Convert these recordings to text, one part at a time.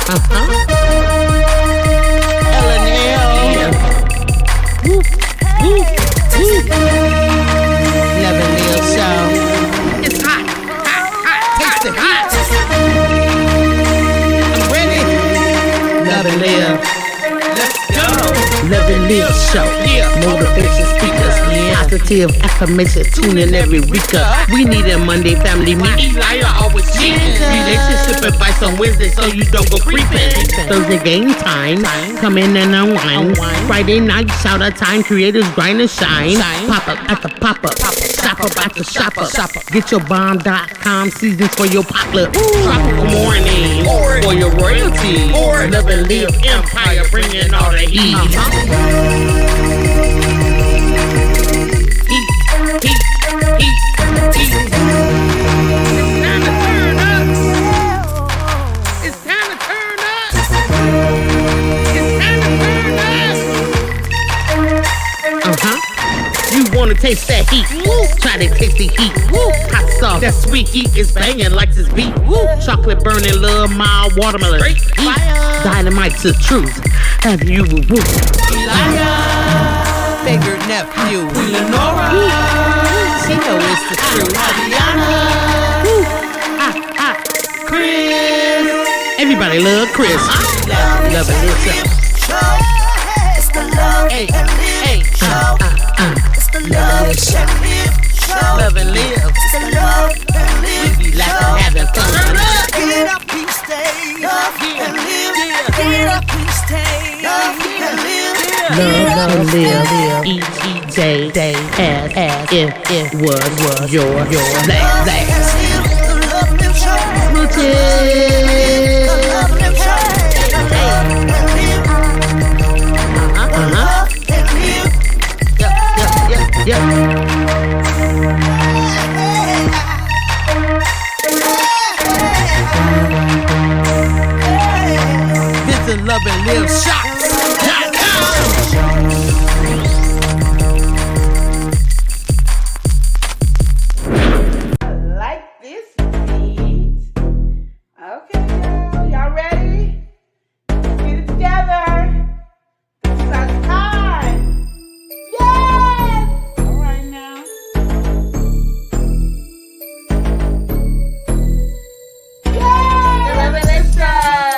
L&L. Woo, woo, woo. Love and Live Show. It's hot, hot, hot, taste it hot. I'm ready. Love and Live. Let's go. Love and Live Show. Yeah. Motivation speakers. Yeah. Positive affirmation. Tune in every week. We need a Monday family meeting. Eli always cheating. Relationship advice on Wednesday so you don't go creeping. Thursday game time. Come in and unwind. Friday night shout out time. Creators grind and shine. Pop up at the pop up. Shop up at the shop up. Get your bomb.com seasons for your potluck. Tropical morning for your royalty. Love and Live Empire bringing all the heat. It's time to turn up. It's time to turn up. You wanna taste that heat? Try to taste the heat. Hot sauce, that sweet heat is banging like this beat. Chocolate burning, love, mild watermelon. Heat. Dynamite's the truth. Have you woo? Favorite nephew, Lenora. She know it's the truth. Adriana. Chris. Everybody love Chris. Love and Live Show. It's the love and live show. It's the love and live show. Love and Live. It's the love and live We be laughing, having fun. Get up, please stay. Love and live. Get up, please stay. Love and live. Love and Live. Each day as if it was your last. The love and live show. The love and live show. This is Love and Live Shots.com. Like this beat. Okay, girl, y'all ready? Get it together. This is our time. Yes! All right now. Yes! The Love and Live Show.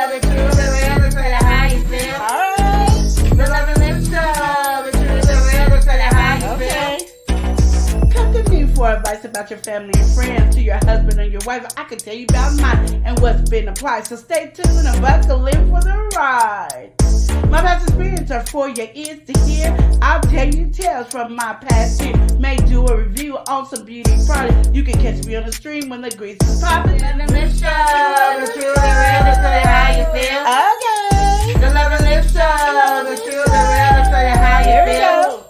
The truth, the real, the straight, how you feel. All right. The Love and Live Show. The truth, the real, the straight, how you feel. Come to me for advice about your family and friends, to your husband and your wife. I can tell you about mine and what's been applied. So stay tuned and buckle in for the ride. My past experiences are for your ears to hear. I'll tell you tales from my past year. May do a review on some beauty products. You can catch me on the stream when the grease is popping. And the Live Show, the truth, the real, the story, how you feel. Okay. The Love and Live Show, the truth, the real, the story, how you feel.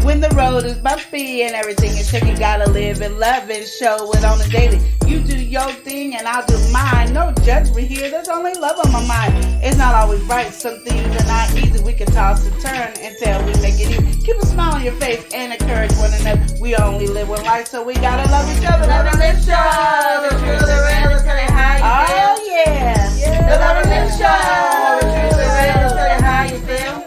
When the road is bumpy and everything is shaky, gotta live and love and show it on the daily. You do your thing and I'll do mine. No judgment here, there's only love on my mind. It's not always right, some things are not easy. We can toss and turn until we make it easy. Keep a smile on your face and encourage one another. We only live one life, so we gotta love each other. Love and Live Show, the truth, the real, the story, how you feel. Oh yeah, the Love and Live Show, the truth, the real, the story, how you feel.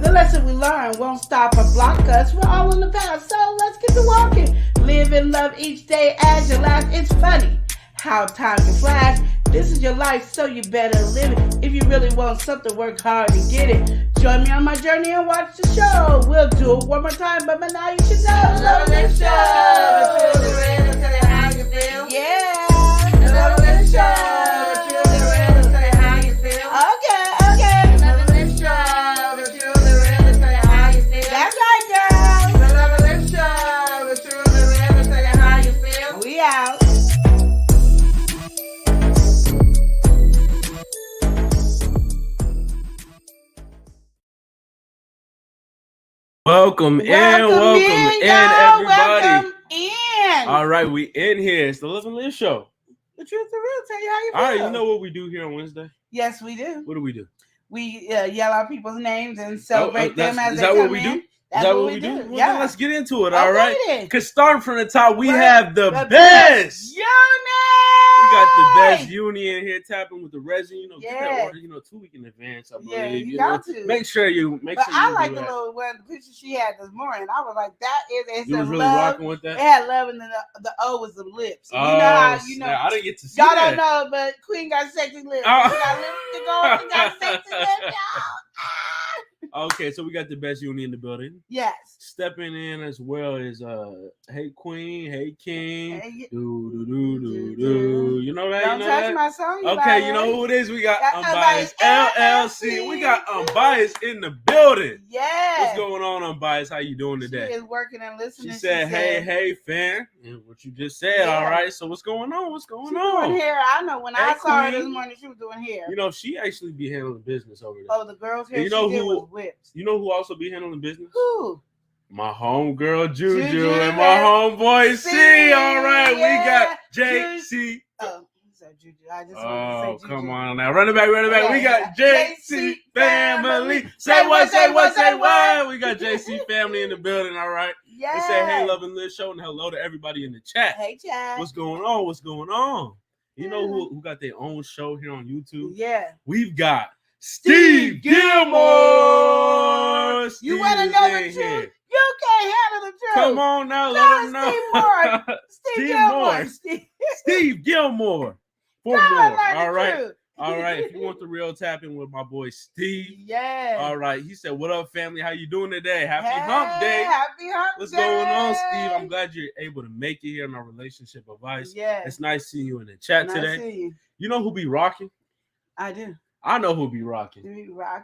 The lesson we learn won't stop or block us. We're all in the past, so let's get to walking. Live and love each day as your last. It's funny how time can flash. This is your life, so you better live it. If you really want something, work hard to get it. Join me on my journey and watch the show. We'll do it one more time, but by now you should know. Love and Live Show. The truth, the real, the story, how you feel. Yeah. The Love and Live Show. The truth, the real, the story, how you feel. Okay. Love and Live Show. The truth, the real, the story, how you feel. That's right, girl. The Love and Live Show. The truth, the real, the story, how you feel. We out. Welcome in, everybody. Welcome in. All right, we in here. It's the Love and Live Show. The truth, the real. Tell you how you feel. All right, you know what we do here on Wednesday? Yes, we do. What do? We yell out people's names and celebrate them as is they that come what we in. do? Is that what we do? Well, yeah. then let's get into it, all right? Then. Because starting from the top, we What? have the best. Uni! We got the best uni in here tapping with the resin. You know, get that order, 2 weeks in advance, I believe. Yeah, you got to. Make sure you But I like the little picture she had this morning. I was like, that is you was really love. rocking with that? It had love and the O was the lips. Oh, you know how, I didn't get to see y'all that. don't know, but Queen got sexy lips. Oh. She got lipstick on. She got sexy lips, y'all. Okay, so we got the best uni in the building. Yes. Stepping in as well as hey Queen, hey King, Hey, You know that? Don't touch my song. Okay, you know who it is? We got Unbiased LLC. We got Unbiased in the building. Yes. What's going on, Unbiased? How you doing today? She is working and listening. She said, hey, fan. And what you just said, all right. So what's going on? What's going on? Doing hair. I know when I saw her this morning, she was doing hair. You know, she actually be handling business over there. Oh, the girls hair. You know who? Whips. You know who also be handling business? Who? My homegirl Juju and my homeboy C. All right, we got JC. Oh, Juju. I just wanted to say Juju. Come on now, run it back. Yeah, We got JC family. Say what? We got JC family in the building. All right. Yeah. They say hey, Love and Liz show, and hello to everybody in the chat. Hey, chat. What's going on? You know who got their own show here on YouTube? Yeah. We've got Steve Gilmore. You want to know the truth? You can't handle the truth. Come on now, let them know. Steve Gilmore. Steve Gilmore. All right. All right. If you want the real tapping with my boy Steve. Yeah. All right. He said, what up, family? How you doing today? Happy hump day. Happy hump day. What's going on, Steve? I'm glad you're able to make it here in our relationship advice. Yeah. It's nice seeing you in the chat today. You know who be rocking? I do. I know who be rocking.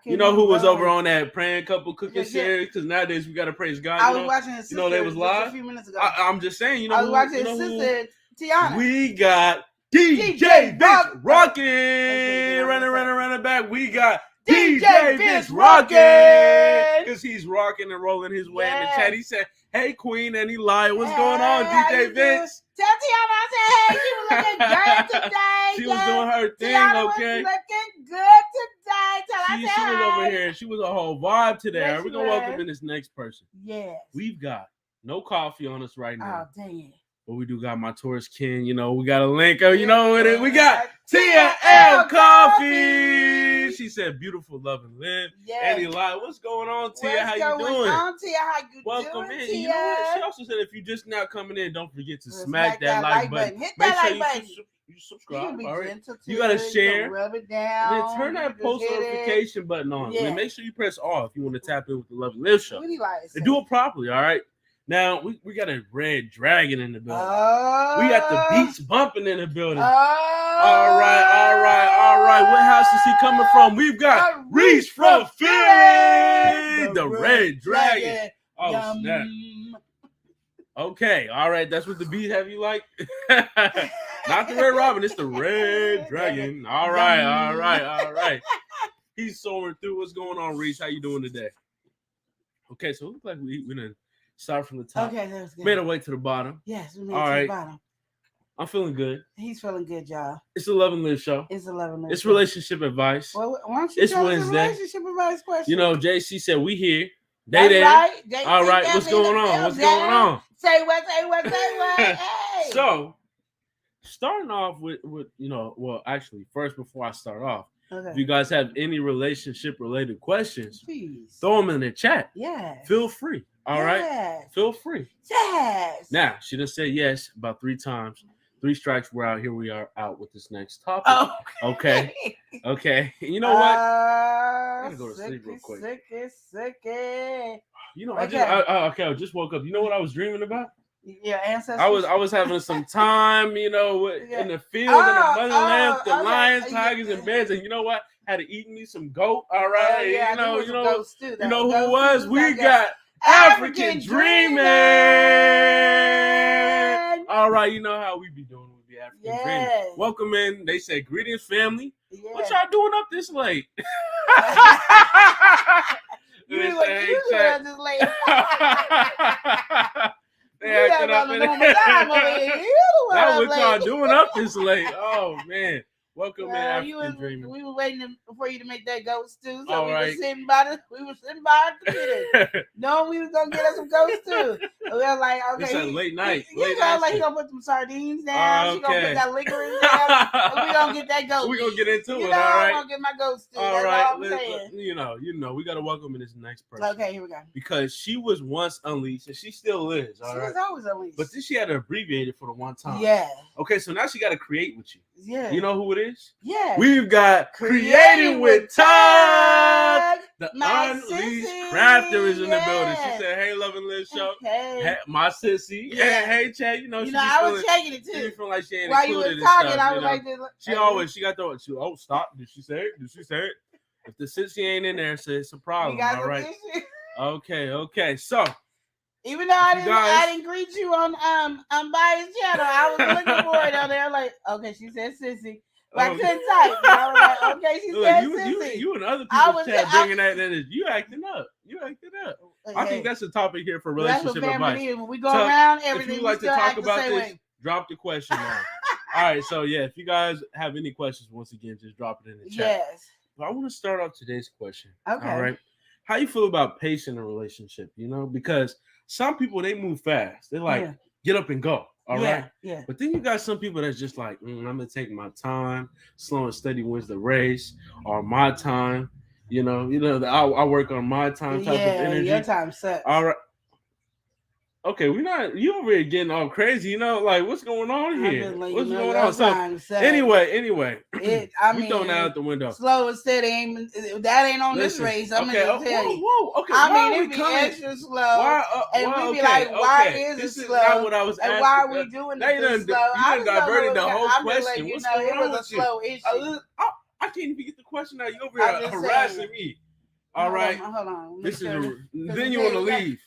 You know who was over on that praying couple cooking series? Because nowadays we gotta praise God. I was watching his sister. They was live a few minutes ago. I'm just saying. I was watching his sister Tiana. We got DJ Vince rocking. Running back. We got DJ Vince rocking. Because he's rocking and rolling his way in the chat. He said, hey, Queen, and he lied. What's going on, DJ Vince? Tell Tiana I said, hey, she was looking good today. She was doing her thing, Tiana okay? was looking good today. She was over here. She was a whole vibe today. Yes, We're going to welcome in this next person. Yes. We've got no coffee on us right now. Oh, dang. But we do got my Taurus King. We got a link. You know what it is. We got Tia L Coffee. She said, beautiful, love, and live. Yes. And Eli, what's going on, Tia? How you doing? Tia? How you Welcome doing, in. Tia? You know what? She also said if you're just now coming in, don't forget to smack that like button. Hit that like button. You subscribe. You all right. You gotta share. Rub it down. And then turn that post notification button on. Yeah. And then make sure you press off if you want to tap in with the Love and Live show. Really like and do it properly, all right? Now, we got a red dragon in the building. Oh. We got the beats bumping in the building. Oh. All right. What house is he coming from? We've got Reese from Philly. The red dragon. Oh, snap. Okay, all right. That's what the beat have you like? Not the Red Robin. It's the red dragon. All right. He's soaring through. What's going on, Reese? How you doing today? Okay, so it looks like we're going to start from the top. Okay, that's good. Made our way to the bottom. Yes, we made it to the bottom. I'm feeling good. He's feeling good, y'all. It's the Love and Live show. It's the Love and Live. It's relationship advice. Well, why don't you tell us a relationship advice question? JC said we here. They there. Right. All right, what's going on? Say what? Hey. So, starting off with actually, first before I start off, if you guys have any relationship related questions, please throw them in the chat. Yeah. Feel free. All right. Feel free. Yes. Now, she done said yes about 3 times. 3 strikes, we're out. Here we are out with this next topic. Oh. Okay. You know what? I gotta go to sleep real quick. Sicky. I just woke up. You know what I was dreaming about? Your ancestors. I was having some time, in the field, in the motherland, the lions, tigers, and bears. And you know what? Had to eat me some goat. All right. You know who it was? We got African Dreaming. All right, you know how we be doing with the African Dreaming. Welcome in. They say greetings, family. Yeah. What y'all doing up this late? You mean what you doing this late? That's what y'all doing up this late. Oh man. Welcome in Well, African Dreaming. we were waiting for you to make that ghost stew, so All we right. were sitting by our computer, knowing we was gonna get us some ghost stew. And we were like, okay, It's a late night. You Late know, night like he shit. gonna put some sardines down. She gonna Okay. put that licorice down. And we gonna get that ghost. We're gonna get into You it. know, All I'm right. gonna get my ghost stew. All That's right. all I'm saying. You know, we gotta welcome in this next person. Okay, here we go. Because she was once unleashed and she still is. All She right. was always unleashed. But then she had to abbreviate it for the one time. Yeah. Okay, so now she got to create with you. Yeah. You know who it is? Yeah. We've got Creating with Tug. The My unleashed sissy. crafter is in the Yeah. building. She said, "Hey, Love and Live show. Hey. Hey, my sissy. Yeah. Hey, Chad. You know, she be I was feeling, checking it she be too. feeling like she ain't While you included was and talking, stuff, I you was know. like, She always, she got the, oh, stop. Did she say it? Did she say it? If the sissy ain't in there, so it's a we problem. got All some right. issues. Okay. So, Even though I didn't greet you on Unbiased channel, I was looking for it on there. Like, okay, she said sissy, but I couldn't type. And I was like, okay, she look, said you sissy. and other I people's was- chat I- bringing that in. You acting up. I think that's the topic here for That's what relationship family advice. is. When we go Tug, around, If everything you like we to still talk act the about same this, way. drop the question line. All right, so yeah, if you guys have any questions, once again, just drop it in the chat. Yes. But I want to start off today's question. Okay. All right. How you feel about pace in a relationship? You know, because some people, they move fast. They're like, Yeah. get up and go. All right. Yeah. But then you got some people that's just like, I'm gonna take my time. Slow and steady wins the race, or my time. You know, I work on my time type of energy. Your time sucks. All right. Okay, you over here getting all crazy. You know, like what's going on I'm here? just letting What's you know going your on? So time sucks. anyway, I we mean, throwing that out the window. slow and steady that ain't on Listen, this race. I'm okay, gonna tell you. whoa, okay. I why mean, are it we be coming? extra slow, and Why, we be okay, like, why okay. is it This slow? is not what I was And asking. why are we doing They it done- this slow? you I done just don't know diverted what the whole I'm just question. letting you What's know going it on was a with you? slow issue. I can't even get the question out. You over I'm here just harassing saying. me. All right. Hold on. This is Then then you want to leave.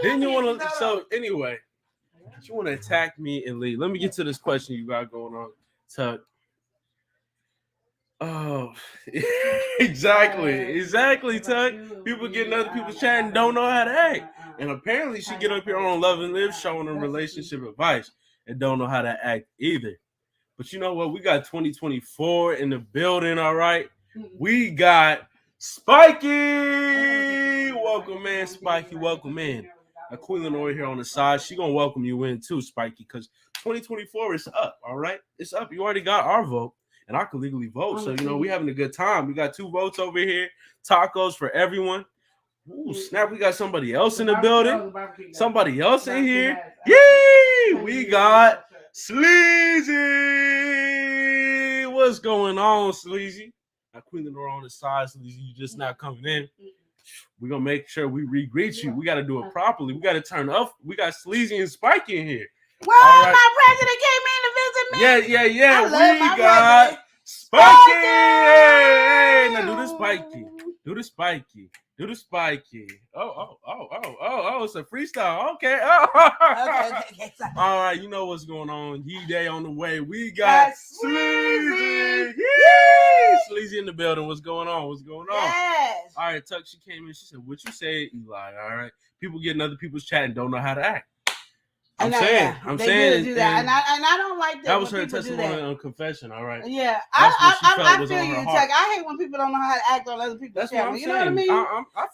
Then you want to. So anyway, you want to attack me and leave. Let me get to this question you got going on, Tuck. Oh, exactly, Tuck. People getting other people's chat and don't know how to act. And apparently, she get up here on Love and Live showing them relationship advice and don't know how to act either. But you know what? We got 2024 in the building. All right, we got Spiky. Welcome in, Spiky. Welcome in. Queen Lenore here on the side. She gonna welcome you in too, Spiky, because 2024 is up. All right, it's up. You already got our vote, and I can legally vote. So we having a good time. We got 2 votes over here. Tacos for everyone. Ooh, snap! We got somebody else in the building. Somebody else in here. Yay! We got Sleazy. What's going on, Sleazy? Queen Lenore on the side, Sleazy. You just not coming in. We're gonna make sure we re-greet you. We gotta do it properly. We gotta turn up. We got Sleazy and Spikey in here. Well, All right. my president came in to visit me. Yeah. I love my We got president. Spikey. Hey, now do the Spikey. Do the Spikey. Oh, it's a freestyle. Okay. Okay. All right, you know what's going on. Day on the way. We got Sleazy. Sleazy in the building. What's going on? Yes. All right, Tuck, she came in. She said, what you say, Eli? All right. People getting other people's chat and don't know how to act. I'm saying. They do that. And I don't like that. That was when her people do testimony that. on confession, all right? Yeah. That's what she felt I was feel on you, her Chuck. heart. I hate when people don't know how to act on other people's That's what channel. I'm You saying. know what I mean?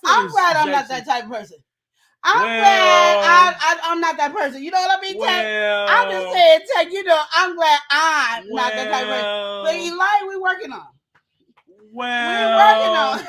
I'm glad I'm not that type of person. I'm not that person. You know what I mean, Tech? I'm just saying, Tech, I'm glad I'm not that type of person. But Eli, we're working on. We're working on.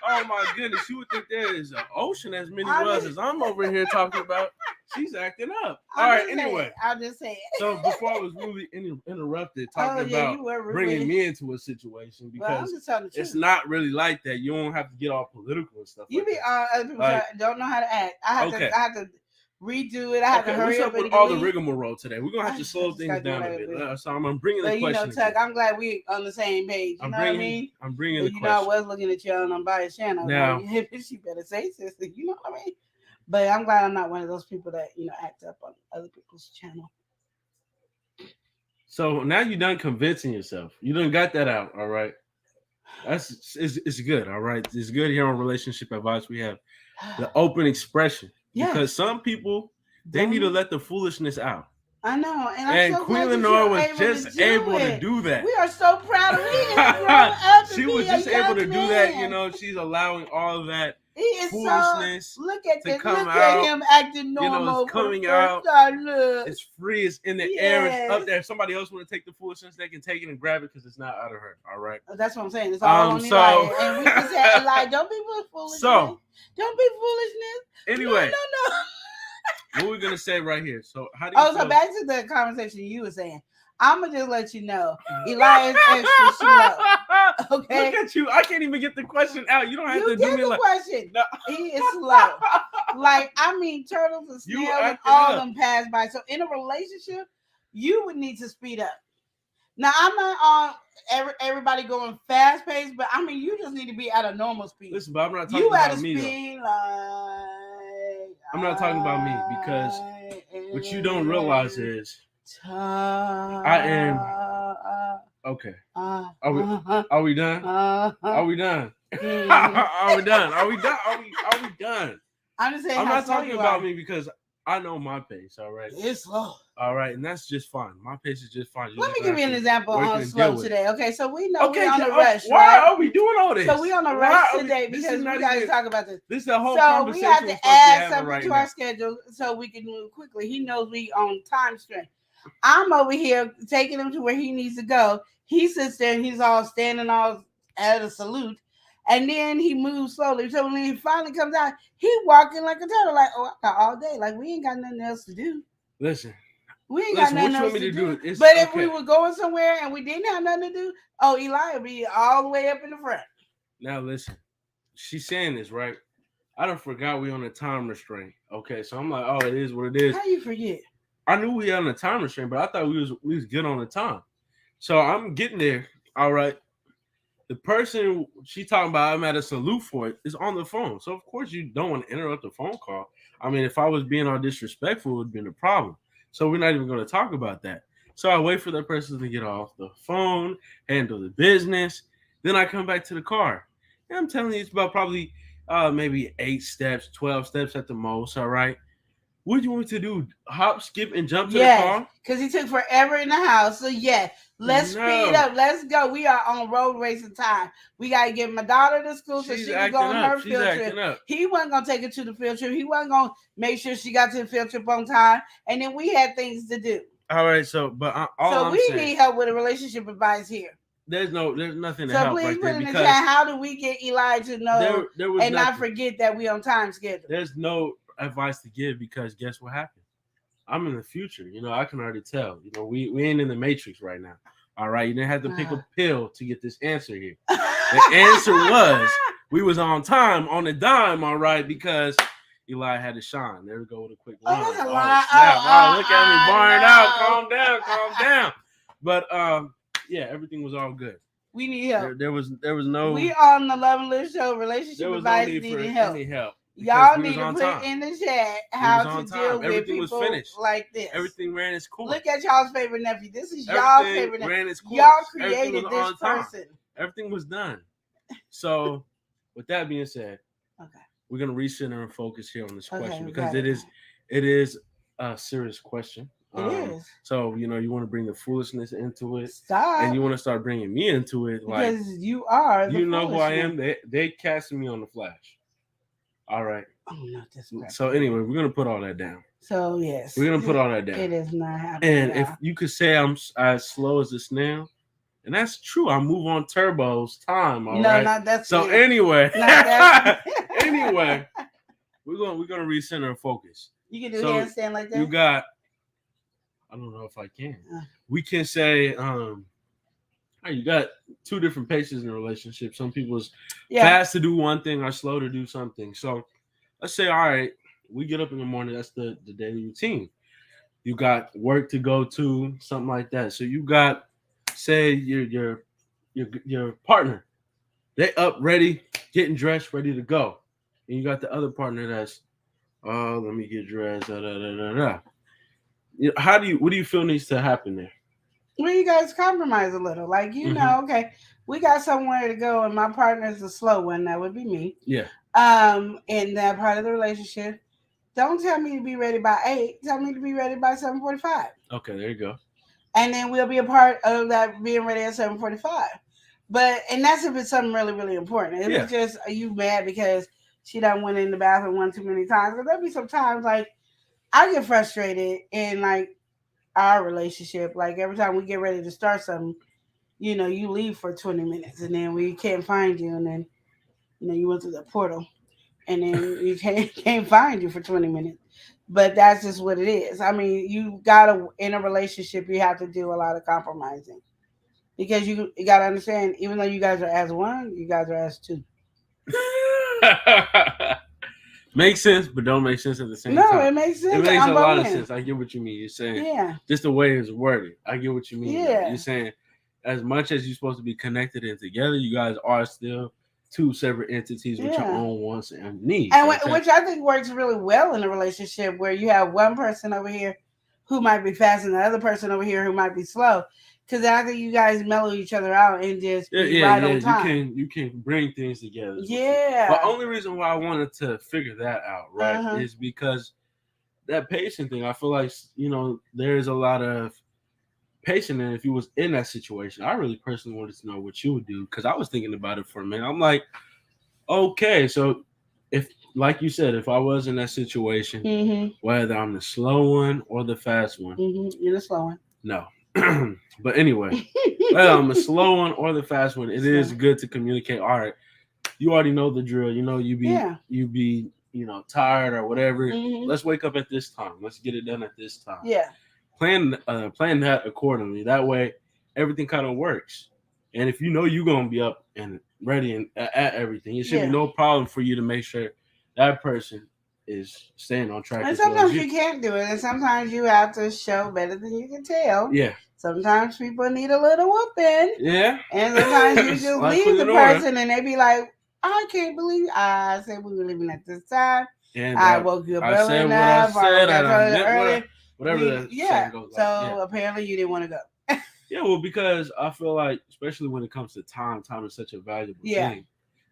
Oh my goodness, you would think there is an ocean as many wells as I'm over here talking about. She's acting up. All right, anyway. I'm just saying. So before I was really interrupted talking about bringing me into a situation because it's not really like that. You don't have to get all political and stuff. You other people don't know how to act. I have to redo it. I have to hurry what's up with all the rigmarole today? We're gonna have to slow things down a bit. So I'm bringing the question. Tuck, I'm glad we on the same page. You know what I mean? I'm bringing the question. I was looking at you on Unbiased channel. Now, she better say sister. You know what I mean? But I'm glad I'm not one of those people that act up on other people's channel. So now you're done convincing yourself. You done got that out. All right. It's good. All right. It's good here on Relationship Advice. We have the open expression. Because some people, they need to let the foolishness out. I know, and I'm And so Queen glad that Lenore you're was able just to do able to it. do that. We are so proud of him growing up to She be was just a able young to do that. You man. know, she's allowing all of that He is foolishness so. Look at to this. come Look at out. him acting You know, normal it's for the coming first out. time. Look. It's free. It's in the air. It's Yes. up there. If somebody else want to take the foolishness, they can take it and grab it because it's not out of her. All right. That's what I'm saying. It's all on so- Elijah. And we can say, Elijah, don't be foolishness. So- Don't be foolishness. Anyway, No. what we're gonna say right here. So how do you Oh, so feel? back to the conversation you were saying. I'm going to just let you know. Eli is extra slow. Okay? Look at you. I can't even get the question out. You don't have You to get do me the like. question. No. He is slow. Like, I mean, turtles and You snails and acting all up. them pass by. So in a relationship, you would need to speed up. Now, I'm not on everybody going fast paced, but I mean, you just need to be at a normal speed. Listen, but I'm not talking You at a about me though. speed like. I'm not talking about me because what you don't realize is I am okay. Are we done? Are we done? Are we done? Are we done? Are we done? I'm just saying. I'm how not slow talking you about are. me because I know my pace. All right. It's slow. All right, and that's just fine. My pace is just fine. Let me give you an example on slow today. Okay, so we know Okay, we're on the rush. why right? are we doing all this? So we on the Why rush are we- today this because is we not got to even- talk about this. This is the whole So we conversation have we're to supposed to be add having something right to now. our schedule so we can move quickly. He knows we on time strain. I'm over here taking him to where he needs to go. He sits there and he's all standing all at a salute. And then he moves slowly. So when he finally comes out, he walking like a turtle, like, oh, I got all day. Like, we ain't got nothing else to do. Listen, We ain't Listen, got what nothing you else want me to to do. do? It's- But if okay. we were going somewhere and we didn't have nothing to do, oh, Eli would be all the way up in the front. now listen. She's saying this, right? I done forgot we on a time restraint. Okay, so I'm like, oh, it is what it is. How you forget? I knew we had on a time restraint, but I thought we was good on the time. So I'm getting there. All right. The person she talking about I'm at a salute for it is on the phone. So of course you don't want to interrupt the phone call. I mean, if I was being all disrespectful, it would have been a problem. So we're not even going to talk about that. So I wait for that person to get off the phone, handle the business. Then I come back to the car. And I'm telling you, it's about probably maybe 8 steps, 12 steps at the most. All right. What do you want me to do? Hop, skip, and jump to the car? Because he took forever in the house. So yes, let's speed up. Let's go. We are on road racing time. We gotta get my daughter to school so she can go on her field trip. He wasn't gonna take her to the field trip. He wasn't gonna make sure she got to the field trip on time. And then we had things to do. All right, so but we need help with a relationship advice here. There's nothing to so help please right put there in the because chat, how do we get Eli to know there was and not forget that we on time schedule? There's no advice to give because guess what happened? I'm in the future. You know, I can already tell. You know, we ain't in the matrix right now. All right, you didn't have to pick a pill to get this answer here. The answer was we was on time on the dime. All right, because Eli had to shine. There we go with a quick line. Oh, that's a lie. Wow, look at me barring out. Calm down. But yeah, everything was all good. We need help. There was no. We on the Love and Live show. Relationship advice needing help. Y'all need to put in the chat how to deal with people like this. Everything ran its course. Look at y'all's favorite nephew. This is y'all's favorite nephew. Y'all created this person. Everything was done. So, with that being said, we're gonna recenter and focus here on this question because it is a serious question. It is. So you want to bring the foolishness into it. Stop. And you want to start bringing me into it, like because you are. You know who I am. They casted me on the Flash. All right. Oh, not this crap. So anyway, we're gonna put all that down. So yes, we're gonna put all that down. It is not happening. And if you could say I'm as slow as a snail, and that's true, I move on Turbo's time. All right. Not that. So anyway, anyway, we're gonna recenter and focus. You can do handstand like that. You got. I don't know if I can. We can say, you got two different paces in a relationship. Some people's fast to do one thing or slow to do something. So let's say, all right, we get up in the morning. That's the daily routine. You got work to go to, something like that. So you got, say, your partner. They up, ready, getting dressed, ready to go. And you got the other partner that's, oh, let me get dressed. What do you feel needs to happen there? Well, you guys compromise a little. Like, know, okay, we got somewhere to go and my partner's the slow one. That would be me. Yeah. In that part of the relationship. Don't tell me to be ready by 8. Tell me to be ready by 7:45. Okay, there you go. And then we'll be a part of that being ready at 7:45. And that's if it's something really, really important. If it's just, are you mad because she done went in the bathroom one too many times? Because there'll be some times like I get frustrated in like our relationship. Like every time we get ready to start something, you know, you leave for 20 minutes and then we can't find you, and then you went through the portal and then you can't find you for 20 minutes. But that's just what it is. I mean, you gotta, in a relationship, you have to do a lot of compromising. Because you gotta understand, even though you guys are as one, you guys are as two. Makes sense, but don't make sense at the same time. No, it makes sense. It makes a lot of sense. I get what you mean. You're saying just the way it's worded. I get what you mean. Yeah. You're saying as much as you're supposed to be connected and together, you guys are still two separate entities with your own wants and needs. And which I think works really well in a relationship where you have one person over here who might be fast and the other person over here who might be slow. Because I think you guys mellow each other out and just be right on time. You can bring things together. Yeah. The only reason why I wanted to figure that out, right, is because that patient thing, I feel like, you know, there's a lot of patient, and if you was in that situation, I really personally wanted to know what you would do, because I was thinking about it for a minute. I'm like, okay, so if, like you said, if I was in that situation, whether I'm the slow one or the fast one. You're the slow one. No. But anyway, whether I'm a slow one or the fast one, it is good to communicate. All right, you already know the drill. You know, you be, you know, tired or whatever. Let's wake up at this time. Let's get it done at this time. Yeah. Plan that accordingly. That way, everything kind of works. And if you know you're gonna be up and ready and at everything, it should be no problem for you to make sure that person is staying on track. And sometimes you can't do it, and sometimes you have to show better than you can tell. Yeah. Sometimes people need a little whooping. Yeah. And sometimes you just leave the person and they be like, I can't believe I said we were leaving at this time. And I woke you up early enough. Whatever that goes. So apparently you didn't want to go. Yeah, well, because I feel like, especially when it comes to time is such a valuable thing.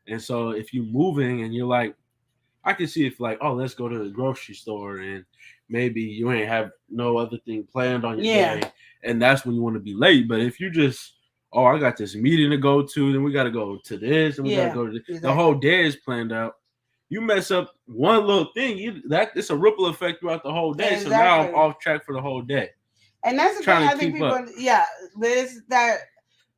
And so if you're moving and you're like, I can see if like, oh, let's go to the grocery store and maybe you ain't have no other thing planned on your day, and that's when you want to be late. But if you just, oh, I got this meeting to go to, then we got to go to this, and we got to go to this. Exactly. The whole day is planned out. You mess up one little thing, it's a ripple effect throughout the whole day. Exactly. So now I'm off track for the whole day. And that's the thing. I think people, there's that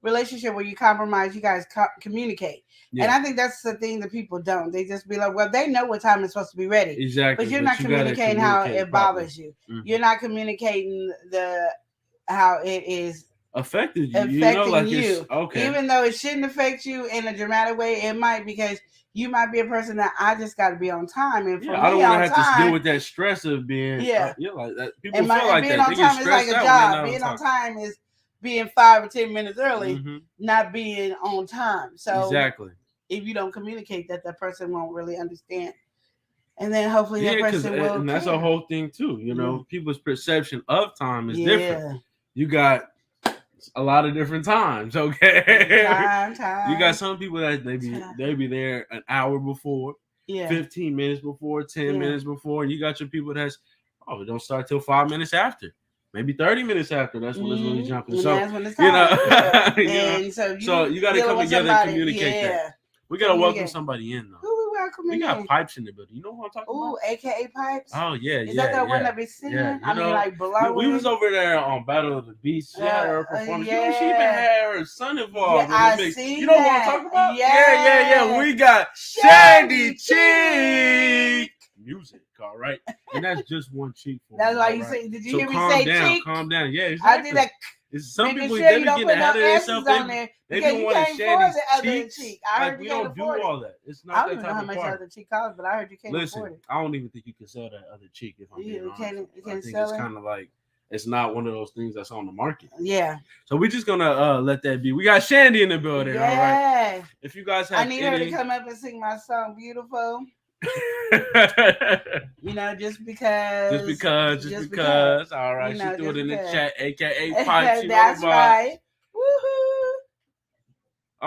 relationship where you compromise, you guys communicate. Yeah. And I think that's the thing that people don't. They just be like, well, they know what time it's supposed to be ready. Exactly. But you're not communicating how it bothers you. You're not communicating how it is affecting you. Okay. Even though it shouldn't affect you in a dramatic way, it might, because you might be a person that I just got to be on time. And for me, I don't want to have to deal with that stress of being like that. People feel like being that. on time is like a job. Being on time is being 5 or 10 minutes early, not being on time. So exactly. If you don't communicate that person won't really understand. And then hopefully that person will. And that's a whole thing too. You know, people's perception of time is different. You got a lot of different times, okay? Time. You got some people that they be there an hour before, 15 minutes before, 10 minutes before, and you got your people that's it don't start till 5 minutes after. Maybe 30 minutes after. That's when it's really jumping. And so that's when it's time. So you got to come together and communicate that. We got to welcome somebody in, though. Who we welcoming? We got Pipes in the building. You know what I'm talking about? Ooh, AKA Pipes. Oh, yeah, Is that the one that be singing? Yeah. I mean, like below. We was over there on Battle of the Beast. She had her performance. She even had her son involved. I see. You know what I'm talking about? Yeah. We got Shandy Cheek music. All right, and that's just one cheek. That's why you say. Did you hear me say cheek? Calm down. Yeah, exactly. I did that. Some people they be getting ahead of themselves. They be wanting Shandy's cheeks. I heard we don't do all that. It's not that type of part. I don't know how much other cheek costs, but I heard you can't afford it. I don't even think you can sell that other cheek. If I'm being honest, you can't think sell it's kind of like it's not one of those things that's on the market. Yeah. So we're just gonna let that be. We got Shandy in the building. Yeah. All right. If you guys have, I need her to come up and sing my song, "Beautiful." You know, just because. All right, she threw it in the chat, aka Pipes. That's right. Woohoo!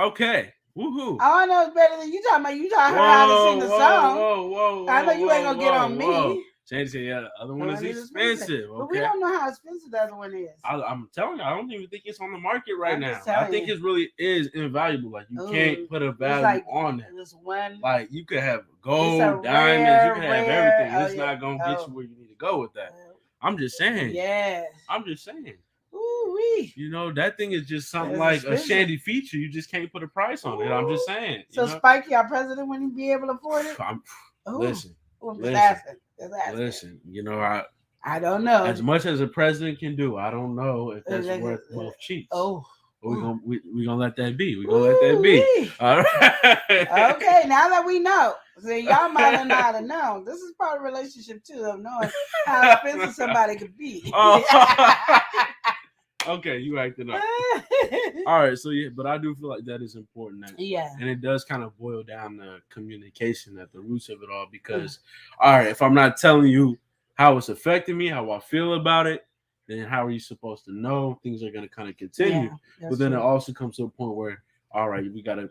Okay, woohoo! All I know is better than you talking about. You taught her how to sing the song. Whoa! I know you ain't gonna get on me. Shandy said, yeah, the other one is expensive. But we Okay. don't know how expensive the other one is. I'm telling you, I don't even think it's on the market right I'm now. just I telling think you. it really is invaluable. Like you can't put a It's value like on that. this one. Like you could have It's a gold, diamonds, rare, you can have rare- everything. oh, It's yeah. not gonna get Oh. you where you need to go with that. I'm just saying. Yes. I'm just saying. Ooh-wee. You know, that thing is just something That's like expensive. a Shandy feature. You just can't put a price on it. I'm just saying. So you know? Spikey, our president, wouldn't be able to afford it? Listen, I'm just listen, asking. Just asking. listen. You know, I don't know. as much as a president can do, I don't know if that's worth both cheeks. Oh. But we're gonna let that be. We're gonna let that be. Ooh-wee. All right. Okay, now that we know, see, y'all might have not have known. This is part of relationship too, of knowing how expensive somebody could be. Oh. Okay, you acting up. All right, so yeah, but I do feel like that is important. Yeah. And it does kind of boil down to communication at the roots of it all. Because, all right, if I'm not telling you how it's affecting me, how I feel about it, then how are you supposed to know? Things are going to kind of continue. Yeah, but then true. it also comes to a point where, all right, we gotta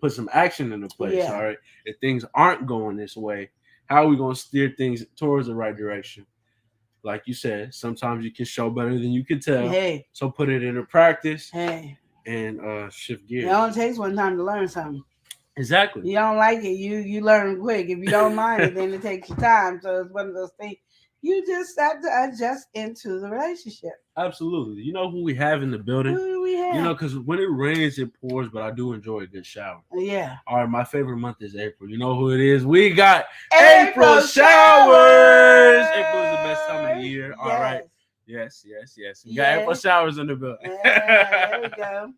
put some action into place. Yeah. All right, if things aren't going this way, how are we going to steer things towards the right direction? Like you said, sometimes you can show better than you can tell. Hey. So put it into practice. Hey. And shift gears. It only takes one time to learn something. Exactly. You don't like it, you learn quick. If you don't mind it, then it takes you time. So it's one of those things. You just have to adjust into the relationship. Absolutely. You know who we have in the building? Who do we have? You know, because when it rains, it pours, but I do enjoy a good shower. Yeah. All right, my favorite month is April. You know who it is? We got April showers. April is the best time of the year. All right. Yes. Yes. We got April showers in the building. Yeah, there we go.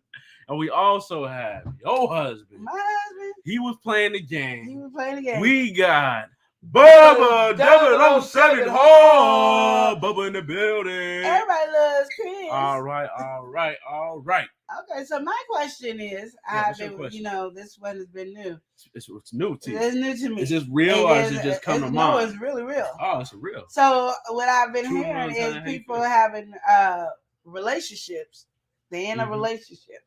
And we also have your husband. My husband. He was playing the game. He was playing the game. We got Bubba 007 Hall. Bubba in the building. Everybody loves Chris. All right. Okay, so my question is, what's your question? you know, this one has been new. It's new to you. It's new to me. Is this real or is it just come to mind? No, it's really real. Oh, it's real. So what I've been True hearing ones is and people hateful. having relationships. They're in a relationship.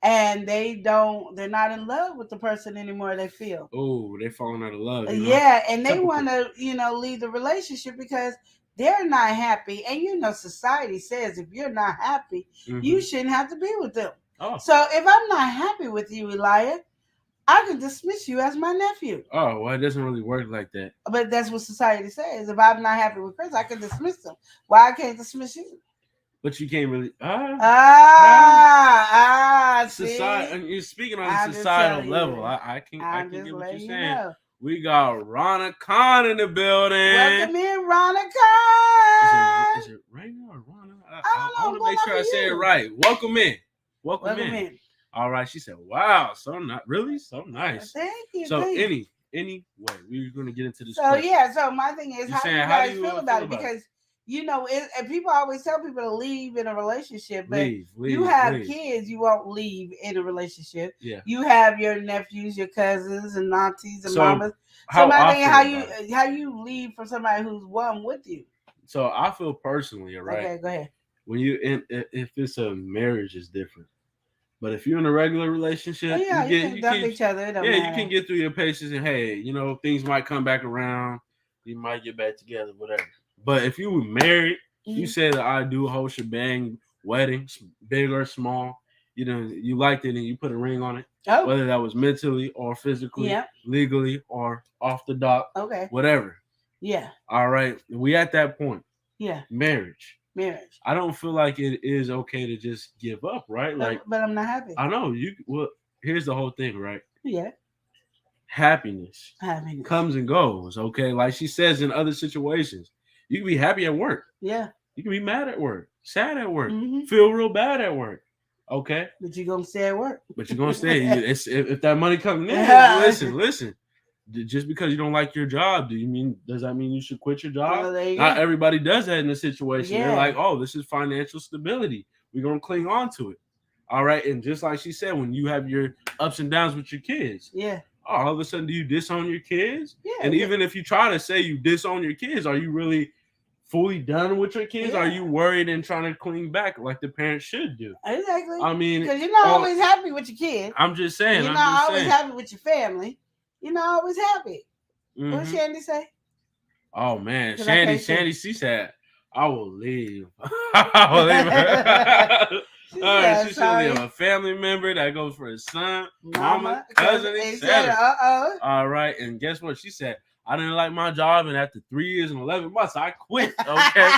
And they're not in love with the person anymore, they feel. Oh, they're falling out of love. You know? Yeah, and they Typical. want to, leave the relationship because they're not happy. And society says if you're not happy, you shouldn't have to be with them. Oh. So if I'm not happy with you, Elijah, I can dismiss you as my nephew. Oh, well, it doesn't really work like that. But that's what society says. If I'm not happy with Chris, I can dismiss him. Why I can't dismiss you? But you can't really. Society. And you're speaking on a societal level. I can get what you're saying. Know. We got Ronna Khan in the building. Welcome in, Ronna Khan. Is it Raina or Ronna? I want to make sure I say it right. Welcome in. Welcome in. All right. She said, "Wow, so nice. Really, so nice." Thank you. So thank you. anyway, we're going to get into this. So question. yeah. So my thing is, how do you guys feel about it? Because Because and people always tell people to leave in a relationship, but leave, you have kids, you won't leave in a relationship. Yeah. You have your nephews, your cousins, and aunties and So, mamas. So my thing is, how you leave from somebody who's one with you. So I feel personally, all right. Okay, go ahead. When if it's a marriage, it's different. But if you're in a regular relationship, you can dump each other. It don't matter. You can get through your patience and hey, things might come back around. You might get back together, whatever. But if you were married, you said that I do whole shebang wedding, big or small. You liked it and you put a ring on it. Oh. Whether that was mentally or physically, legally or off the dock, whatever. Yeah. All right. We at that point. Yeah. Marriage. I don't feel like it is okay to just give up, right? But I'm not happy. I know here's the whole thing, right? Yeah. Happiness comes and goes, okay? Like she says in other situations, you can be happy at work. Yeah. You can be mad at work, sad at work, feel real bad at work. Okay. But you're gonna stay at work. But you're gonna stay. If that money coming in, listen. Just because you don't like your job, does that mean you should quit your job? Not everybody does that in a situation. Yeah. They're like, oh, this is financial stability. We're gonna cling on to it. All right. And just like she said, when you have your ups and downs with your kids, all of a sudden do you disown your kids? Yeah. And even if you try to say you disown your kids, are you really fully done with your kids? Are you worried and trying to cling back like the parents should do? Exactly. I mean, because you're not always happy with your kids. I'm just saying. You're not always happy with your family. You're not always happy. What did Shandy say? Oh man, 'Cause I can't Shandy, see. she said, "I will leave. I will leave." She All right, said, she should leave sorry, a family member that goes for his son, mama, mama, cousin, he said, etc. uh-oh. All right, and guess what? She said, "I didn't like my job, and after 3 years and 11 months, I quit." Okay.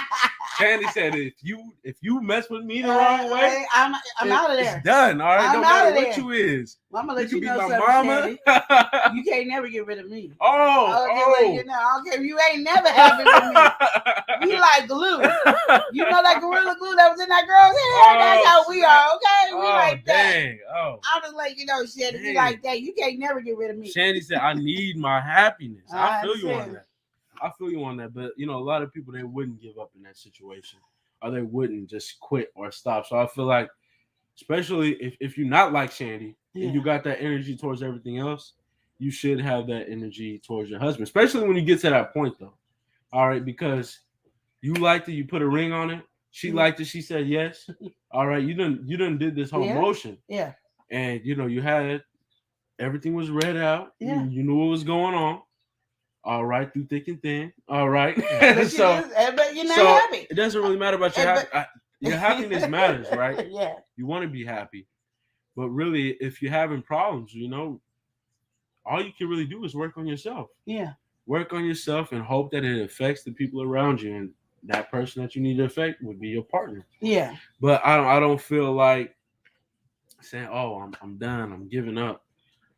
Shandy said, "If you mess with me the wrong way, I'm out of there. it's done. All right, I'm no out matter of what there. you is. I'm gonna You let could you be know my something, mama." Shandy. You can't never get rid of me. Oh, I don't care if you ain't never happy with me. We like glue. You know that Gorilla Glue that was in that girl's hair? That's how we are, okay? We like that. dang. Oh, I'm just like, Shandy, we dang. like that. You can't never get rid of me. Shandy said, "I need my happiness." I feel you on understand. that. I feel you on that. But a lot of people, they wouldn't give up in that situation, or they wouldn't just quit or stop. So I feel like, especially if you're not like Shandy and you got that energy towards everything else, you should have that energy towards your husband, especially when you get to that point, though. All right, because you liked it, you put a ring on it. She liked it, she said yes. All right, you done did this whole motion. Yeah. And you had everything was read out. Yeah. You knew what was going on. All right, through thick and thin. All right. But but you're not happy. It doesn't really matter about your happiness matters, right? Yeah. You want to be happy. But really, if you're having problems, all you can really do is work on yourself. Yeah. Work on yourself and hope that it affects the people around you. And that person that you need to affect would be your partner. Yeah. But I don't feel like saying, "Oh, I'm done. I'm giving up."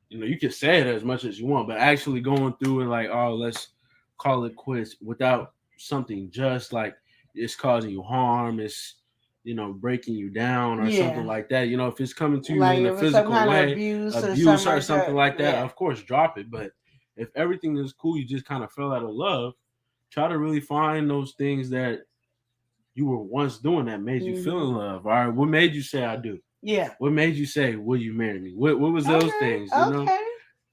You can say it as much as you want, but actually going through and like, "Oh, let's call it quits," without something just like it's causing you harm, it's breaking you down or something like that. If it's coming to you like in a physical way, abuse or something like that, of course, drop it. But if everything is cool, you just kind of fell out of love, try to really find those things that you were once doing that made you feel in love. All right, what made you say "I do"? Yeah. What made you say, "Will you marry me"? What was those things?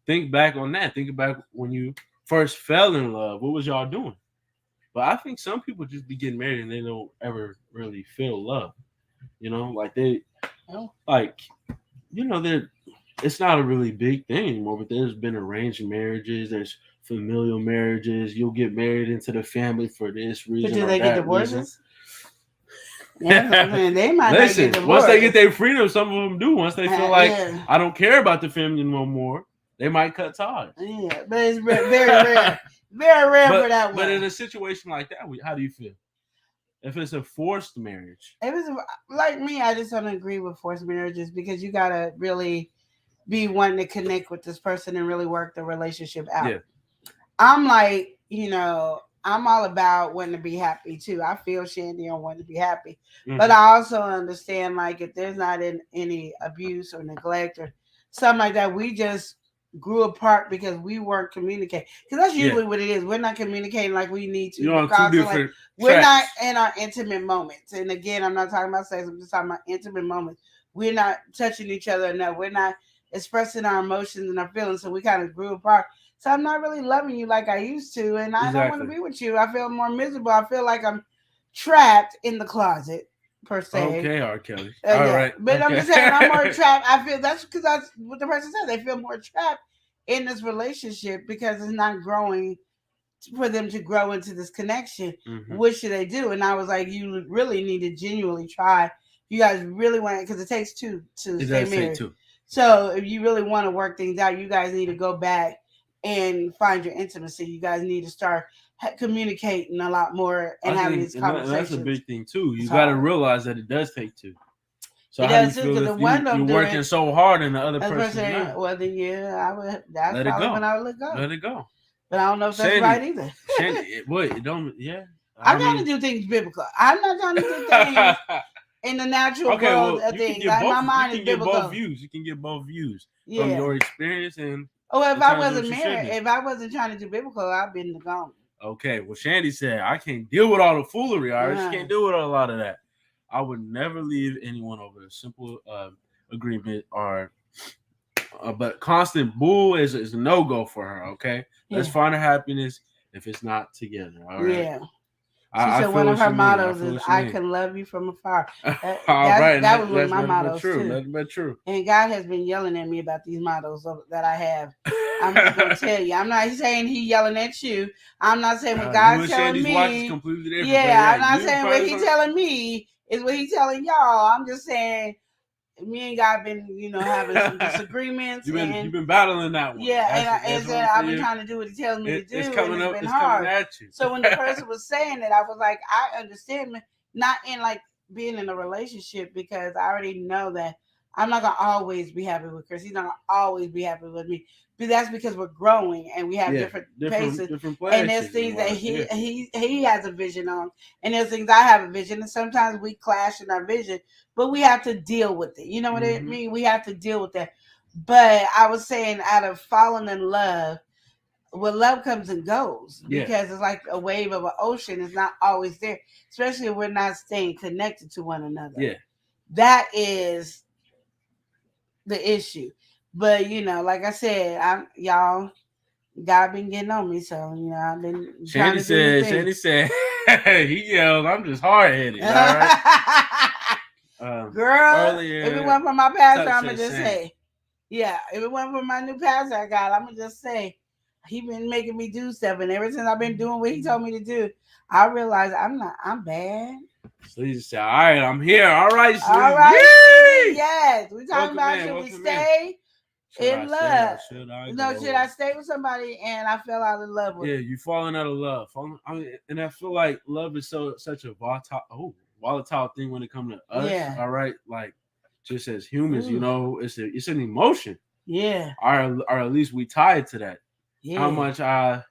Think back on that. Think back when you first fell in love. What was y'all doing? But I think some people just be getting married and they don't ever really feel love. Like they, it's not a really big thing anymore. But there's been arranged marriages. There's familial marriages. You'll get married into the family for this reason. But do they get divorces? Yeah, they might listen. Not get once they get their freedom, some of them do. Once they feel like I don't care about the family no more, they might cut ties. Yeah, but it's very rare, very rare for that one. But in a situation like that, how do you feel? If it's a forced marriage, if it's like me, I just don't agree with forced marriages because you gotta really be wanting to connect with this person and really work the relationship out. Yeah. I'm like, I'm all about wanting to be happy too. I feel Shandy on wanting to be happy, but I also understand like if there's not any abuse or neglect or something like that, we just grew apart because we weren't communicating. Because that's usually what it is. We're not communicating like we need to. You're on two different we're not in our intimate moments. And again, I'm not talking about sex. I'm just talking about intimate moments. We're not touching each other enough. We're not expressing our emotions and our feelings. So we kind of grew apart. So I'm not really loving you like I used to, and I don't want to be with you. I feel more miserable. I feel like I'm trapped in the closet, per se. Okay, R. Kelly. All right. But I'm just saying I'm more trapped. I feel that's because that's what the person said. They feel more trapped in this relationship because it's not growing for them to grow into this connection. What should they do? And I was like, you really need to genuinely try. You guys really want it because it takes two to stay married. So if you really want to work things out, you guys need to go back and find your intimacy. You guys need to start communicating a lot more and having these conversations. That's a big thing too. You got to realize that it does take two. So it how does do you feel if you're working so hard and the other person not? Well, then I would. That's let probably it go. when I would let go. Let it go. But I don't know if that's right either. It don't. Yeah. I gotta do things biblical. I'm not trying to do things in the natural world of things. Like my mind is biblical. You can get both views from your experience and. Oh, if I wasn't married, if I wasn't trying to do biblical, I'd been gone. Okay, well, Shandy said, I can't deal with all the foolery. I just can't deal with a lot of that. I would never leave anyone over a simple agreement but constant bull is a no-go for her, okay? Let's find her happiness if it's not together, all right? Yeah. She said one of her mottos is, I can love you from afar. That was one of my mottos, too. That's true. And God has been yelling at me about these mottos that I have. I'm just gonna tell you. I'm not saying he yelling at you. I'm not saying what You God's and telling Shandy's watch is me. completely different. Yeah, I'm not you saying what he's person- telling me is what he's telling y'all. I'm just saying me and God been, having some disagreements. You've been battling that one. Yeah, That's and I've been trying to do what he tells me to do, It's and coming it's up. been It's hard. coming at you. So when the person was saying that, I was like, I understand, not in like being in a relationship, because I already know that I'm not gonna always be happy with Chris. He's not gonna always be happy with me. But that's because we're growing and we have different paces. Different and there's things that he has a vision on, and there's things I have a vision. And sometimes we clash in our vision, but we have to deal with it. You know what I mean? We have to deal with that. But I was saying, out of falling in love, well, love comes and goes, because it's like a wave of an ocean. It's not always there, especially if we're not staying connected to one another. Yeah, that is the issue. But like I said, y'all, God been getting on me, so I've been trying to do the thing. Shandy said he yelled, "I'm just hard headed." All right. Girl, earlier, if it wasn't for my pastor, Tuck I'm gonna said just same. say, if it wasn't for my new pastor I got, I'm gonna just say, he been making me do stuff, and ever since I've been doing what he told me to do, I realized I'm bad. Sleazy said, "All right, I'm here. All right, Sleazy. All right, Yay! yes. We talking Welcome about in, should we welcome stay in love? Should I Should I stay with somebody and I fell out of love with? Yeah, you falling out of love. And I feel like love is such a volatile thing when it comes to us. Yeah. All right, like just as humans, it's an emotion. Yeah. Or at least we tie it to that. Yeah. How much I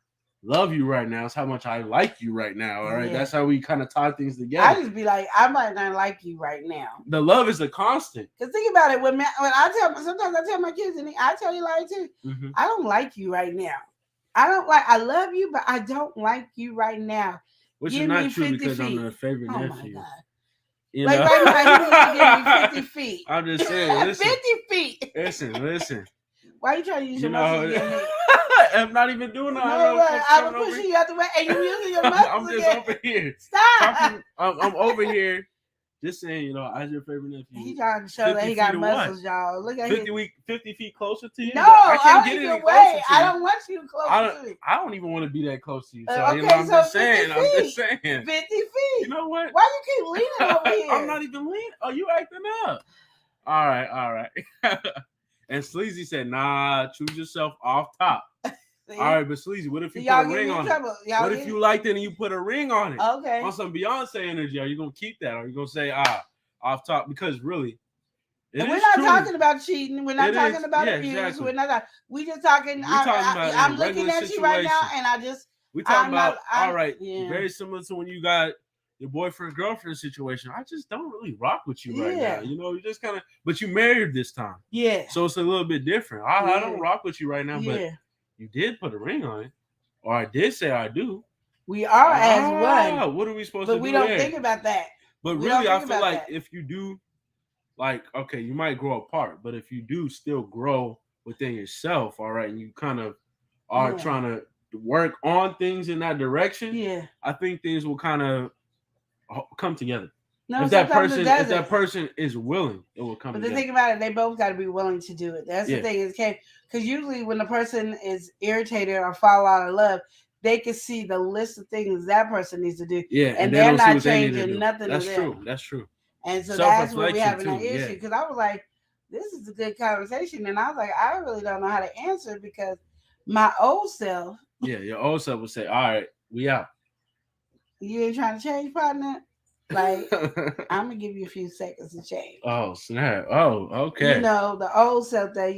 love you right now is how much I like you right now. All right, that's how we kind of tie things together. I just be like, I might not like you right now. The love is a constant. Cause think about it, sometimes I tell my kids, and I tell you like too, I don't like you right now. I love you, but I don't like you right now. Which is not true, because I'm the favorite nephew. Oh my God. Like right now, you need to give me 50 feet. I'm just saying, listen. 50 feet. Listen. Why are you trying to use your muscles again? I'm not even doing that. I'm pushing you out the way, and you're using your muscles I'm just again. over here. Stop. I'm over here just saying, as your favorite nephew. He trying to show that he got muscles, y'all. Look at 50 feet closer to you? No, I can't get your any way. closer to you. I don't want you close to me. I don't even want to be that close to you. So, Okay, I'm so just 50 saying. I'm just feet. saying. 50 feet. You know what? Why you keep leaning over here? I'm not even leaning. Oh, you acting up. All right. And Sleazy said, nah, choose yourself off top. See? All right, but Sleazy, what if you y'all put a ring on it? What if you liked it and you put a ring on it? Okay. On some Beyonce energy, are you going to keep that? Or are you going to say, off top? Because really, we're not talking about cheating. We're not talking about abuse. Exactly. We're not. We just talking. I'm looking at you right now, and we're talking about. All right, very similar to when you got your boyfriend girlfriend situation. I just don't really rock with you right now. You just kind of. But you married this time. Yeah. So it's a little bit different. I don't rock with you right now, but you did put a ring on it, or I did say I do. We are as one. What are we supposed to do? But we don't think about that. But really, I feel like if you do, like, okay, you might grow apart, but if you do still grow within yourself, all right, and you kind of are trying to work on things in that direction, I think things will kind of come together. No, if that person is willing, it will come together. But the thing about it, they both got to be willing to do it. That's the thing is, because usually when the person is irritated or fall out of love, they can see the list of things that person needs to do. Yeah, and they're not changing nothing. That's true. That's true. And so that's where we're having an issue. Because I was like, this is a good conversation. And I was like, I really don't know how to answer, because my old self. Yeah, your old self would say, all right, we out. You ain't trying to change, partner? Like, I'm going to give you a few seconds to change. Oh, snap. Oh, okay. The old self that,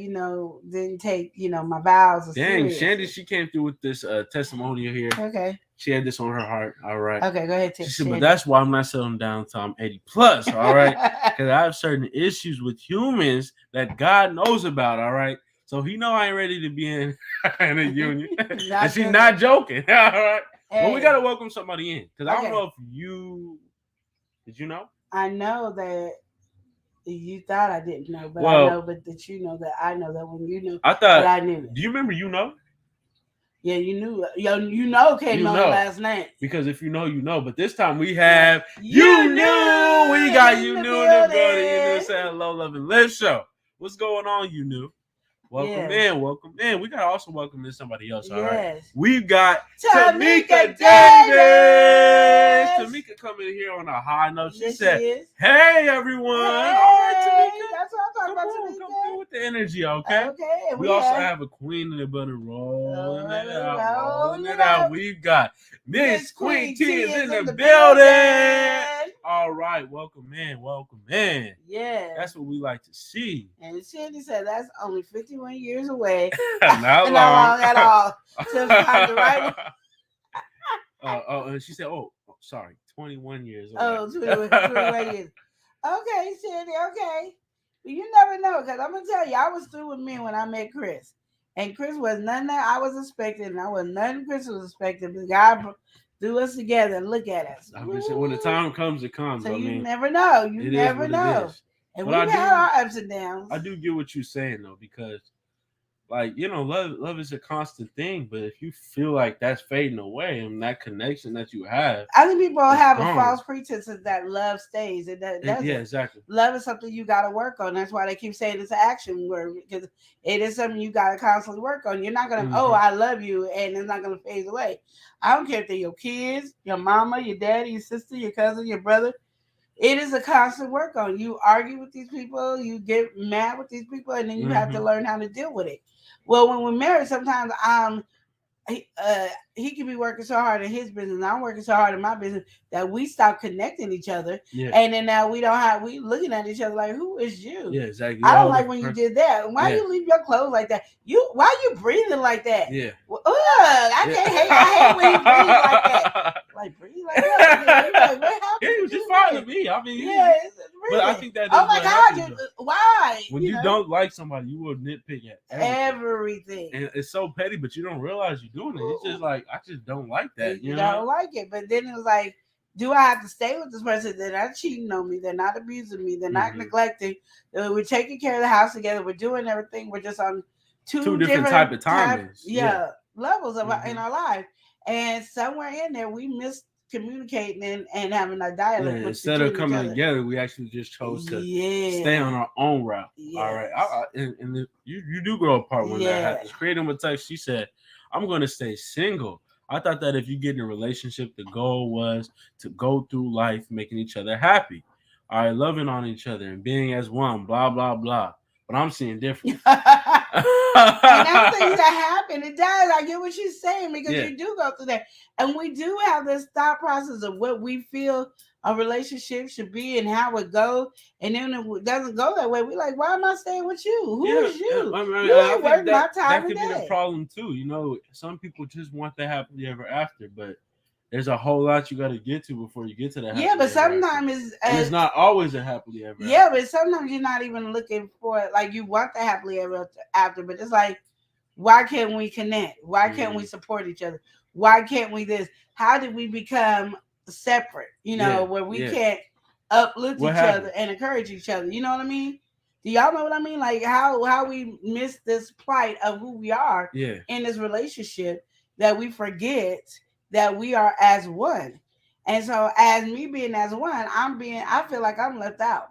didn't take, my vows. Dang, Shandy, she came through with this testimonial here. Okay. She had this on her heart. All right. Okay, go ahead. She said, but that's why I'm not settling down until I'm 80 plus. All right. Because I have certain issues with humans that God knows about. All right. So he know I ain't ready to be in a union. And she's not joking. All right. Hey. But we got to welcome somebody in. Because I don't know if did you know? I know that you thought I didn't know, but I know, but that you know that I know that when you knew, I thought I knew. Do you remember Yeah, you knew. Can't know the last name. Because if you know. But this time we have you knew. We got you knew in the building. You knew saying Hello, Love, and Live show. What's going on, you knew? Welcome Yes. in, welcome in. We gotta also welcome in somebody else. All right. Yes. We've got Tamika Tamika Davis. Tamika coming in here on a high note. She Yes, said, she is. "Hey everyone, all right, Hey, Tamika, that's what I'm talking about, come through Tamika. with the energy, okay?" Okay. And We also have a queen in the building rolling it out. We've got Miss Queen T is in the building. All right, welcome in, welcome in. Yeah. That's what we like to see. And Cindy said that's only 51 years away. Not long at all. To find the right one. And she said, "Oh, sorry, 21 years." Oh, 21 years. Okay, Cindy. Okay. But you never know, because I'm gonna tell you, I was through with men when I met Chris, and Chris was none that I was expecting, and I was none Chris was expecting. But God threw us together, and look at us. I've been saying, when the time comes, it comes. So I mean, never know. You it never is what know. it is. And But we've had our ups and downs. I do get what you're saying though, because like, you know, love is a constant thing, but if you feel like that's fading away and that connection that you have, I think people have gone. a false pretense that love stays. And that doesn't. Yeah, exactly. Love is something you got to work on. That's why they keep saying it's an action word, because it is something you got to constantly work on. You're not going to, oh, I love you, and it's not going to phase away. I don't care if they're your kids, your mama, your daddy, your sister, your cousin, your brother. It is a constant work on. You argue with these people, you get mad with these people, and then you have to learn how to deal with it. Well, when we're married, sometimes he can be working so hard in his business, and I'm working so hard in my business, that we stop connecting each other. Yeah. And then now we looking at each other like, who is you? Yeah, exactly. I don't like when you did that. Why you leave your clothes like that? Why you breathing like that? Yeah. Well, I hate when you breathe like that. Like breathe like that. It was just fine to me. I mean, but I think that. Oh my God! Why? When you don't like somebody, you will nitpick at everything. And it's so petty, but you don't realize you're doing it. It's just like, I just don't like that. You don't like it, but then it was like, do I have to stay with this person? They're not cheating on me. They're not abusing me. They're not neglecting. We're taking care of the house together. We're doing everything. We're just on two different type of timings. Levels of in our life. And somewhere in there, we miscommunicating and having a dialogue. Yeah, instead of coming together, we actually just chose to stay on our own route. Yes. All right. And you do grow apart when that happens. Creating a text, she said, "I'm going to stay single. I thought that if you get in a relationship, the goal was to go through life making each other happy. All right, loving on each other and being as one, blah, blah, blah. But I'm seeing different." And that's things that happen. It does. I get what she's saying, because you do go through that. And we do have this thought process of what we feel a relationship should be and how it goes. And then it doesn't go that way. We're like, why am I staying with you? Who is you? I mean, you ain't worth my time. That could be the problem too. You know, some people just want the happily ever after, but there's a whole lot you got to get to before you get to that. Yeah, but sometimes it's not always a happily ever. Yeah, after. But sometimes you're not even looking for it. Like, you want the happily ever after, but it's like, why can't we connect? Why can't we support each other? Why can't we this? How did we become separate? You know, where we can't uplift each other and encourage each other. You know what I mean? Do y'all know what I mean? Like how we miss this plight of who we are in this relationship, that we forget that we are as one. And so as me being as one, I feel like I'm left out.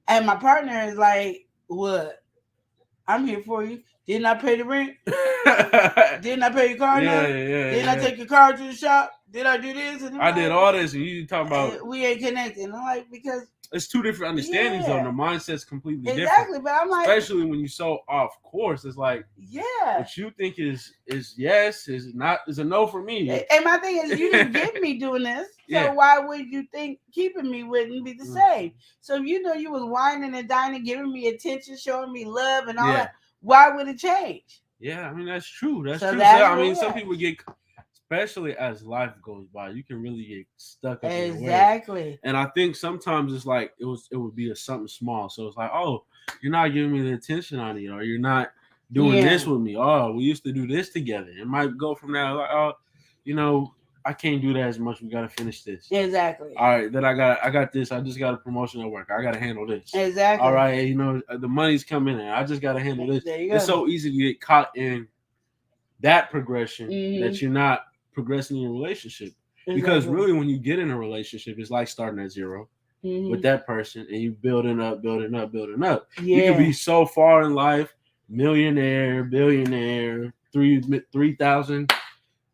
And my partner is like, what? I'm here for you. Didn't I pay the rent? Didn't I pay your car note? Didn't I take your car to the shop? Did I do this? And I did all this, and you talking about we ain't connected. I'm like, because it's two different understandings on the mindset's completely different. Exactly, but I'm like, especially when you're so off course, it's like, what you think is yes is a no for me. And my thing is, you didn't get me doing this, so why would you think keeping me wouldn't be the same? So if you know you was whining and dining, giving me attention, showing me love and all that, why would it change? Yeah, I mean, that's true. That's true. I mean, some people get, especially as life goes by, you can really get stuck up in your way. And I think sometimes it's like it would be something small. So it's like, oh, you're not giving me the attention I need, or you're not doing this with me. Oh, we used to do this together. It might go from there like, oh, you know, I can't do that as much. We got to finish this. Exactly. All right, then I got this. I just got a promotion at work. I got to handle this. Exactly. All right, you know, the money's coming in. I just got to handle this. There you go. It's so easy to get caught in that progression that you're not progressing in your relationship. Because really, when you get in a relationship, it's like starting at zero with that person, and you building up. You can be so far in life, millionaire, billionaire, 3,000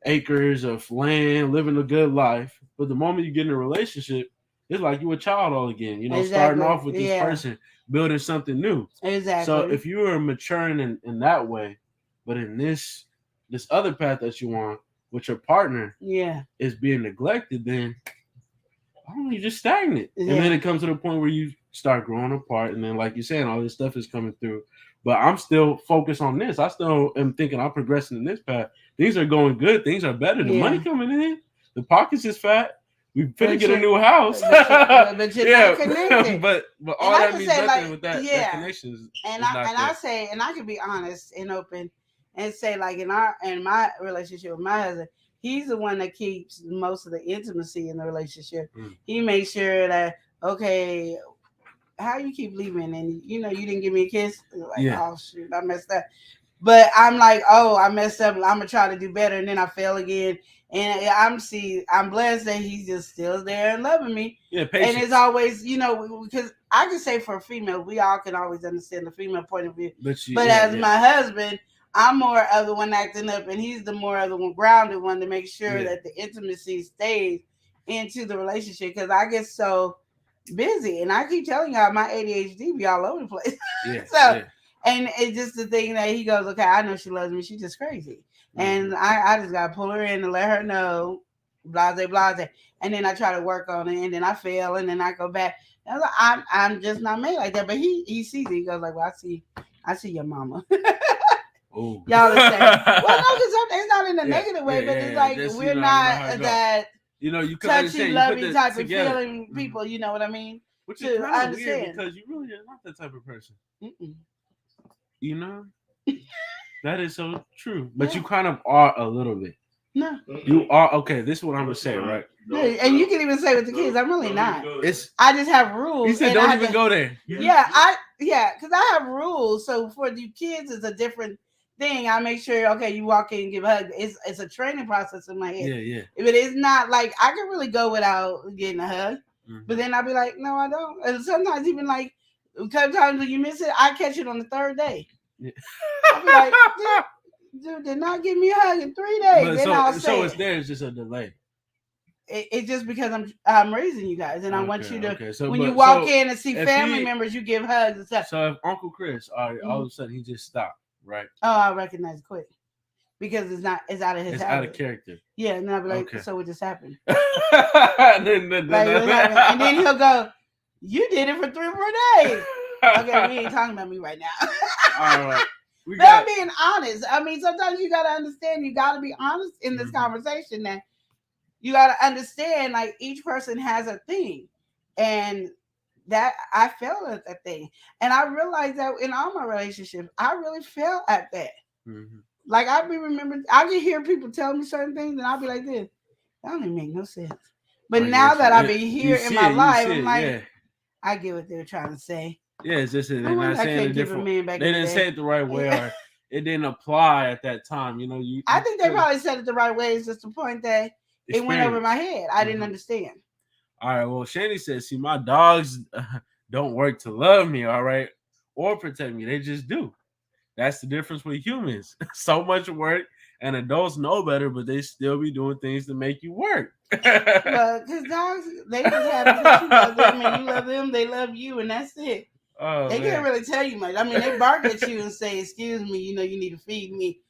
acres of land, living a good life. But the moment you get in a relationship, it's like you a child all again. You know, starting off with this person, building something new. Exactly. So if you are maturing in that way, but in this other path that you want with your partner, is being neglected, then I don't know, you're just stagnant. And then it comes to the point where you start growing apart, and then like you're saying, all this stuff is coming through. But I'm still focused on this. I still am thinking I'm progressing in this path. Things are going good. Things are better. The money coming in. The pockets is fat. We finna get a new house. But you're not connected. but all that means nothing with that connection. And I say, and I can be honest and open and say, like in my relationship with my husband, he's the one that keeps most of the intimacy in the relationship. He makes sure that, okay, how you keep leaving and you didn't give me a kiss? Like, oh shoot, I messed up. But I'm like, oh, I messed up. I'm gonna try to do better, and then I fail again. And I'm blessed that he's just still there and loving me. Yeah, patience. And it's always, because I can say for a female, we all can always understand the female point of view. But as my husband, I'm more of the one acting up, and he's the more of the one grounded one to make sure that the intimacy stays into the relationship. Because I get so busy, and I keep telling y'all my ADHD be all over the place. And it's just the thing that he goes, okay, I know she loves me, she's just crazy, and I just gotta pull her in and let her know, blase, and then I try to work on it, and then I fail, and then I go back. And I'm just not made like that, but he sees it. He goes like, well, I see your mama. Ooh. Y'all understand? Well, no, because it's not in a negative way, but it's like we're not that. You touchy, loving type of feeling people. You know what I mean? Which is kind of weird because you really are not that type of person. That is so true. But you kind of are a little bit. No, you are. Okay, this is what I'm gonna say, right? And you can even say with the kids, I'm really not. I just have rules. He said, "Don't even go there." Because I have rules. So for the kids, it's a different thing. I make sure, okay, you walk in and give a hug. It's a training process in my head. Yeah. But it's not like I can really go without getting a hug. But then I'll be like, no, I don't. And sometimes even like a couple times when you miss it, I catch it on the third day. I'll be like, dude did not give me a hug in 3 days. But then I'll say it's there. It's just a delay. It's just because I'm raising you guys, and I want you to when you walk in and see family members, you give hugs and stuff. So if Uncle Chris, all of a sudden he just stopped, right? Oh, I recognize quick because it's out of his. It's habit. out of character. Yeah, and I'll be like, so what just happened? and then he'll go, you did it for 3 or 4 days. Okay, we ain't talking about me right now. All right. But I'm being honest. I mean, sometimes you got to understand, you got to be honest in this conversation that you got to understand, like, each person has a thing. And that I failed at that thing. And I realized that in all my relationships, I really failed at that. Like, I can hear people tell me certain things, and I'll be like this. That don't even make no sense. But now that I've been here in my life, I'm like, I get what they're trying to say. Yeah, it's just they're not saying it different. They didn't say it the right way, or it didn't apply at that time. I think they probably said it the right way. It's just the point that it went over my head. I didn't understand. All right. Well, Shandy says, see, my dogs don't work to love me, all right, or protect me. They just do. That's the difference with humans. So much work, and adults know better, but they still be doing things to make you work. Well, because dogs, they just have because you love them, and you love them, they love you, and that's it. Oh, they can't really tell you much. I mean, they bark at you and say, excuse me, you need to feed me.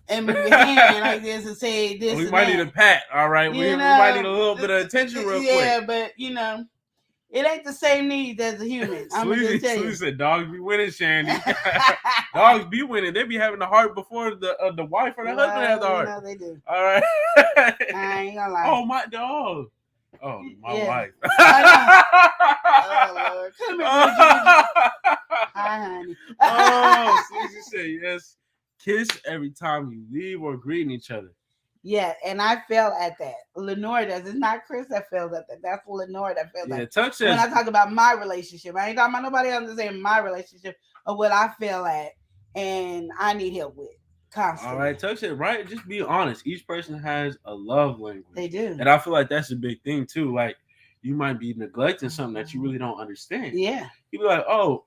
And move your hand like this and say this. We might need a pat, all right? We might need a little bit of attention real quick. Yeah, but, it ain't the same needs as a human. I'm going to just tell you. Said dogs be winning, Shandy. Dogs be winning. They be having the heart before the wife or the husband has the heart. No, they do. All right. I ain't going to lie. Oh, my dog. Oh, my wife. Oh, Lord. Come here. Hi, honey. Oh, Susie said yes. Kiss every time you leave or greeting each other. Yeah, and I fell at that. Lenore does. It's not Chris that failed at that. That's Lenore that failed at that. When I talk about my relationship, I ain't talking about nobody else saying my relationship or what I fell at and I need help with constantly. All right, Tuck said, right? Just be honest. Each person has a love language. They do. And I feel like that's a big thing, too. Like, you might be neglecting something that you really don't understand. Yeah. You be like, oh,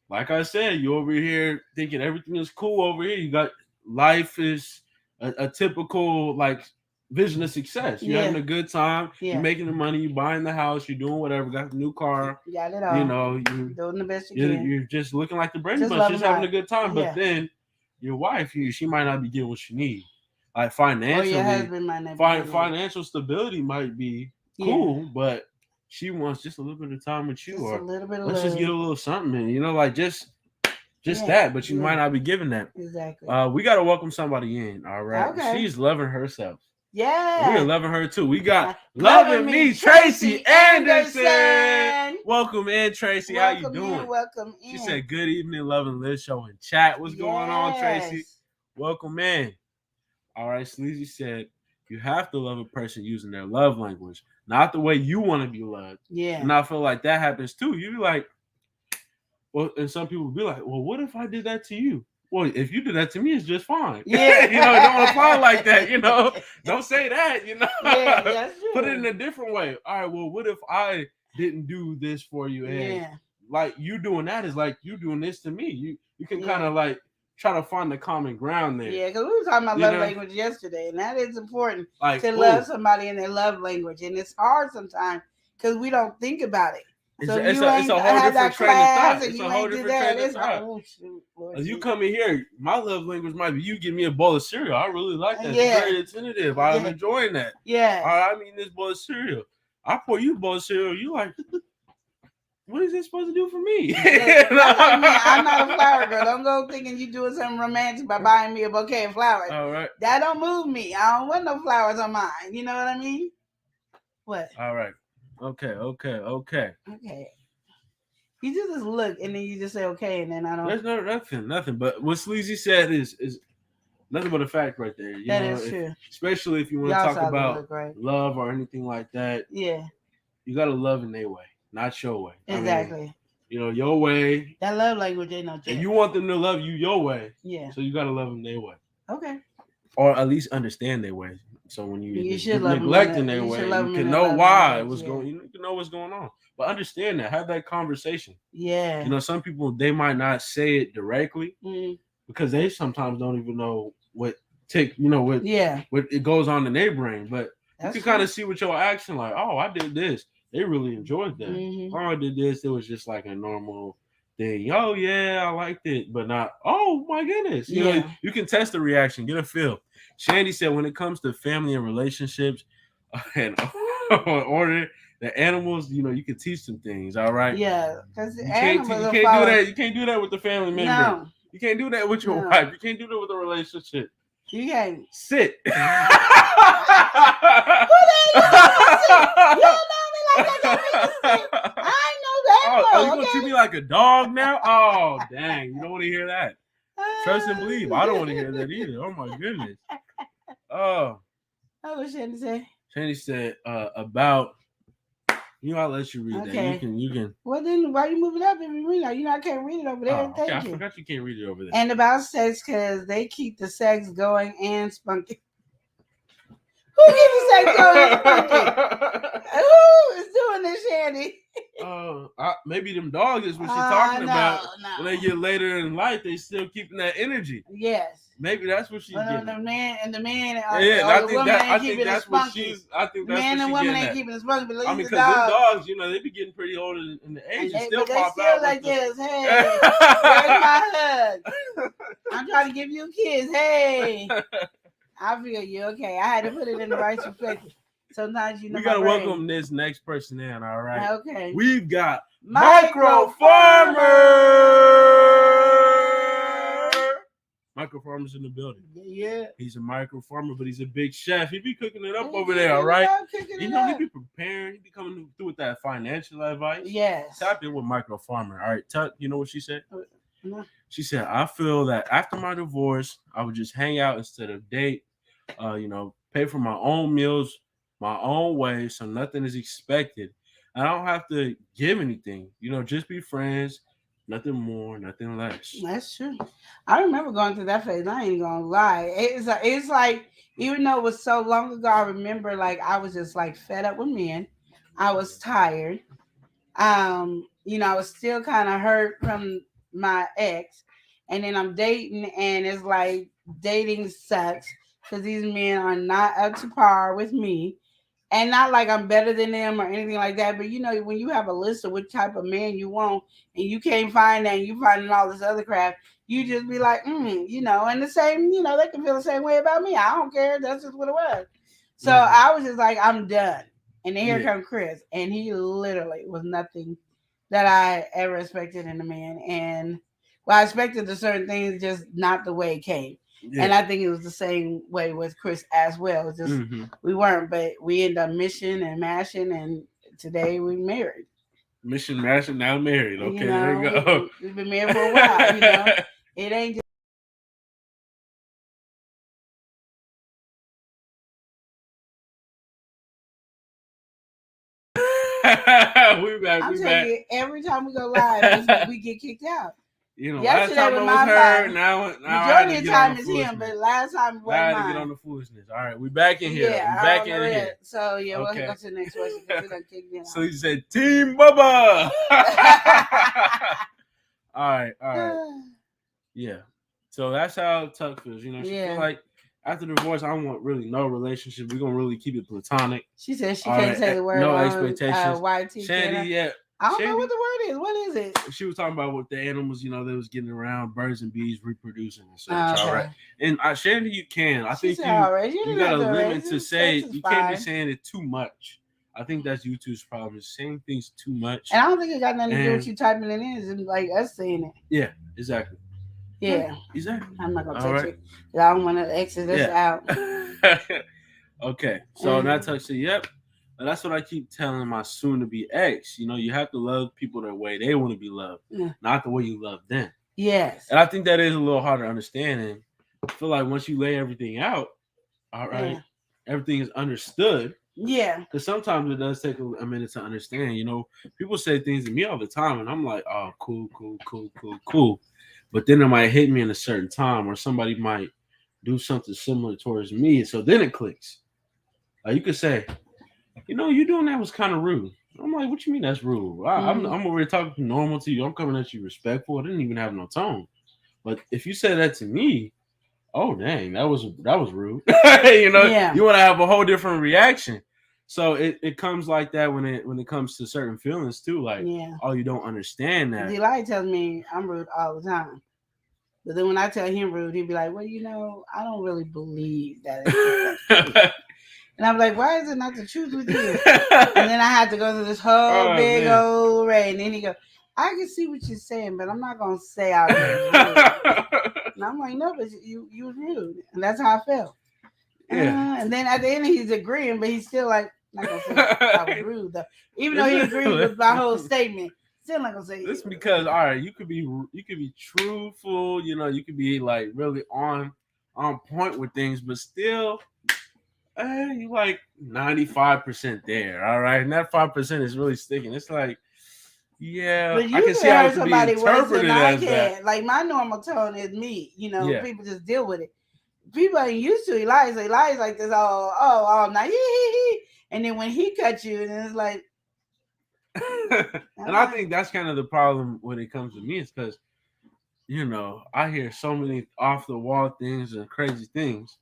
like I said, you over here thinking everything is cool over here. You got life is a typical like vision of success. You're having a good time. You're making the money. You're buying the house. You're doing whatever. Got the new car. You got it all. You know, you're doing the best you can. You're just looking like the Brady Bunch, just having a good time. But then your wife, she might not be getting what she needs. Like financially, your husband might not be financial stability might be cool, but she wants just a little bit of time with you, just or a little bit of let's love. just get a little something in, you know, like just that. But you might not be giving that. Exactly. We got to welcome somebody in. All right. Okay. She's loving herself. Yeah. We're loving her too. We got loving me, Tracy Anderson. Welcome in, Tracy. How you doing? Welcome in. She said, "Good evening, Loving Liz show in chat. What's going on, Tracy? Welcome in." All right, Sleazy said, "You have to love a person using their love language, not the way you want to be loved." Yeah. And I feel like that happens too. You be like, well, and some people be like, "Well, what if I did that to you?" Well, if you do that to me, it's just fine. Yeah. You know, don't apply like that, you know. Don't say that, you know. Yeah, that's true. Put it in a different way. All right, well, what if I didn't do this for you? And like you doing that is like you doing this to me. You can kind of like try to find the common ground there. Yeah, because we were talking about love language yesterday, and that is important to love somebody in their love language. And it's hard sometimes because we don't think about it. It's a whole different train of thought. It's a whole different train of thought. Oh, shoot, Lord, as you come in here, my love language might be you give me a bowl of cereal. I really like that. Yeah. It's very attentive. I'm enjoying that. Yeah. All right, I mean this bowl of cereal. I pour you a bowl of cereal. You like, what is this supposed to do for me? I'm not a flower girl. Don't go thinking you doing something romantic by buying me a bouquet of flowers. All right. That don't move me. I don't want no flowers on mine. You know what I mean? What? All right. Okay. You just look and then you just say okay, and then I don't. There's nothing. But what Sleazy said is nothing but a fact right there. That is true. Especially if you want to talk about love or anything like that. Yeah. You gotta love in their way, not your way. Exactly. I mean, you know, your way. That love language ain't no joke. And you want them to love you your way. Yeah. So you gotta love them their way. Okay. Or at least understand their way. So when you neglecting their way, you can know why what's going. You can know what's going on, but understand that. Have that conversation. Yeah. You know, some people they might not say it directly because they sometimes don't even know what it goes on in their brain. But you can kind of see with your action, like, oh, I did this. They really enjoyed that. Oh, I did this. It was just like a normal thing. Oh yeah, I liked it, but not. Oh my goodness. You know, you can test the reaction, get a feel. Shandy said, when it comes to family and relationships and order, the animals, you know, you can teach them things. All right. Yeah, because you can't do that. You can't do that with the family member. No. You can't do that with your wife. You can't do that with a relationship. You can't sit. You don't know me like that. I know that. Oh, you gonna treat me like a dog now? Oh, dang! You don't want to hear that. Trust and believe. I don't want to hear that either. Oh my goodness. Oh. What was Shandy say? Shandy said about. You know, I'll let you read that. You can. Well, then why you moving up if you read it? You know, I can't read it over there. Okay, I forgot you can't read it over there. And about sex, because they keep the sex going and spunky. Who keeps the sex going and spunky? Who is doing this, Shandy? Maybe them dogs is what she's talking about. No. When they get later in life, they still keeping that energy. Yes. Maybe that's what she's getting. The man, I think that's what she's man and woman ain't keeping it spunky. But I mean, because them dogs, you know, they be getting pretty old in the age and still pop out. Like this. Hey, where's my hug? I'm trying to give you a kiss. Hey, I feel you. Okay, I had to put it in the right perspective. Sometimes you know. We gotta welcome this next person in. All right. Okay. We've got Micro Farmer. Micro Farmer's in the building. Yeah. He's a micro farmer, but he's a big chef. He be cooking it up over there, all right? You know, he be preparing. He be coming through with that financial advice. Yes. Tap in with Micro Farmer. All right. You know what she said? No. She said, I feel that after my divorce, I would just hang out instead of date, you know, pay for my own meals, my own way, so nothing is expected. I don't have to give anything, you know, just be friends. Nothing more, nothing less. That's true. I remember going through that phase. I ain't gonna lie. It's like, even though it was so long ago, I remember like I was just like fed up with men. I was tired. You know, I was still kind of hurt from my ex, and then I'm dating, and it's like dating sucks because these men are not up to par with me. And not like I'm better than them or anything like that, but when you have a list of what type of man you want and you can't find that and you finding all this other crap, you just be like, and the same, they can feel the same way about me. I don't care. That's just what it was. So I was just like, I'm done. And then here comes Chris, and he literally was nothing that I ever expected in a man. And I expected the certain things, just not the way it came. Yeah. And I think it was the same way with Chris as well. It's just we weren't, but we ended up mishing and mashing, and today we married. Mission, mashing, now married. Okay, there you go. We've been married for a while. It ain't just. we back. I'm telling you, every time we go live, we get kicked out. Last time it was her. Now majority of the time is him, but last time it was mine. I had to get on the foolishness. All right, we back in here. Yeah, we back in here. So we'll go to the next question because we done kicked in. So he said, "Team Bubba." All right. Yeah. So that's how Tuck feels. She feel like after the divorce, I don't want really no relationship. We're gonna really keep it platonic. She said she can't say the word. No expectations. YT. Shandy, yeah. I don't know what the word is. What is it? She was talking about what the animals, they was getting around, birds and bees reproducing and such. All right. And Shandy, you can. I think you got a limit to say. You can't be saying it too much. I think that's YouTube's problem. Saying things too much. And I don't think it got nothing to do with you typing it in. It's like us saying it. Yeah, exactly. Yeah. Exactly. I'm not going to touch it. I don't want to exit this out. Okay. So now Tuck said, yep. And that's what I keep telling my soon-to-be ex. You have to love people the way they want to be loved, not the way you love them. Yes. And I think that is a little hard to understand. And I feel like once you lay everything out, all right, everything is understood. Yeah. Because sometimes it does take a minute to understand. People say things to me all the time, and I'm like, oh, cool. But then it might hit me in a certain time, or somebody might do something similar towards me. So then it clicks. You could say, you doing that was kind of rude. I'm like, what you mean that's rude? I'm over here talking normal to you. I'm coming at you respectful. I didn't even have no tone. But if you say that to me, oh dang, that was rude. You want to have a whole different reaction. So it comes like that when it comes to certain feelings too. Like, oh, you don't understand that. Eli tells me I'm rude all the time. But then when I tell him rude, he'd be like, well, I don't really believe that. And I'm like, why is it not the truth with you? And then I had to go through this whole big old array. And then he goes, I can see what you're saying, but I'm not going to say I was rude. And I'm like, no, but you was rude. And that's how I felt. Yeah. And then at the end, he's agreeing, but he's still like, not going to say I was rude, though. Even though he agreed with my whole statement, still not going to say this because, all right, you could be truthful, you could be like really on point with things, but still, you like 95% there, all right? And that 5% is really sticking. It's like, yeah, but I can see how it could be interpreted as that. Like, my normal tone is me. People just deal with it. People ain't used to Eli. So Eli's like this all night. And then when he cuts you, then it's like. And I think that's kind of the problem when it comes to me is because, I hear so many off-the-wall things and crazy things.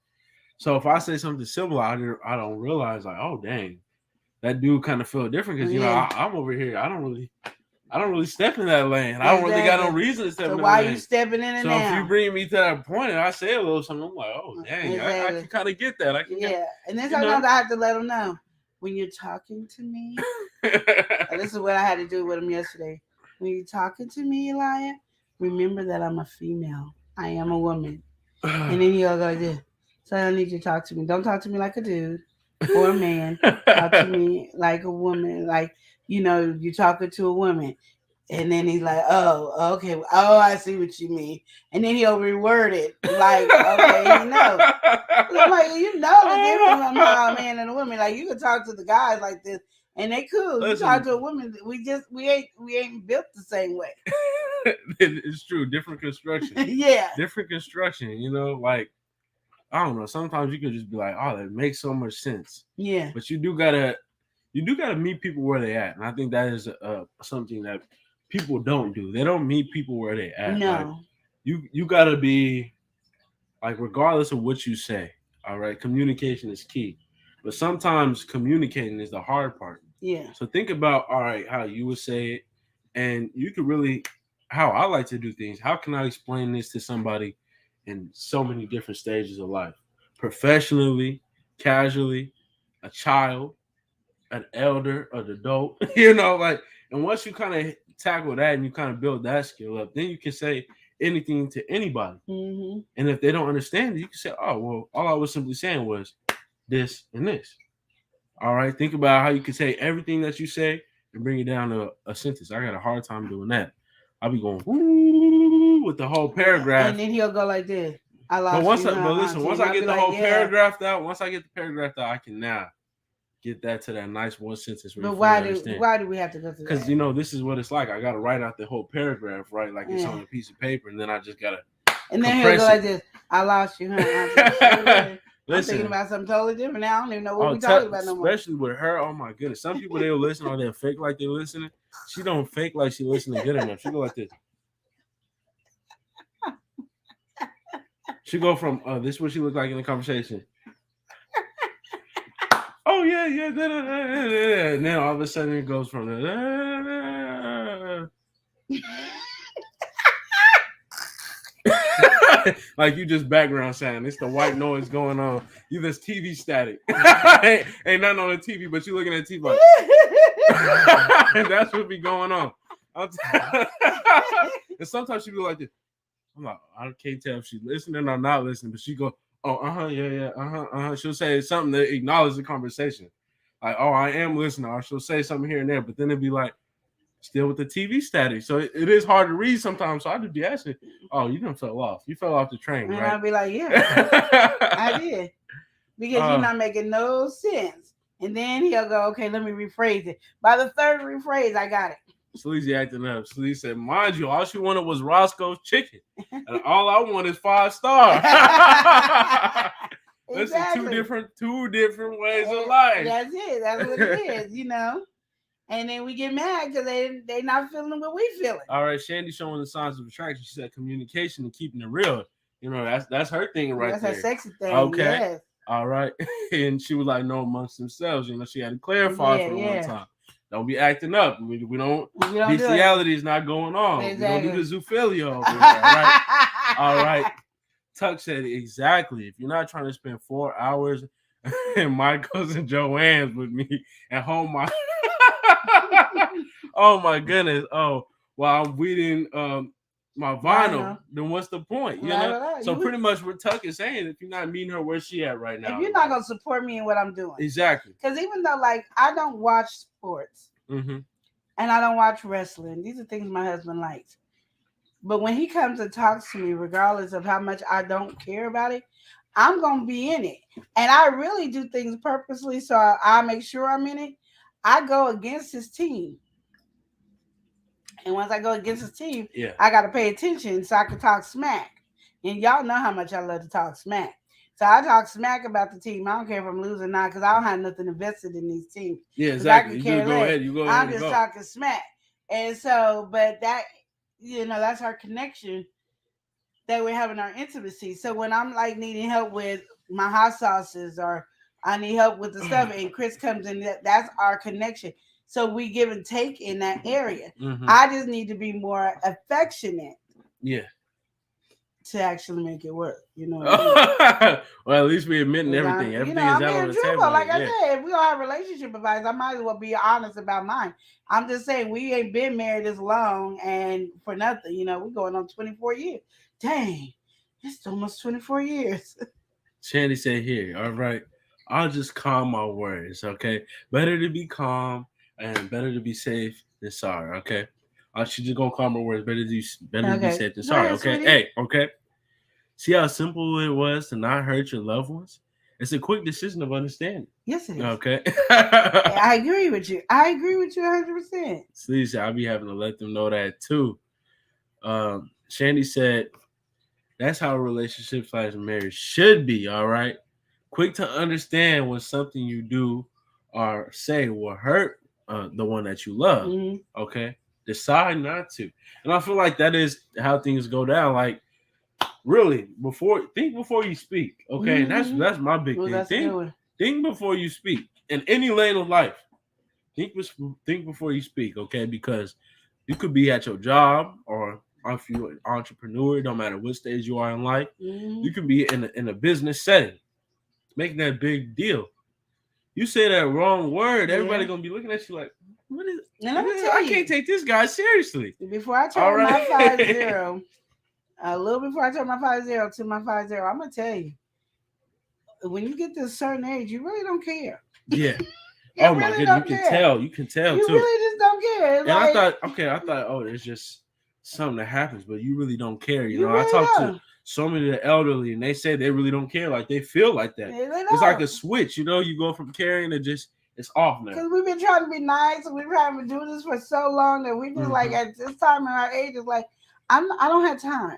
So if I say something similar, I don't realize like, oh dang, that dude kind of feel different because I'm over here. I don't really step in that lane. I don't really got no reason to step in that lane. So why you stepping in it so now? If you bring me to that point and I say a little something, I'm like, oh dang, I can kind of get that. And then sometimes I have to let them know when you're talking to me. This is what I had to do with him yesterday. When you're talking to me, Elijah, remember that I'm a female. I am a woman. And then he'll go like this. So I need you to talk to me. Don't talk to me like a dude or a man. Talk to me like a woman. Like, you're talking to a woman. And then he's like, oh, okay. Oh, I see what you mean. And then he'll reword it. Like, okay, I'm like, the difference from how a man and a woman. Like, you can talk to the guys like this, and they cool. You talk to a woman, we ain't built the same way. It's true. Different construction. Yeah. Different construction, like, I don't know. Sometimes you could just be like, "Oh, that makes so much sense." Yeah. But you do gotta meet people where they at, and I think that is something that people don't do. They don't meet people where they at. No. Like, you gotta be like, regardless of what you say, all right, communication is key. But sometimes communicating is the hard part. Yeah. So think about, all right, how you would say it, and you could really, how I like to do things. How can I explain this to somebody in so many different stages of life? Professionally, casually, a child, an elder, an adult, like, and once you kind of tackle that and you kind of build that skill up, then you can say anything to anybody. Mm-hmm. And if they don't understand it, you can say, oh, well, all I was simply saying was this and this. All right. Think about how you can say everything that you say and bring it down to a sentence. I got a hard time doing that. I'll be going woo with the whole paragraph. And then he'll go like this. I lost But once you, but listen, once I get the whole paragraph out, I can now get that to that nice one sentence. But why do we have to go through that? Because this is what it's like. I got to write out the whole paragraph, right? Like it's on a piece of paper, and then I just gotta. And then he'll go like this. I lost you, huh? Listen, I'm thinking about something totally different now. I don't even know what we're talking about no more. Especially with her. Oh my goodness. Some people, they'll listen or they'll fake like they're listening. She don't fake like she listening good enough. She go like this. She go from this is what she looked like in the conversation. Oh yeah. And then all of a sudden it goes from like you just background sound. It's the white noise going on. You just TV static. ain't nothing on the TV, but you looking at TV like and that's what be going on. And sometimes she be like this. I'm like, I can't tell if she's listening or not listening, but she go, oh, yeah. She'll say something to acknowledge the conversation. Like, oh, I am listening. Or she'll say something here and there, but then it'd be like, still with the TV static. So it is hard to read sometimes. So I just be asking, oh, you done fell off. You fell off the train, and right? I'd be like, yeah, I did. Because you're not making no sense. And then he'll go, okay, let me rephrase it. By the third rephrase, I got it. Sleazy acting up. Sleazy said, mind you, all she wanted was Roscoe's chicken. And all I want is 5-star. Exactly. Listen, two different ways of life. That's it. That's what it is, And then we get mad because they not feeling what we feeling. All right, Shandy showing the signs of attraction. She said communication and keeping it real. That's her thing right there. That's her sexy thing. Okay. Yes. All right. And she was like, no, amongst themselves. She had to clarify for the one time. Don't be acting up. We don't bestiality is not going on. Exactly. We don't do the zoophilia over here. All right. All right. Tuck said exactly. If you're not trying to spend 4 hours in my cousin Joanne's with me and hold my oh my goodness. Oh, while I'm weeding my vinyl, then what's the point? So pretty much what Tuck is saying, if you're not meeting her where she at right now, if you're not gonna support me in what I'm doing, exactly. Because even though I don't watch sports and I don't watch wrestling, these are things my husband likes. But when he comes and talks to me, regardless of how much I don't care about it, I'm gonna be in it, and I really do things purposely, so I make sure I'm in it. I go against his team. And once I go against his team, I got to pay attention so I can talk smack. And y'all know how much I love to talk smack. So I talk smack about the team. I don't care if I'm losing or not because I don't have nothing invested in these teams. Yeah, exactly. You go ahead. I'm just talking smack. And so, but that, that's our connection that we're having, our intimacy. So when I'm needing help with my hot sauces or I need help with the stuff and Chris comes in, that's our connection. So we give and take in that area. I just need to be more affectionate. Yeah. To actually make it work. What I mean? Well, at least we're admitting everything. Everything is out on the table. Like I said, if we don't have relationship advice, I might as well be honest about mine. I'm just saying we ain't been married this long and for nothing. We're going on 24 years. Dang, it's almost 24 years. Shandy said here, all right, I'll just calm my words, okay? Better to be calm and better to be safe than sorry, okay? She's just gonna calm her words. Better to be safe than sorry, okay? Sweetie. Hey, okay. See how simple it was to not hurt your loved ones? It's a quick decision of understanding. Yes, it is. Okay. I agree with you. 100%. Please, I'll be having to let them know that too. Shandy said, that's how relationships like marriage should be, all right? Quick to understand when something you do or say will hurt the one that you love, okay? decide not to. And I feel like that is how things go down. Like, really, think before you speak. Okay, and that's my big thing. Think before you speak in any lane of life. Think before you speak. Okay, because you could be at your job, or if you're an entrepreneur, no matter what stage you are in life, you can be in a business setting, making that big deal. You say that wrong word, everybody gonna be looking at you like, what is? And let me tell you, I can't take this guy seriously. Before I turn my 5-0, a little before I turn my 5-0 to my 5-0, I'm gonna tell you, when you get to a certain age, you really don't care. Yeah. You my really goodness, you can tell you too. really just don't care. It's And like, I thought, oh, it's just something that happens, but you really don't care. You know, really I talked don't. to so many of the elderly, and they say they really don't care. Like, they feel like that. Yeah, It's like a switch. You know, you go from caring to just, it's off now. Because we've been trying to be nice, and we've been trying to do this for so long that we just like at this time in our age, it's like I don't have time.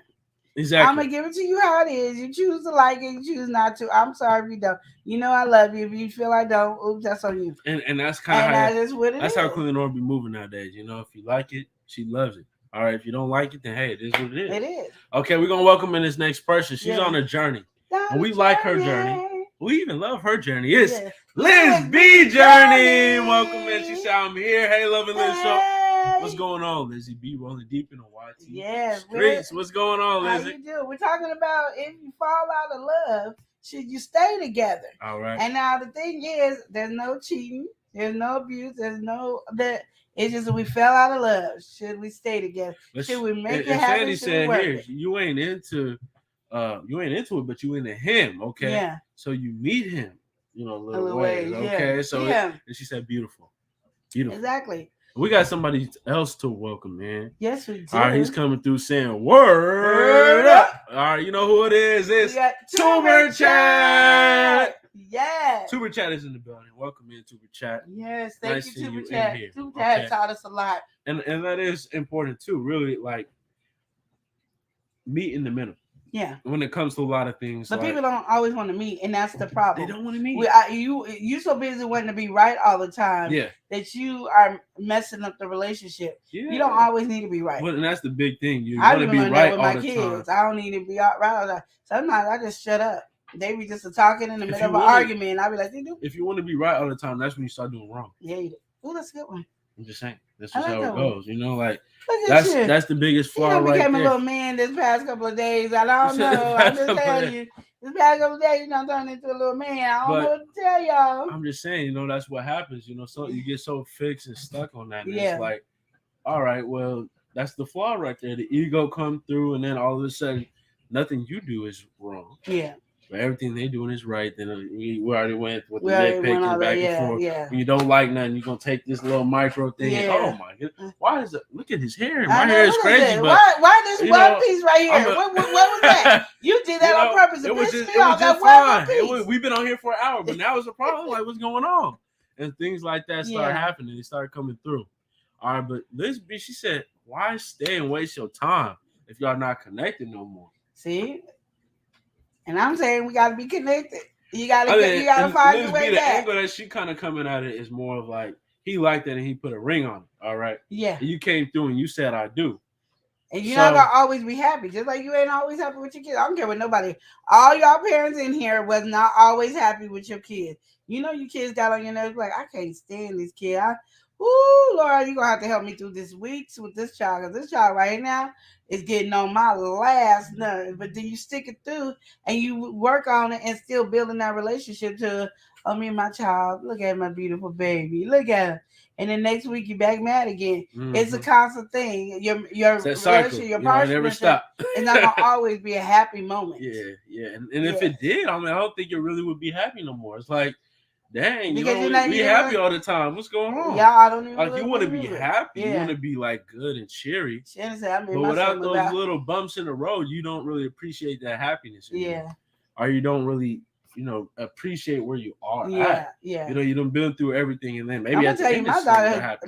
Exactly. I'm gonna give it to you how it is. You choose to like it, you choose not to. I'm sorry if you don't. You know I love you. If you feel I don't, oops, that's on you. And that's kind of that's how Queen Nora be moving nowadays. You know, if you like it, she loves it. All right, if you don't like it, then hey, it is what it is. It is. Okay, we're gonna welcome in this next person. She's on a journey. And we like her journey. We even love her journey. It's Liz B journey. Welcome in. She said, I'm here. Hey, Love and Liz Show. What's going on, Lizzie B? Rolling deep in the YT streets. What's going on, Lizzie? How you do? We're talking about if you fall out of love, should you stay together? All right. And now the thing is, there's no cheating, there's no abuse, there's no that. It's just we fell out of love. Should we stay together? Should we make it happen? Sandy said here, you ain't into it, but you into him. Okay. Yeah. So you meet him, a little ways. Okay. Yeah. So and she said, beautiful. Exactly. We got somebody else to welcome, man. Yes, we do. All right, he's coming through saying, word up. All right, you know who it is. It's Tuber Chat. Yes. Tuber Chat is in the building. Welcome in, Tuber Chat. Yes, thank you, Tuber Chat. Tuber Chat taught us a lot. And that is important, too. Really, like, meet in the middle. Yeah. When it comes to a lot of things. But people don't always want to meet, and that's the problem. They don't want to meet. You so busy wanting to be right all the time that you are messing up the relationship. Yeah. You don't always need to be right. Well, and that's the big thing. You want to be right all the time. I don't need to be right all the time. Sometimes I just shut up. They be just talking in the middle of an argument, and I be like, they do. If you want to be right all the time, that's when you start doing wrong. Yeah, you do. Oh, that's a good one. I'm just saying. That's just how it goes. Like that's the biggest flaw right there. Became a little man this past couple of days. I don't know. I'm just telling you. This past couple of days, you turned into a little man. I don't know what to tell y'all. I'm just saying, that's what happens. So you get so fixed and stuck on that. And it's like, all right, well, that's the flaw right there. The ego come through, and then all of a sudden, nothing you do is wrong. Yeah. But everything they doing is right. Then we already went with the nitpicking back and forth. Yeah. When you don't like nothing, you're going to take this little micro thing. Yeah. And, oh, my goodness. Why is it? Look at his hair. My hair is crazy. But why this one piece right here? What was that? You did that on purpose. It was just fine. We've been on here for an hour, but now it's a problem. Like, what's going on? And things like that start happening. They start coming through. All right, but Liz B, she said, why stay and waste your time if y'all not connected no more? See? And I'm saying we got to be connected. You got to find your way back. The angle that she kind of coming at it is more of like, he liked it and he put a ring on it. All right. Yeah. And you came through and you said, I do. And you're not going to always be happy. Just like you ain't always happy with your kids. I don't care what nobody. All y'all parents in here was not always happy with your kids. Your kids got on your nerves like, I can't stand this kid. Ooh, Lord, you're going to have to help me through this week with this child. Because this child right now is getting on my last nerve. But then you stick it through and you work on it and still building that relationship to, me and my child, look at my beautiful baby. Look at her. And then next week you're back mad again. Mm-hmm. It's a constant thing. Your relationship, your partnership never stop. It's not going to always be a happy moment. Yeah. And if it did, I don't think it really would be happy no more. It's like, dang, you don't be happy all the time. What's going on? Yeah, I don't even like you want to be happy. You want to be like good and cheery. But without those little bumps in the road, you don't really appreciate that happiness anymore. Yeah. Or you don't really, appreciate where you are at. Yeah. You done been through everything, and then maybe I'm gonna tell you,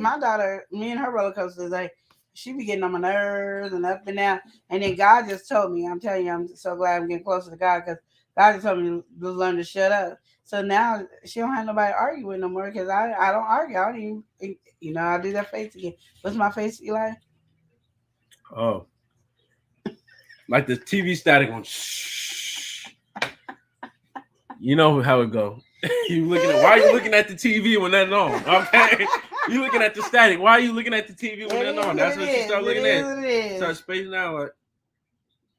my daughter, me and her roller coaster is like She be getting on my nerves and up and down. And then God just told me, I'm telling you, I'm so glad I'm getting closer to God because God just told me to learn to shut up. So now she don't have nobody to argue with no more because I don't argue. I don't even, I do that face again. What's my face, Eli? Oh, like the TV static on. Shh. You know how it go. Why are you looking at the TV when that's on? Okay, you looking at the static. Why are you looking at the TV when that's on? That's what you start looking at. Start spacing out like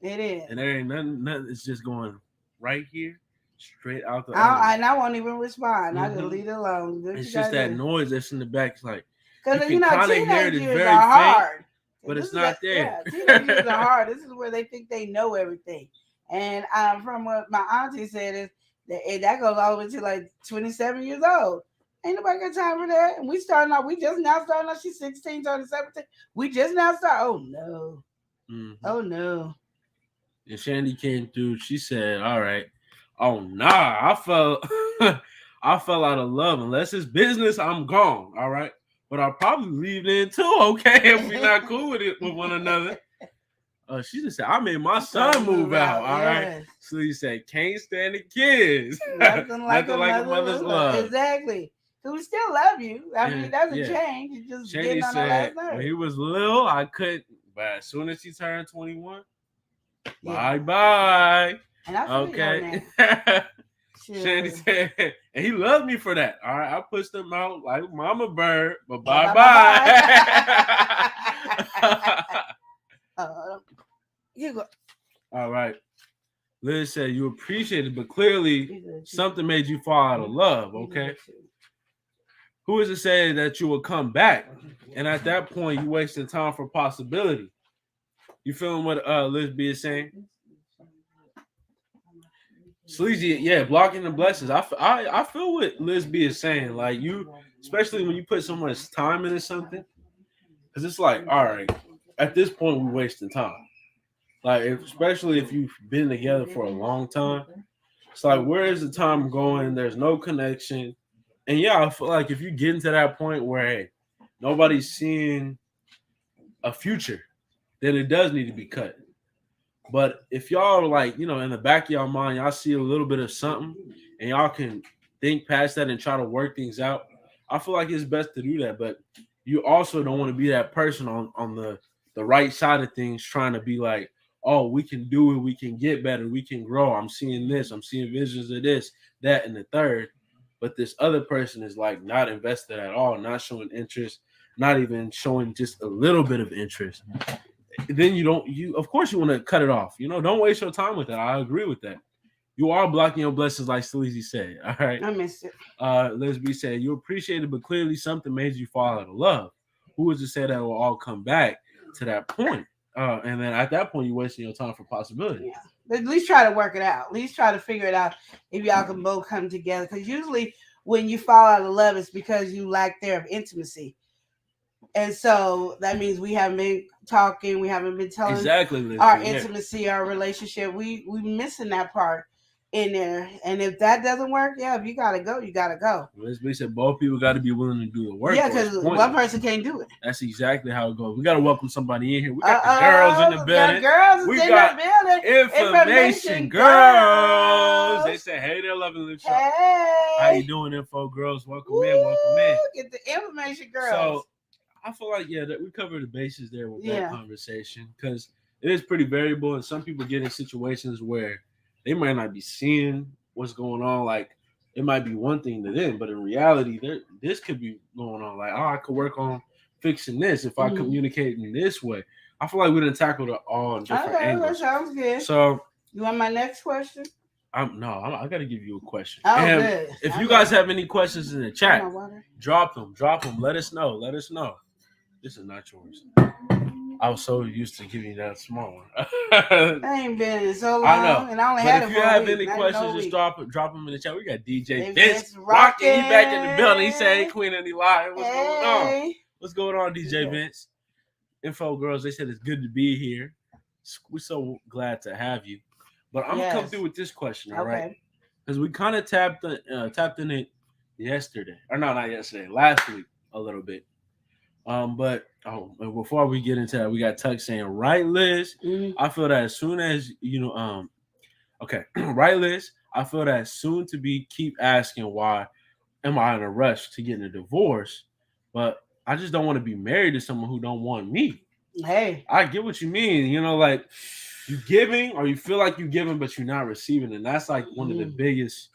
it is. And there ain't nothing. It's just going right here, straight out the. And I won't even respond. I just leave it alone. It's just that noise that's in the back. It's like because you can kind of hear it. It's very hard, but it's not there. Teenagers are hard. This is where they think they know everything. And from what my auntie said is that goes all the way to like 27 years old. Ain't nobody got time for that. And we just now starting out. She's 16, turning 17. We just now start. Oh no. Mm-hmm. Oh no. And Shandy came through. She said, "All right. Oh nah, I fell out of love. Unless it's business, I'm gone. All right. But I'll probably leave then too. Okay, if we're not cool with one another." She just said, "I made my son move out." All right. So he said, "Can't stand the kids. Nothing like a mother's love." Exactly. So we still love you. I mean, it doesn't change. It's just Shandy getting on the last nerve. When he was little, I couldn't. But as soon as he turned 21, bye. And I feel okay. Shandy said, and he loved me for that. All right, I pushed him out like mama bird, but bye. You go. All right. Liz said you appreciate it, but clearly something made you fall out of love. Okay. Who is to say that you will come back? And at that point, you wasting time for possibility. You feeling what Liz B is saying? Sleazy, blocking the blessings. I feel what Liz B is saying. Like you, especially when you put so much time into something, because it's like, all right, at this point we're wasting time. Like, especially if you've been together for a long time, it's like, where is the time going? There's no connection, and I feel like if you get into that point where hey, nobody's seeing a future, then it does need to be cut. But if y'all like, in the back of y'all mind, y'all see a little bit of something and y'all can think past that and try to work things out, I feel like it's best to do that. But you also don't want to be that person on the right side of things trying to be like, oh, we can do it, we can get better, we can grow. I'm seeing this, I'm seeing visions of this, that, and the third. But this other person is like not invested at all, not showing interest, not even showing just a little bit of interest. Then of course you want to cut it off. Don't waste your time with that. I agree with that. You are blocking your blessings, like Sleazy said. All right. I missed it. Lesby said, you appreciate it, but clearly something made you fall out of love. Who was to say that will all come back to that point? And then at that point, you're wasting your time for possibility. Yeah. But at least try to work it out. At least try to figure it out if y'all can both come together. Because usually when you fall out of love, it's because you lack there of intimacy. And so that means we haven't been talking, we haven't been telling our intimacy, our relationship. We missing that part in there. And if that doesn't work, if you gotta go, you gotta go. We said both people got to be willing to do the work. Yeah, because one person can't do it. That's exactly how it goes. We got to welcome somebody in here. We got the girls in the building. We got the information girls. They say, hey, they're loving the show. Hey. How you doing, info girls? Welcome in. Get the information girls. So I feel like, that we covered the bases there with that conversation because it is pretty variable. And some people get in situations where they might not be seeing what's going on. Like, it might be one thing to them, but in reality, this could be going on. Like, I could work on fixing this if I communicate in this way. I feel like we done tackled it all in different angles. That sounds good. So, you want my next question? I got to give you a question. Oh, good. If you guys have any questions in the chat, drop them. Let us know. This is not yours. I was so used to giving you that small one. I ain't been in so long. I know. And I only had it for a week. If you have any questions, just drop them in the chat. We got DJ Vince rocking. He back in the building. He said, hey, Queen of the Lie. What's going on? What's going on, DJ Vince? Info girls, they said it's good to be here. We're so glad to have you. But I'm going to come through with this question, all right? Because we kind of tapped in it yesterday. Or no, not yesterday. Last week a little bit. But before we get into that, we got Tuck saying, right, Liz. Mhm. I feel that as soon as okay, right, Liz. I feel that soon to be keep asking why am I in a rush to get a divorce, but I just don't want to be married to someone who don't want me. Hey. I get what you mean. Like you giving or you feel like you giving, but you're not receiving, and that's like one of the biggest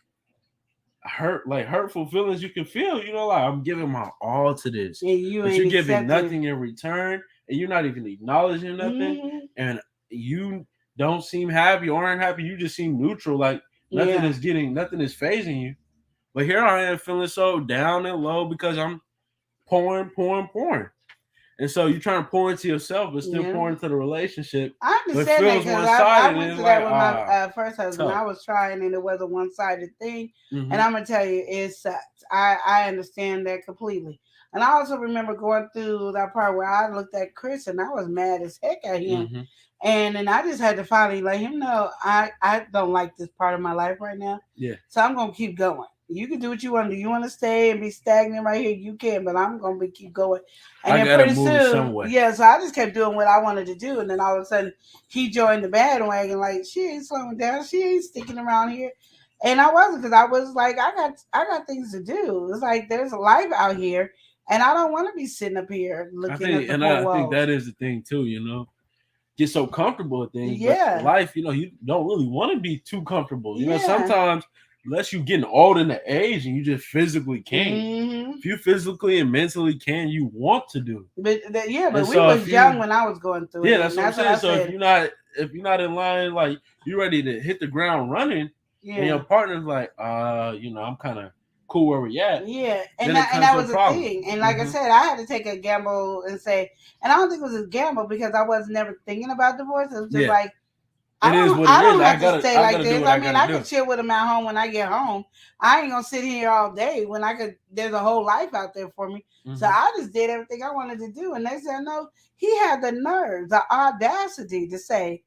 hurtful feelings you can feel. Like I'm giving my all to this, Yeah, you but ain't you're giving accepting nothing in return, and you're not even acknowledging nothing, Mhm. and you don't seem happy or unhappy. You just seem neutral, like nothing Yeah. is phasing you. But here I am feeling so down and low because I'm pouring. And so you're trying to pour into yourself, but still Yeah. pour into the relationship. I But it understand that feels because one-sided. I And went it's through that like, with my first husband. tough. I was trying and it was a one-sided thing. Mhm. And I'm going to tell you, it sucks. I understand that completely. And I also remember going through that part where I looked at Chris and I was mad as heck at him. Mhm. And then I just had to finally let him know I don't like this part of my life right now. Yeah. So I'm going to keep going. You can do what you want to do. You want to stay and be stagnant right here, you can, but I'm going to keep going. And I then gotta pretty move soon, somewhere. yeah, so I just kept doing what I wanted to do. And then all of a sudden, he joined the bandwagon. Like, she ain't slowing down. She ain't sticking around here. And I wasn't, because I was like, I got things to do. It's like there's a life out here, and I don't want to be sitting up here looking at the four I walls. think that is the thing too. Get so comfortable with things, Yeah. but life, you don't really want to be too comfortable. Yeah. Sometimes unless you getting old in the age and you just physically can't. Mhm. If you physically and mentally can, you want to do. But And we so was if young you- when I was going through it. Yeah, and that's what I'm saying. I So said. if you're not in line, like you ready to hit the ground running, and your Yeah. partner's like, I'm kind of cool where we at. Yeah, Then and it that, comes and that to a was the problem. thing. And like I Mhm. said, I had to take a gamble and say, and I don't think it was a gamble because I was never thinking about divorce. It was just Yeah. like, It is what I it don't is. have to stay I like gotta do this. what I mean, I gotta can do. chill with him at home when I get home. I ain't gonna sit here all day when I could. There's a whole life out there for me. Mhm. So I just did everything I wanted to do. And they said, no, he had the nerve, the audacity to say,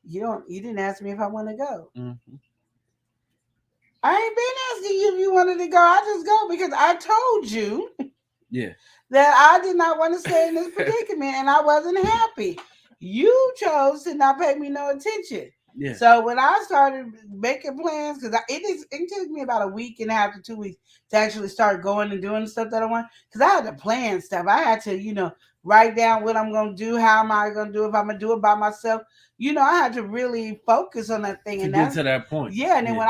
you didn't ask me if I want to go. Mhm. I ain't been asking you if you wanted to go. I just go because I told you Yeah. that I did not want to stay in this predicament and I wasn't happy. You chose to not pay me no attention. Yeah. So when I started making plans, because it took me about a week and a half to 2 weeks to actually start going and doing the stuff that I want. Because I had to plan stuff. I had to, write down what I'm going to do. How am I going to do it? If I'm going to do it by myself. I had to really focus on that thing. To And get that's to that point. Yeah, and then when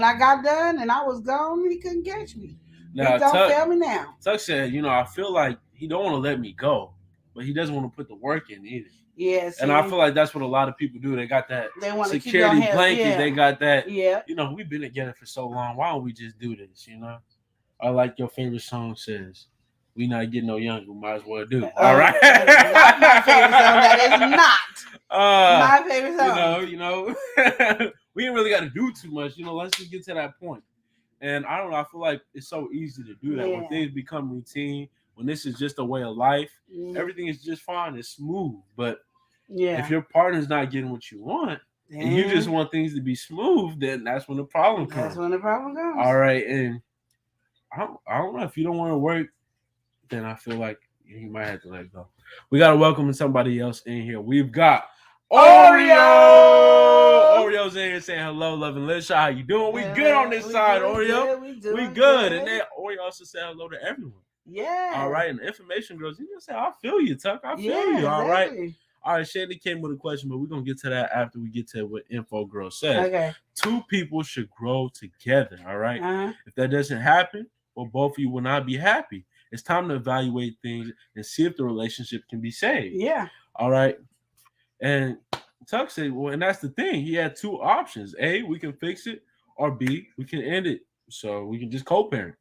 I got done and I was gone, he couldn't catch me. Now, It don't fail me now. Tuck said, I feel like he don't want to let me go, but he doesn't want to put the work in either. Yes. And I feel like that's what a lot of people do. They got that They want to security keep blanket. Yeah. They got that. Yeah. We've been together for so long. Why don't we just do this? I like your favorite song says, "We not getting no younger. We might as well do." All right. Not my favorite song. That is not my favorite song. We ain't really got to do too much. Let's just get to that point. And I don't know. I feel like it's so easy to do that when things become routine. When this is just a way of life, everything is just fine. It's smooth. But if your partner's not getting what you want, and you just want things to be smooth, then that's when the problem comes. That's when the problem comes. All right. And I don't know. If you don't want to work, then I feel like you might have to let go. We got to welcome somebody else in here. We've got Oreo. Oreo's in here saying hello, Love and Liz. How you doing? We good on this side, Oreo. We good. And then Oreo also said hello to everyone. Yeah. All right. And the information girls, you say, I feel you, Tuck. I feel you. All right. All right. Shandy came with a question, but we're going to get to that after we get to what Info Girl says. Okay. 2 people should grow together. All right. Uh-huh. If that doesn't happen, well, both of you will not be happy. It's time to evaluate things and see if the relationship can be saved. Yeah. All right. And Tuck said, well, and that's the thing. He had 2 options. A, we can fix it, or B, we can end it. So we can just co-parent.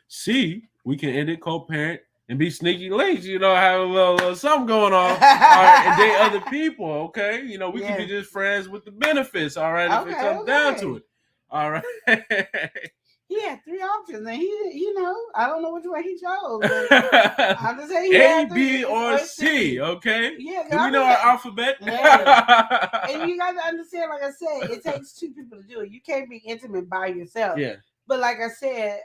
C, we can end it, co-parent, and be sneaky links, have a little something going on. All right, and date other people, okay? We can be just friends with the benefits, all right, if it comes down to it. All right. He had 3 options, and he, I don't know which one he chose. I'm just saying A, B, or C, okay? Yeah, do we know our alphabet? Yeah. And you got to understand, like I said, it takes 2 people to do it. You can't be intimate by yourself. Yeah. But like I said,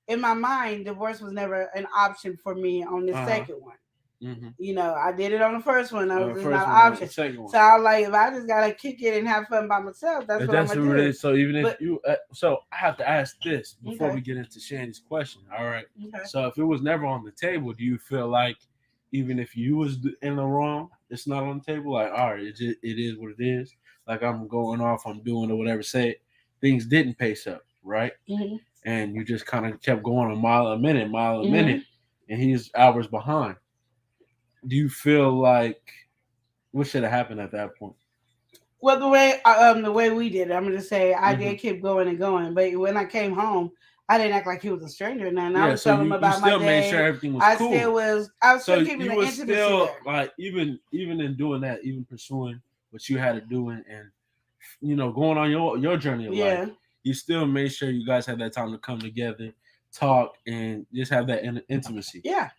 in my mind, divorce was never an option for me on the second one. Mm-hmm. You know, I did it on the first one. That was just First not an one, option. the second one. So I was like, if I just gotta kick it and have fun by myself, that's what I'm gonna do. So even if But- you, so I have to ask this before Okay. we get into Shandy's question. All right. Okay. So if it was never on the table, do you feel like even if you was in the wrong, it's not on the table? Like, all right, it is what it is. Like I'm going off, I'm doing or whatever. Say things didn't pace up, right? Mm-hmm. And you just kind of kept going a mile a minute, Mhm. and he's hours behind. Do you feel like what should have happened at that point? Well, the way we did it, I'm gonna say I Mm-hmm. did keep going and going, but when I came home, I didn't act like he was a stranger. And I Yeah, was so telling him you about my still made day. sure everything was I cool. I was So still keeping you the was intimacy still there. like even in doing that, even pursuing what you had to do and going on your journey of Yeah. life, you still made sure you guys had that time to come together, talk, and just have that intimacy. Yeah.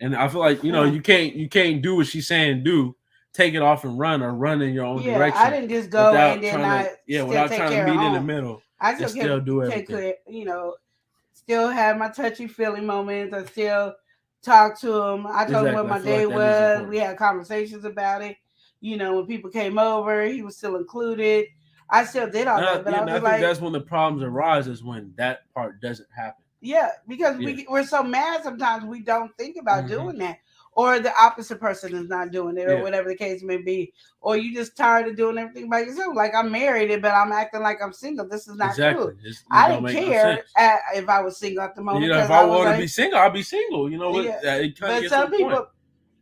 And I feel like Yeah. you can't do what she's saying do, take it off and run in your own Yeah, direction. I didn't just go and then without take trying care to of meet in the home. middle. I and still still do take everything. still have my touchy feely moments. I still talk to him. I told him Exactly. what I my feel like day that is was. important. We had conversations about it. When people came over, he was still included. I still did all that, but I was I just think like, that's when the problems arise is when that part doesn't happen. yeah, because we're so mad sometimes we don't think about doing that. Or the opposite person is not doing it, or whatever the case may be. Or you just tired of doing everything by yourself. Like I'm married, but I'm acting like I'm single. This is not cool. I didn't care if I was single at the moment. If I want to be single, I'll be single. But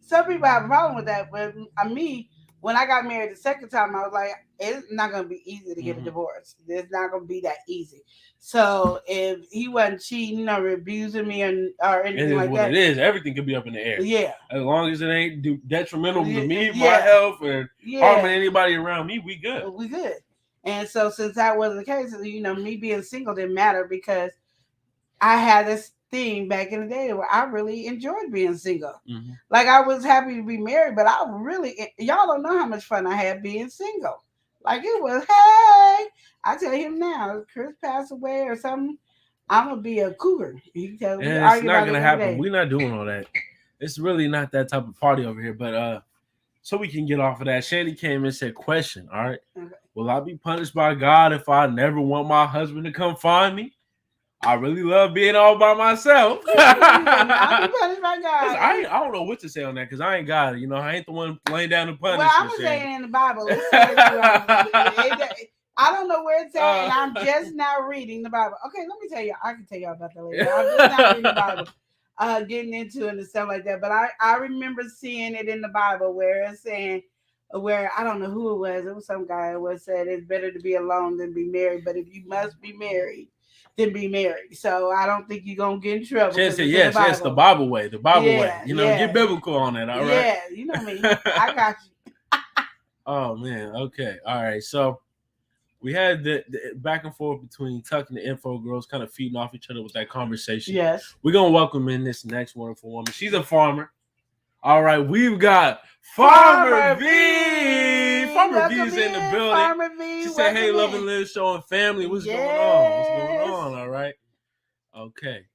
some people have a problem with that. But me, when I got married the second time, I was like, it's not going to be easy to get a divorce. It's not going to be that easy. So if he wasn't cheating or abusing me or anything like that, it is. Everything could be up in the air. Yeah. As long as it ain't detrimental to me, my Yeah. health, or harming anybody around me, we good. We good. And so since that wasn't the case, me being single didn't matter because I had this thing back in the day where I really enjoyed being single. Mm-hmm. Like I was happy to be married, but y'all don't know how much fun I had being single. Like it was, hey, I tell him now, Chris passed away or something, I'm gonna be a cougar. It's not gonna happen. We're not doing all that. It's really not that type of party over here. But so we can get off of that. Shandy came and said, question, all right. Okay. Will I be punished by God if I never want my husband to come find me? I really love being all by myself. I'll be punished by God. I don't know what to say on that because I ain't God. I ain't the one laying down the punishment. Well, I'm saying in the Bible. I don't know where it's at, and I'm just now reading the Bible. Okay, let me tell you. I can tell y'all about that later. I'm just now reading the Bible, getting into it and stuff like that. But I remember seeing it in the Bible where it's saying, where I don't know who it was. It was some guy who said it's better to be alone than be married. But if you must be married, then be married. So I don't think you're gonna get in trouble. Yes, the Bible way. The Bible way. Get biblical on it. All right. Yeah, you know me. I got you. Oh man. Okay. All right. So we had the back and forth between Tuck and the Info Girls, kind of feeding off each other with that conversation. Yes. We're gonna welcome in this next wonderful woman. She's a farmer. All right, we've got Farmer V. Farmer V's in the building. Farmer V. She said, "Hey, Love and Live Show and family, what's going on? What's going on? All right, okay."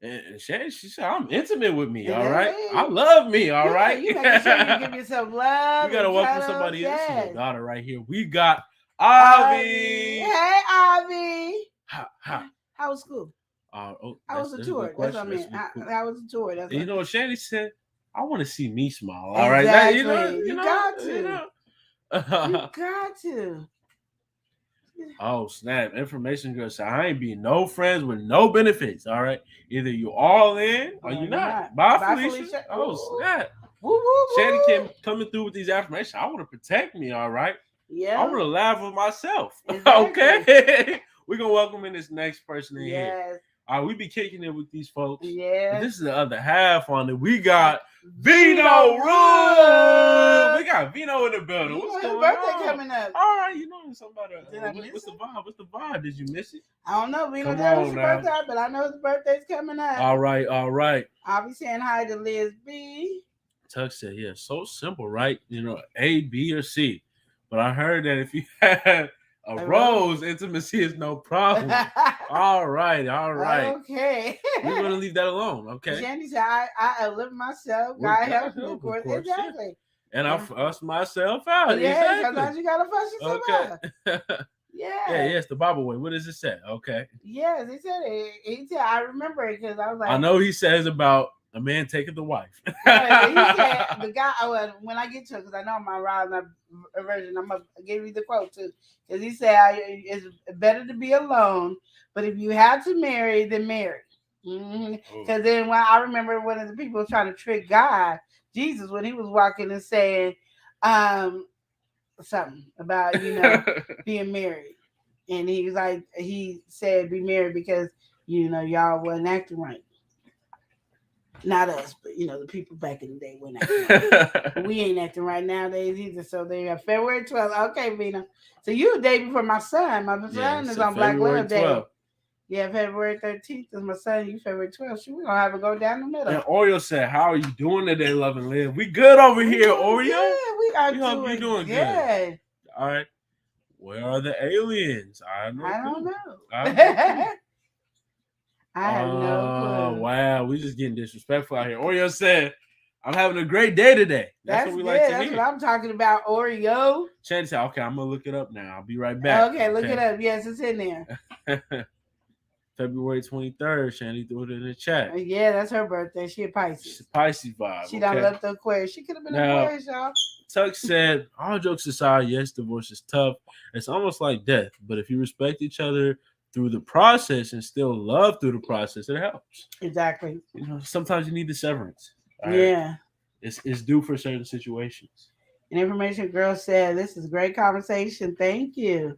And she said, "I'm intimate with me. All right, I love me. All right." You make sure you give yourself love. We gotta welcome somebody else to your daughter right here. We got Avi. Hey, Avi. How was school? I was a tour. That's what I mean. I was a tour. That's you know what Shandy said? I want to see me smile. All exactly. right, you got to. You got to. Oh snap! Information girl said I ain't being no friends with no benefits. All right, either you all in or you're not. Bye, Felicia. Oh snap! Woo, woo, Shandy came coming through with these affirmations. I want to protect me. All right. Yeah. I want to laugh with myself. Exactly. Okay. We're gonna welcome in this next person in here. All right, we be kicking it with these folks. Yeah. This is the other half on it. We got Vino Rule. We got Vino in the building. What's going birthday coming up. All right, you know something about what's the vibe? What's the vibe? Did you miss it? I don't know. We don't know his birthday, but I know his birthday's coming up. All right. I'll be saying hi to Liz B. Tuck said, yeah, so simple, right? A, B, or C. But I heard that if you had A rose. Intimacy is no problem. All right. Okay. We're gonna leave that alone. Okay. Shandy said, I live myself. Well, God God help me, of help, course. of course, yeah. Exactly. And I fuss myself out. Yeah, Exactly. sometimes you gotta fuss yourself out. Yeah. Yes, the Bible way. What does it say? Okay. Yes, he said it. He said, I remember it because I was like, I know he says about a man taking the wife. yeah, he said the guy. When I get to it, because I know my ride my version, I'm gonna give you the quote too. Because he said it's better to be alone, but if you have to marry, then marry. Because then when I remember one of the people was trying to trick God, Jesus, when he was walking and saying something about being married, and he was like, he said be married because y'all wasn't acting right. Not us, but the people back in the day weren't acting right. We ain't acting right nowadays either. So they got February 12th. Okay, Vina. So you a day before my son. My son is on Black Love Day. Yeah, February 13th is my son. You February 12th. We're gonna have it go down the middle. And Oreo said, "How are you doing today, Love and Live? We good over here, Oreo? Yeah, we are doing good. All right. Where are the aliens? I don't know. I have no clue. Wow, we just getting disrespectful out here. Oreo said, "I'm having a great day today." That's what we like to hear. That's what I'm talking about, Oreo. Shandy said, "Okay, I'm gonna look it up now. I'll be right back." Okay, look it up. Yes, it's in there. February 23rd, Shandy threw it in the chat. Yeah, that's her birthday. She a Pisces. She's a Pisces vibe. She done left the Aquarius. She could have been Aquarius, y'all. Tuck said, all jokes aside, yes, divorce is tough. It's almost like death. But if you respect each other through the process and still love through the process, it helps. Exactly. Sometimes you need the severance. Yeah. It's due for certain situations. And Information Girl said, this is a great conversation. Thank you.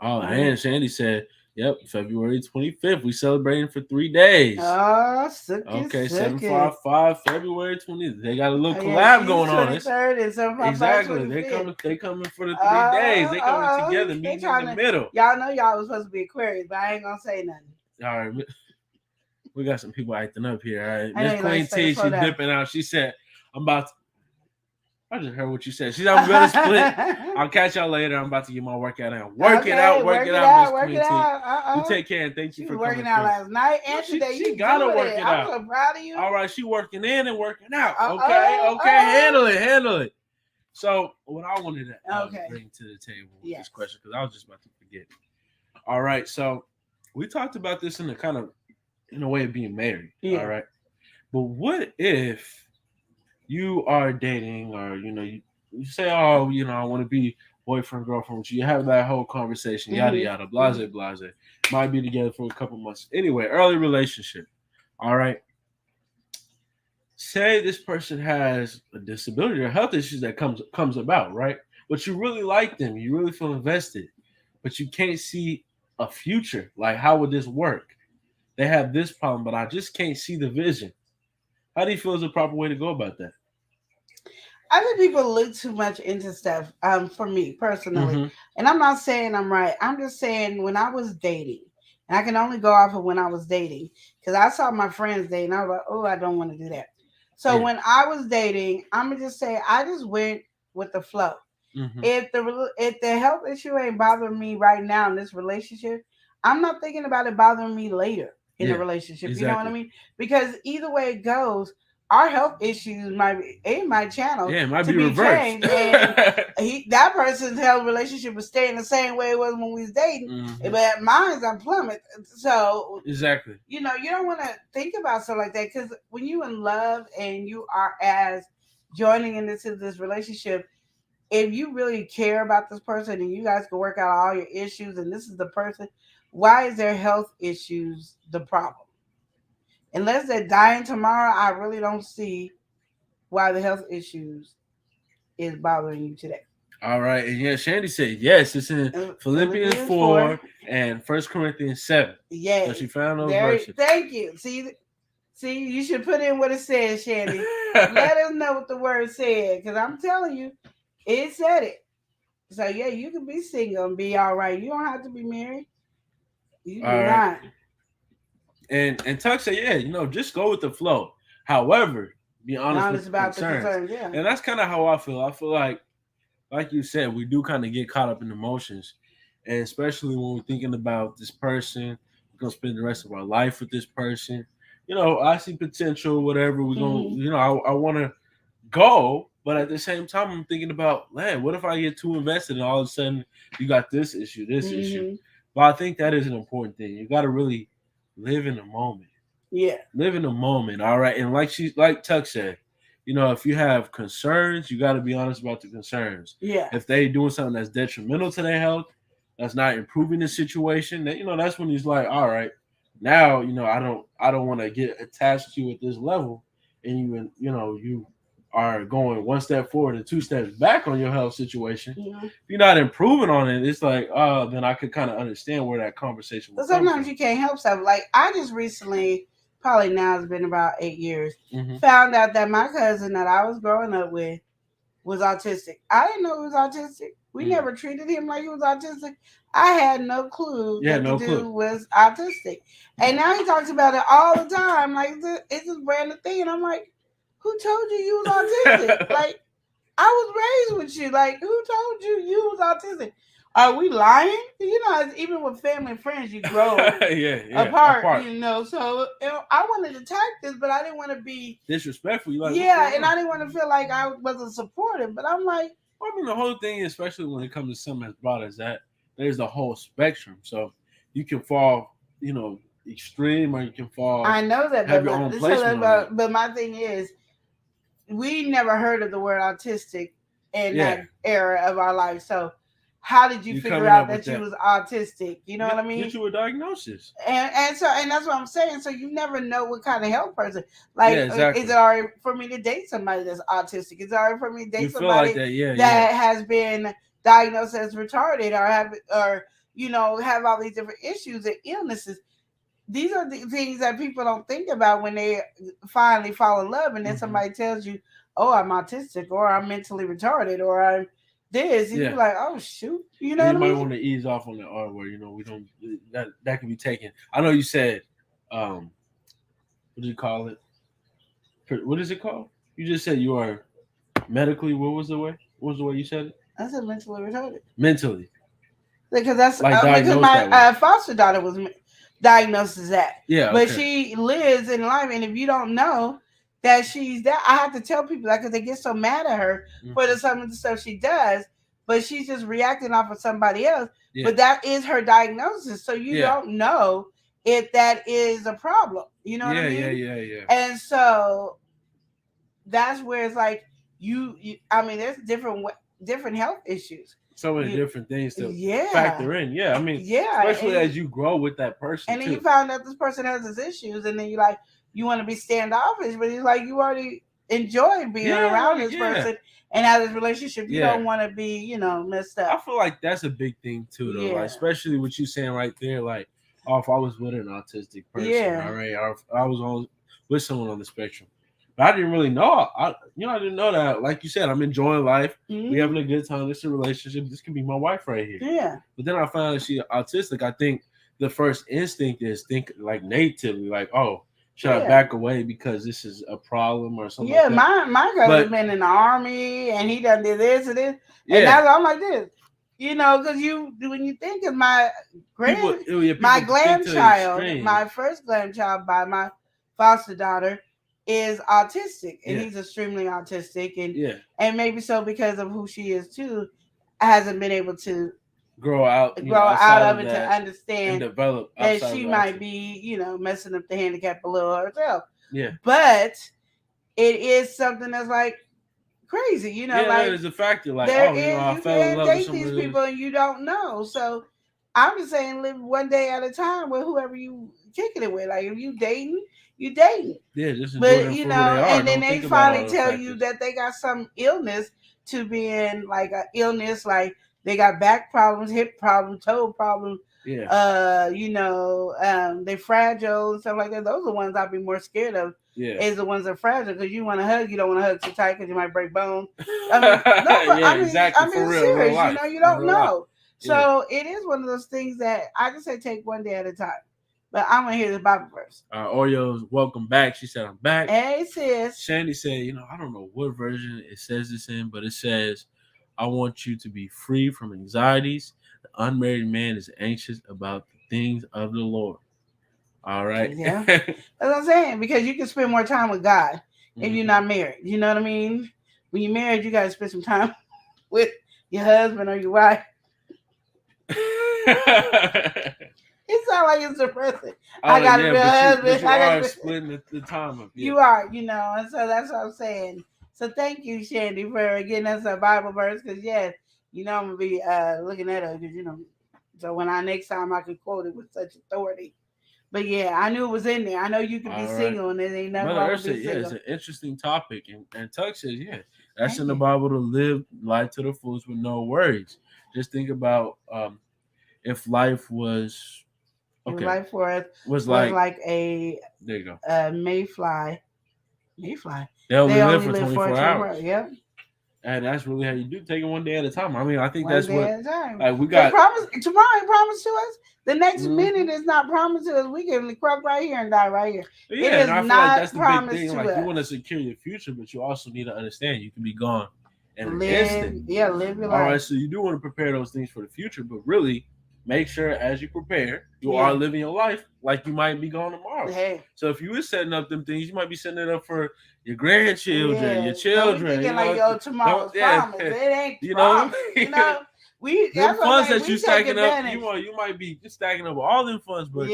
Oh, and Shandy said, yep, February 25th. We celebrating for 3 days. Oh, okay, 755 February 20th. They got a little collab going on. Exactly. They coming for the 3 days. They coming together, meeting in the middle. Y'all know y'all was supposed to be Aquarius, but I ain't gonna say nothing. All right. We got some people acting up here. All right. Miss Queen T, she's dipping out. She said, I just heard what you said. She's I'm gonna split. I'll catch y'all later. I'm about to get my workout in. Work it out, Miss Queen T. You take care and thank you for coming. Working out last night and today. She gotta work it out. I'm so proud of you. All right, she working in and working out. Okay, handle it. So what I wanted to bring to the table with this question, because I was just about to forget. All right, so we talked about this in a way of being married. Yeah. All right, but what if you are dating, or you say, I want to be boyfriend, girlfriend with you. You have that whole conversation, yada yada, blase. Might be together for a couple months. Anyway, early relationship. All right. Say this person has a disability or health issues that comes about, right? But you really like them, you really feel invested, but you can't see a future. Like, how would this work? They have this problem, but I just can't see the vision. How do you feel is the proper way to go about that? I think people look too much into stuff, for me personally. And I'm not saying I'm right. I'm just saying when I was dating, and I can only go off of when I was dating, because I saw my friends dating. I was like, oh, I don't want to do that. So when I was dating, I'm going to just say I just went with the flow. If the health issue ain't bothering me right now in this relationship, I'm not thinking about it bothering me later in a relationship. Exactly. You know what I mean? Because either way it goes, our health issues might channel. Yeah, it might be reversed. And that person's health relationship is staying the same way it was when we was dating. But mine's on plummet. So exactly. You don't want to think about stuff like that, because when you in love and you are as joining into this relationship, if you really care about this person and you guys can work out all your issues and this is the person, why is their health issues the problem? Unless they're dying tomorrow, I really don't see why the health issues is bothering you today. All right. And Shandy said, yes, it's in Philippians 4 and 1 Corinthians 7. Yes. So she found those verses. Thank you. See, you should put in what it says, Shandy. Let us know what the word said, because I'm telling you, it said it. So, yeah, you can be single and be all right. You don't have to be married. You do not. And Tuck said, just go with the flow. However, be honest about the concerns. Yeah. And that's kind of how I feel. I feel like you said, we do kind of get caught up in emotions. And especially when we're thinking about this person, we're gonna spend the rest of our life with this person. I see potential, whatever. We're gonna, I want to go, but at the same time, I'm thinking about, man, what if I get too invested and all of a sudden you got this issue, this issue? But I think that is an important thing. You got to really live in the moment. Yeah. Live in the moment, all right. And like Tuck said, if you have concerns, you got to be honest about the concerns. Yeah. If they doing something that's detrimental to their health, that's not improving the situation, that's when he's like, all right, now, I don't want to get attached to you at this level, and you are going one step forward and two steps back on your health situation. If you're not improving on it, it's like, then I could kind of understand where that conversation was. But sometimes you can't help stuff. Like I just recently, probably now it's been about 8 years, found out that my cousin that I was growing up with was autistic. I didn't know he was autistic. We never treated him like he was autistic. I had no clue that the dude was autistic. And now he talks about it all the time. Like it's this random thing. And I'm like, who told you was autistic? Like, I was raised with you. Like, who told you was autistic? Are we lying? Even with family and friends, you grow apart. So I wanted to type this, but I didn't want to be disrespectful. And I didn't want to feel like I wasn't supportive. But I'm like, I mean, the whole thing, especially when it comes to something as broad as that, there's the whole spectrum. So you can fall, extreme, or you can fall. I know that, have your own placement. But my thing is, we never heard of the word autistic in that era of our life. So how did you figure out that you was autistic? You know what I mean? Get you a diagnosis. And that's what I'm saying. So you never know what kind of health person. Like, exactly. Is it all right for me to date somebody that's autistic? Is it all right for me to date somebody that has been diagnosed as retarded or have all these different issues and illnesses? These are the things that people don't think about when they finally fall in love, and then somebody tells you, "Oh, I'm autistic," or "I'm mentally retarded," or "I'm this," and you're like, "Oh shoot," you know. You might want to ease off on the R word. We don't that can be taken. I know you said, what do you call it? What is it called? You just said you are medically. What was the way? What was the way you said it? I said mentally retarded. Mentally, because that's because my foster daughter was diagnosed as that. Yeah, but she lives in life, and if you don't know that she's that, I have to tell people that because they get so mad at her for some of the stuff she does, but she's just reacting off of somebody else. Yeah. But that is her diagnosis, so you don't know if that is a problem. You know what I mean? Yeah. And so that's where it's like I mean, there's different health issues. So many different things to factor in. Yeah, I mean, especially as you grow with that person. And then you found out this person has his issues, and then you want to be standoffish, but it's like you already enjoy being around this person and have this relationship. You don't want to be, messed up. I feel like that's a big thing too, though. Like, especially what you saying right there, like, if I was with an autistic person, all right, or if I was with someone on the spectrum. But I didn't really know. I didn't know that. Like you said, I'm enjoying life. We having a good time. This is a relationship. This can be my wife right here. Yeah. But then I found out she's autistic. I think the first instinct is think like natively, like, oh, should I back away because this is a problem or something? Yeah, like that? my cousin's been in the army and he done did this and this. And now I'm like this. Because when you think of my grandchild, my first grandchild by my foster daughter is autistic, and he's extremely autistic, and maybe so because of who she is too, hasn't been able to grow out of it to understand and develop that she might be, messing up the handicap a little herself. Yeah, but it is something that's like crazy, like there's a factor like I fell in love with date these people and you don't know. So I'm just saying, live one day at a time with whoever you kicking it with. Like if you dating. You dating, just enjoy them for who they are. And then they finally tell you that they got some illness to be in, like an illness, like they got back problems, hip problems, toe problems. They fragile and stuff like that. Those are the ones I'd be more scared of. Is the ones that are fragile because you want to hug, you don't want to hug too tight because you might break bones. Exactly. I'm being serious. You don't know. So it is one of those things that I just say take one day at a time. But I'm going to hear the Bible verse. Oreo's welcome back. She said, I'm back. Hey, sis. Shandy said, I don't know what version it says this in, but it says, I want you to be free from anxieties, the unmarried man is anxious about the things of the Lord. All right. Yeah. That's what I'm saying, because you can spend more time with God if you're not married. You know what I mean? When you're married, you got to spend some time with your husband or your wife. It sounds like it's depressing. I got to be a husband. You are splitting the time up. Yeah. You are, and so that's what I'm saying. So thank you, Shandy, for getting us a Bible verse, because, yes, I'm going to be looking at it, because, so when next time I can quote it with such authority. But yeah, I knew it was in there. I know you can be single, and there ain't nothing wrong with being single. It's an interesting topic, and Tuck says, that's in the Bible, to live life to the fullest with no worries. Just think about if life was okay. Life for us was like a there you go mayfly. They only live for 24 hours. Yep. And that's really how you do. Take it one day at a time. I mean, I think one that's day what at a time. Like we got tomorrow ain't promised to us. The next minute is not promised to us. We can croak right here and die right here. Yeah, and I feel like that's the big thing. Like you want to secure your future, but you also need to understand you can be gone in an instant. Yeah, live your life. All right, so you do want to prepare those things for the future, but really make sure as you prepare, you are living your life like you might be gone tomorrow. Hey. So if you were setting up them things, you might be setting it up for your grandchildren, your children. Thinking like, tomorrow's promise. It ain't promise. The funds that you stacking up, you might be just stacking up all them funds, but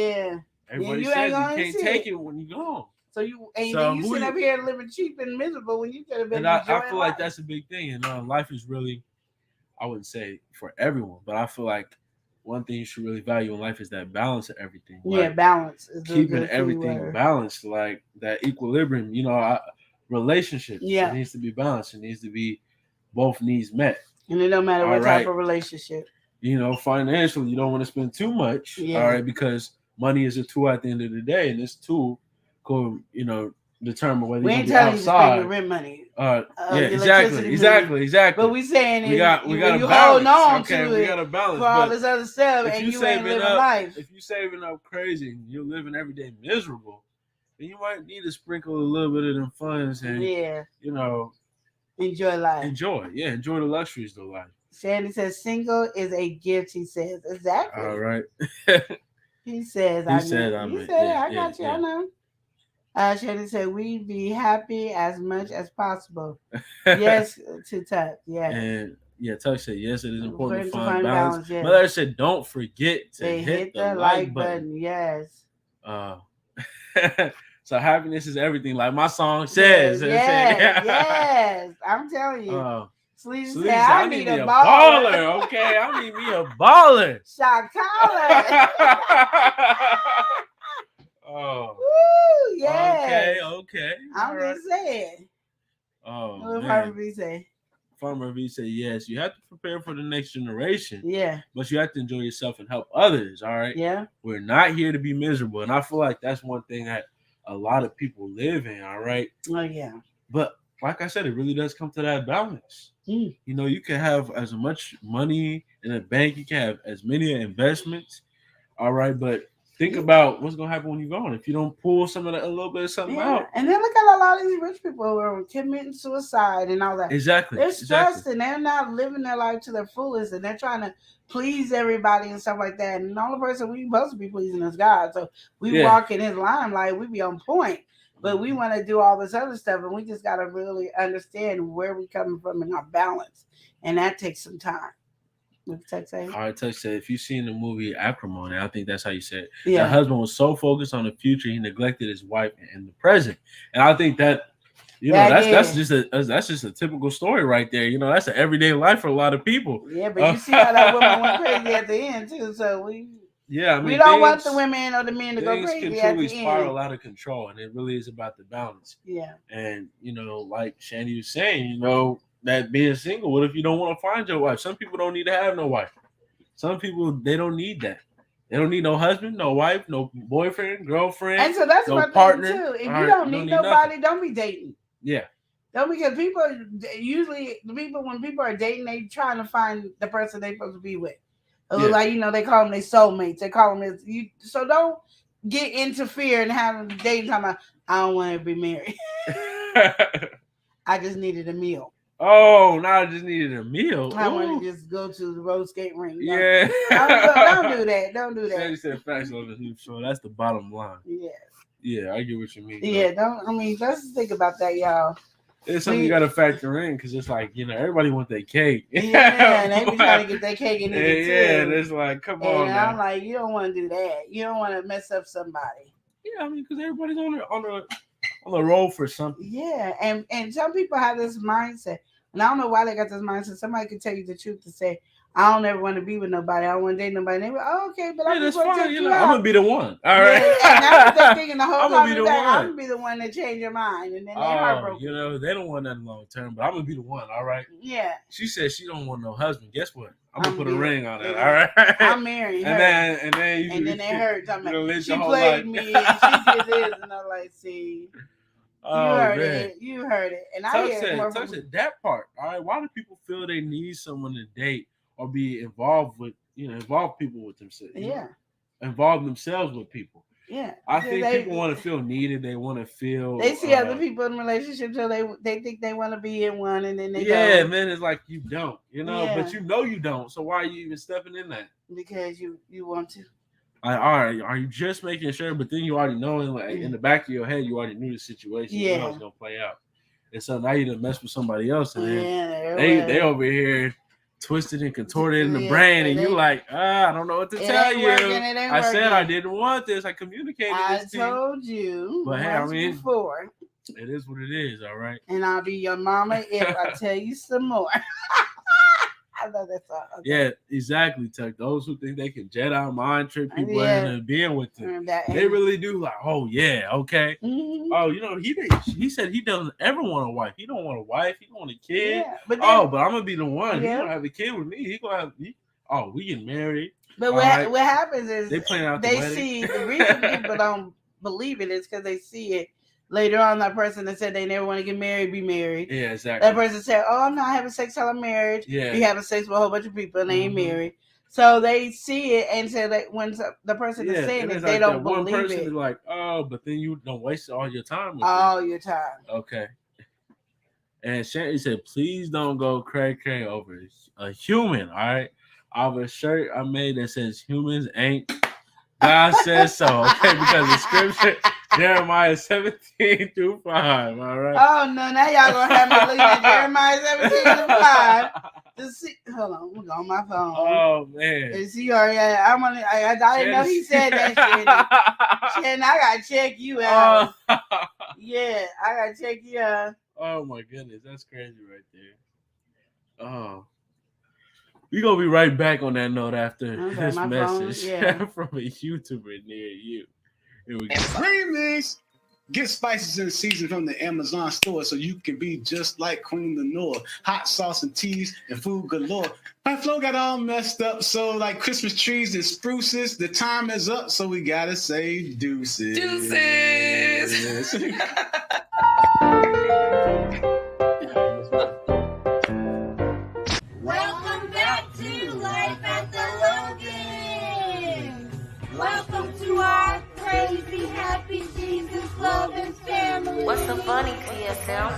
everybody says you can't take it when you're gone. So you sit up here living cheap and miserable when you could have been. And I feel like that's a big thing, and life is really, I wouldn't say for everyone, but I feel like one thing you should really value in life is that balance of everything. Like balance. Keeping everything balanced, like that equilibrium. Relationships. Yeah. It needs to be balanced. It needs to be both needs met. And it don't matter what type of relationship. Financially, you don't want to spend too much. Yeah. All right, because money is a tool at the end of the day, and this tool could, determine whether you can be outside. We ain't telling you to spend your rent money. Exactly. But we saying we got you balance. hold on to it we got a balance for all this other stuff, and you ain't living life. If you saving up crazy and you're living every day miserable, then you might need to sprinkle a little bit of them funds and enjoy life. Enjoy the luxuries of life. Shandy says single is a gift. He says exactly. All right. He says I got you. I know. Shannon said, we be happy as much as possible. Yes, to Tuck. Yeah. And Tuck said, yes, it is important to find balance. Yes. Mother said, don't forget to hit the like button. Yes. So happiness is everything, like my song says. Yes. I'm telling you. Sleazy said, I need a baller. Okay, I need me a baller. Shot collar. Oh. Woo, yes. Okay. I'm just saying. Oh, what did Farmer V say? Farmer V said, yes, you have to prepare for the next generation. Yeah. But you have to enjoy yourself and help others, all right? Yeah. We're not here to be miserable. And I feel like that's one thing that a lot of people live in, all right? Oh, yeah. But like I said, it really does come to that balance. You can have as much money in a bank, you can have as many investments, all right? But think about what's gonna happen when you're gone if you don't pull some of that, a little bit of something out. And then look at a lot of these rich people who are committing suicide and all that. Exactly. They're stressed and they're not living their life to their fullest, and they're trying to please everybody and stuff like that. And the only person we supposed to be pleasing is God. So we walk in His limelight, we be on point. But we want to do all this other stuff, and we just got to really understand where we're coming from and our balance, and that takes some time. What Tuck say? All right, Tuck said, if you've seen the movie Acrimony, I think that's how you said it. The husband was so focused on the future, he neglected his wife and the present. And I think that, that's just a typical story right there. That's an everyday life for a lot of people. Yeah, but you see how that woman went crazy at the end too. So we don't want the women or the men to go crazy at the end. Things can truly spiral out of control, and it really is about the balance. Yeah. And like Shandy was saying, that being single, what if you don't want to find your wife? Some people don't need to have no wife. Some people, they don't need that. They don't need no husband, no wife, no boyfriend, girlfriend. And so that's my partner too. If you don't need nobody, don't be dating. Yeah. Don't, because people usually, when people are dating, they trying to find the person they're supposed to be with. Like, they call them their soulmates. They call them so don't get into fear and have dating talking about, I don't want to be married. I just needed a meal. Oh, now I just needed a meal. I want Ooh. to just go to the roller skate ring. No. Yeah. Don't do that. Don't do Shanny that. said facts on the hoop show. That's the bottom line. Yeah. Yeah, I get what you mean. Yeah, let's think about that, y'all. It's something you got to factor in because it's like, everybody want their cake. Yeah, and they be trying to get their cake and eat it too. Yeah, and it's like, come on, and man. I'm like, you don't want to do that. You don't want to mess up somebody. Yeah, I mean, because everybody's on the roll for something. Yeah, and some people have this mindset, and I don't know why they got this mindset. Somebody could tell you the truth to say, I don't ever want to be with nobody. I don't want to date nobody. And they be, oh, okay, but I'm that's just going to fine. take You you know, out. I'm gonna be the one. All right. Yeah, and that's what they're thinking the whole I'm time. gonna be the I'm one. gonna be the one that change your mind, and then they're Oh, heartbroken. they don't want nothing long term, but I'm gonna be the one. All right. Yeah, She said she don't want no husband. Guess what? I'm gonna put a be- ring on it. yeah. All right. I'm marrying her. And then they hurt. I'm you like, live she your whole played life. me, and she did this, and I'm like, see, Oh, you heard man. it, you heard it, and I Touch hear it more that. from Touch it. That part. All right. Why do people feel they need someone to date or be involved with? Involve people with themselves. Yeah, Involve themselves with people. yeah. I think people want to feel needed. They want to feel. They see other people in relationships, so they think they want to be in one, and then they Yeah, don't. man. It's like you don't, Yeah. but you don't. So why are you even stepping in that? Because you want to. Like, all right, are you just making sure? But then you already know, in the back of your head, you already knew the situation. You know Yeah. it's gonna play out. And so now you done mess with somebody else, and Yeah, they over here twisted and contorted in the brain, and you like, I don't know what to tell you. I said I didn't want this. I communicated this to you. I told you. But hey, I mean, before. It is what it is. All right. And I'll be your mama if I tell you some more. I love that song. Okay. Yeah, exactly, Tuck. Those who think they can Jedi mind trick people into being with them, they really do. Like, oh yeah, okay. Mm-hmm. Oh, he said he doesn't ever want a wife. He don't want a wife. He don't want a kid. Yeah, but I'm gonna be the one. Yeah. He gonna have a kid with me. He gonna have. We getting married. But what happens is they plan out. They see the reason people don't believe it is because they see it. Later on, that person that said they never want to get married, be married. Yeah, exactly. That person said, "Oh, I'm not having sex till I'm married." Yeah, be having sex with a whole bunch of people and they ain't married. So they see it and say that when the person is saying it, they don't believe one person it. is like, oh, but then you don't waste all your time. Your time. Okay. And Shanty said, please don't go cray over a human. All right. I have a shirt I made that says humans ain't. God says so. Okay, because the scripture. Jeremiah 17:5. All right. Oh no! Now y'all gonna have me looking at Jeremiah 17:5 to see. Hold on, I'm on my phone. Oh man! And see, I didn't know he said that shit. Shannon, I gotta check you out. Yeah, I gotta check you out. Oh my goodness, that's crazy right there. Oh, we gonna be right back on that note after this message from a YouTuber near you. Remix. Get spices and season from the Amazon store so you can be just like Queen Lenore. Hot sauce and teas and food galore. My flow got all messed up, so like Christmas trees and spruces, the time is up, so we gotta say deuces. Deuces. Welcome back to Life at the Logan. Welcome to our crazy, happy Jesus loving family. What's so funny, TSM?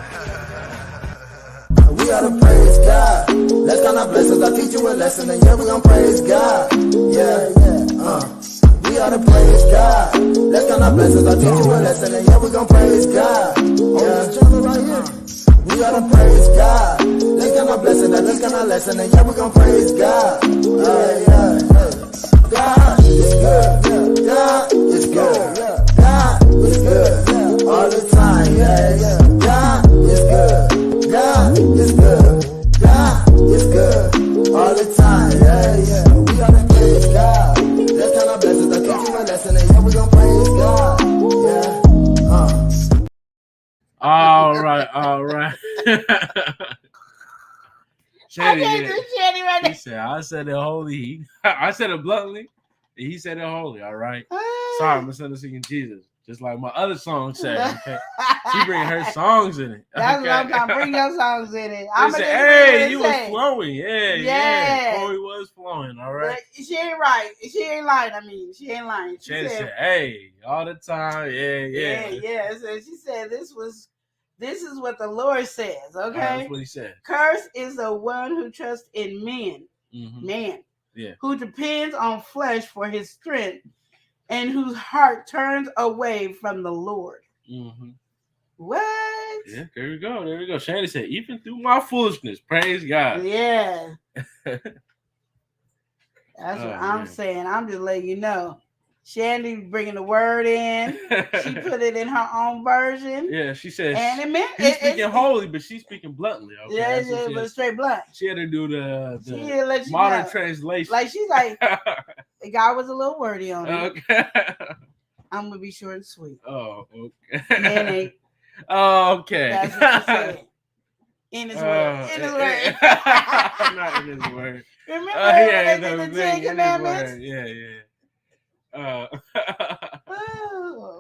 We gotta praise God. Let's count our blessings. I'll teach you a lesson, and yeah, we gonna praise God. Yeah. We gotta praise God. Let's count our blessings. I'll teach you a lesson, and yeah, we gonna praise God. Yeah. We gotta praise God. Let's count our blessings. Let's count our lesson, and yeah, we gonna praise God. Yeah. God is good. God is good. God is good. All the time. Yeah. God is good. God is good. God is good. All the time. Yeah. We gotta praise God. Let's count our blessings. I teach you a lesson, and yeah, we gonna praise God. Yeah. All right. I can't do Shanny right now. He said, I said it holy. I said it bluntly, and he said it holy. All right. Sorry, I'm misunderstanding Jesus. Just like my other song said. Okay. She bring her songs in it. That's okay. what I'm trying to bring your songs in it. He said, hey, you was flowing. Yeah. Chloe was flowing. All right. But she ain't right. She ain't lying. She ain't lying. She said, hey, all the time. Yeah. So she said this was This is what the Lord says, okay? That's what he said. Cursed is the one who trusts in men, man, who depends on flesh for his strength, and whose heart turns away from the Lord. What? Yeah, there we go. There we go. Shandy said, even through my foolishness, praise God. Yeah. That's what I'm saying. I'm just letting you know. Shandy bringing the word in. She put it in her own version. Yeah, she said, and it meant he's speaking holy, but she's speaking bluntly. Okay? Yeah, but straight blunt. She had to do the modern translation. Like, she's like, God was a little wordy on it. Okay. I'm going to be short and sweet. Oh, okay. And okay. That's what she said. In his word. In his word. Not in his word. Remember the Ten Commandments? Yeah.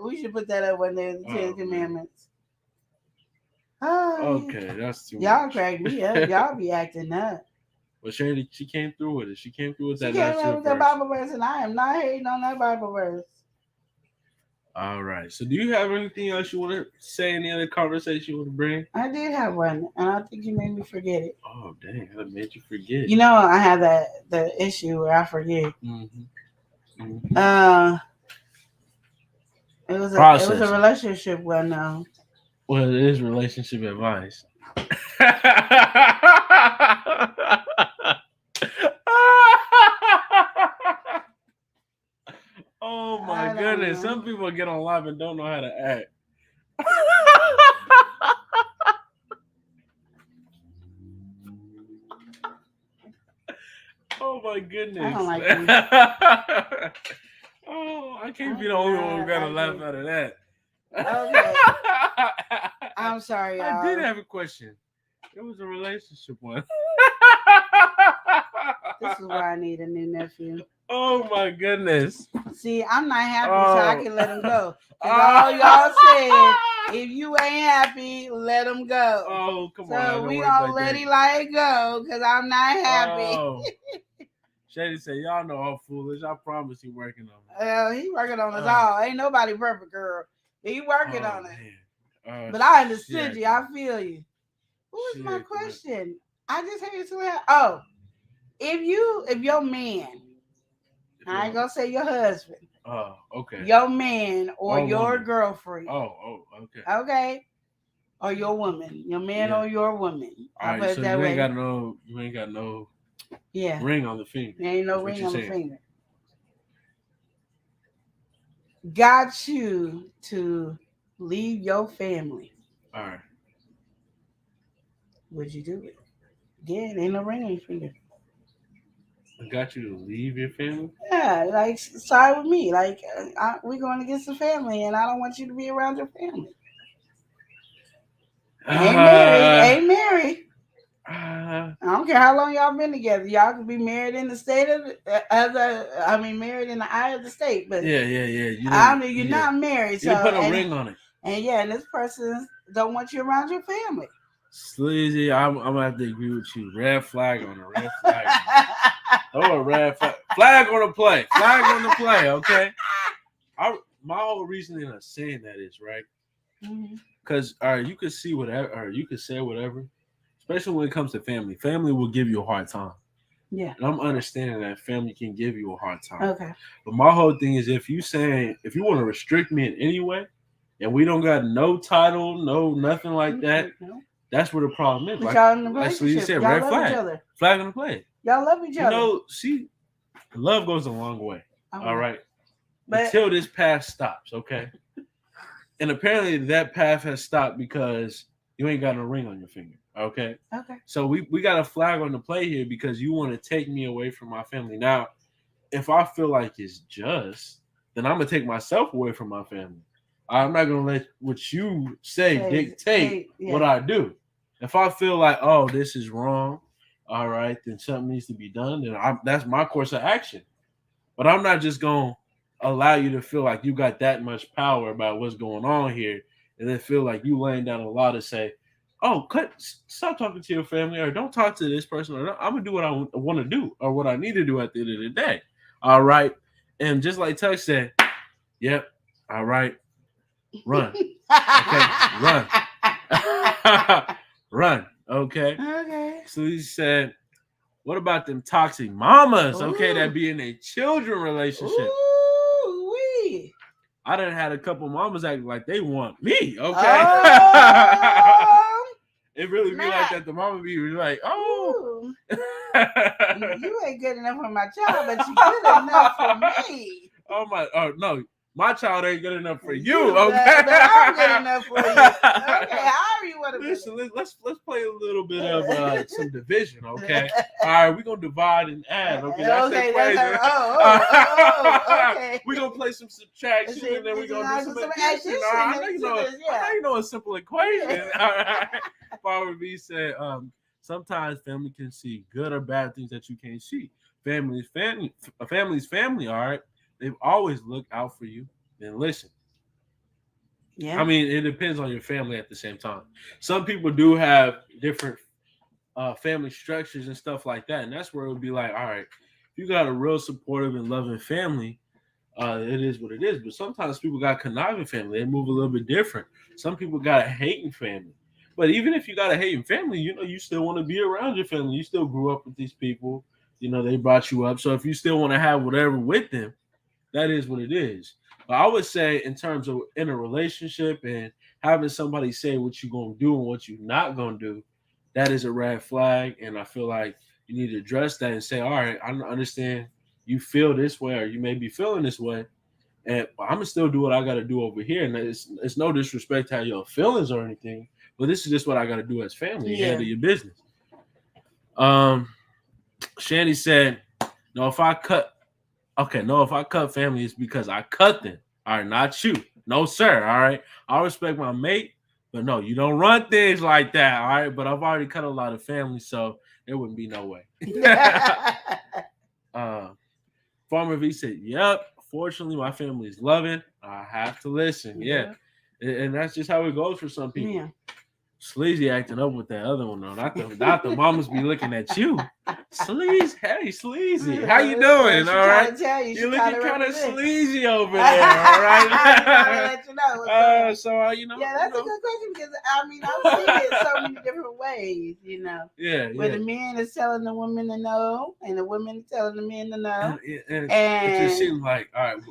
We should put that up one day, the Ten Commandments. Okay, that's too y'all much. crack me up. Y'all be acting up. But Shandy, she came through with it. She came through with that. She came with that Bible verse, and I am not hating on that Bible verse. All right. So, do you have anything else you want to say? Any other conversation you want to bring? I did have one, and I think you made me forget it. Oh, dang! I made you forget. You know, I have the issue where I forget. It was a relationship one though. Well, it is relationship advice. Oh my goodness! Some people get on live and don't know how to act. Oh my goodness! I don't like this. Oh, I can't be the only one who got to laugh out of that. Okay. I'm sorry, y'all. I did have a question. It was a relationship one. This is why I need a new nephew. Oh my goodness. See, I'm not happy, so I can let him go. All y'all said, if you ain't happy, let him go. Oh, come on. So we gonna let Eli go, because I'm not happy. Oh. Shady said, y'all know I'm foolish. I promise he working on it. Well, he working on us all. Ain't nobody perfect, girl. He working on it. But I understood you. I feel you. What was my question? I just heard to have. Oh, if your man, I ain't gonna say your husband. Oh, okay. Your man or your woman. girlfriend. Oh, okay. Okay. Or your woman. Your man or your woman. All right, so you ain't got no ring on the finger. There ain't no ring on the finger. Got you to leave your family. All right. Would you do it? Again, ain't no ring on your finger. I got you to leave your family? Yeah, like, side with me. Like, we're going against the family, and I don't want you to be around your family. Ain't married. I don't care how long y'all been together. Y'all could be married in the state of married in the eye of the state. But yeah. You're not married. You put a ring on it. And this person don't want you around your family. Sleazy, I'm gonna have to agree with you. Red flag on the red flag. Oh, a red flag. Flag on the play. Flag on the play. Okay. My whole reasoning of saying that is right. Because you could see whatever, or you could say whatever. Especially when it comes to family. Family will give you a hard time. Yeah. And I'm understanding that family can give you a hard time. Okay. But my whole thing is if you want to restrict me in any way, and we don't got no title, no nothing like that, that's where the problem is. But y'all in the that's what you said, y'all red love flag. Each other. Flag on the play. Y'all love each other. You know, love goes a long way. All right. But until this path stops, okay? And apparently that path has stopped because you ain't got no ring on your finger. Okay. So we got a flag on the play here because you want to take me away from my family. Now, if I feel like it's just, then I'm gonna take myself away from my family. I'm not gonna let what you say dictate what I do. If I feel like, oh, this is wrong, all right, then something needs to be done. Then that's my course of action. But I'm not just gonna allow you to feel like you got that much power about what's going on here, and then feel like you laying down a law to say, oh, stop talking to your family, or don't talk to this person, or I'm gonna do what I want to do, or what I need to do at the end of the day. All right, and just like Tuck said, yep, all right, run, okay, run. Run. Okay. Okay. So he said, what about them toxic mamas? Okay, Ooh. that be in a children relationship. Ooh wee. I done had a couple mamas act like they want me. Okay. Oh, It really be like Matt. that. The mama be like, oh. ooh. You ain't good enough for my child, but you good enough for me. Oh no. My child ain't good enough for you, okay? But I'm good enough for you. Okay, however you want to Listen, let's play a little bit of some division, okay? All right, we're gonna divide and add, okay? That's Okay, equation. okay. We're gonna play some subtraction and then we're gonna do some addition. All right, I know you know a simple equation. All right. Farmer B said, sometimes family can see good or bad things that you can't see. Family's family, all right. They've always looked out for you. Then listen. Yeah. I mean, it depends on your family at the same time. Some people do have different family structures and stuff like that. And that's where it would be like, all right, if you got a real supportive and loving family, it is what it is. But sometimes people got conniving family. They move a little bit different. Some people got a hating family. But even if you got a hating family, you know, you still want to be around your family. You still grew up with these people. You know, they brought you up. So if you still want to have whatever with them, that is what it is. But I would say in terms of in a relationship and having somebody say what you're going to do and what you're not going to do, that is a red flag. And I feel like you need to address that and say, all right, I understand you feel this way or you may be feeling this way. And I'm going to still do what I got to do over here. And it's no disrespect to your feelings or anything, but this is just what I got to do as family. You handle your business. Shandy said, no, if I cut family, it's because I cut them. All right, not you. No, sir. All right. I respect my mate, but no, you don't run things like that. All right. But I've already cut a lot of family, so there wouldn't be no way. Farmer V said, yep. Fortunately, my family is loving. I have to listen. Yeah. And that's just how it goes for some people. Yeah. Sleazy acting up with that other one though. Not the mamas be looking at you. Sleazy, hey Sleazy, how you doing? All right, you're looking kind of sleazy over there. All right, let you know. So you know, yeah, that's a good question because I mean I've seen it so many different ways. You know, where the men is telling the women to know, and the women telling the men to know, and it just seems like all right,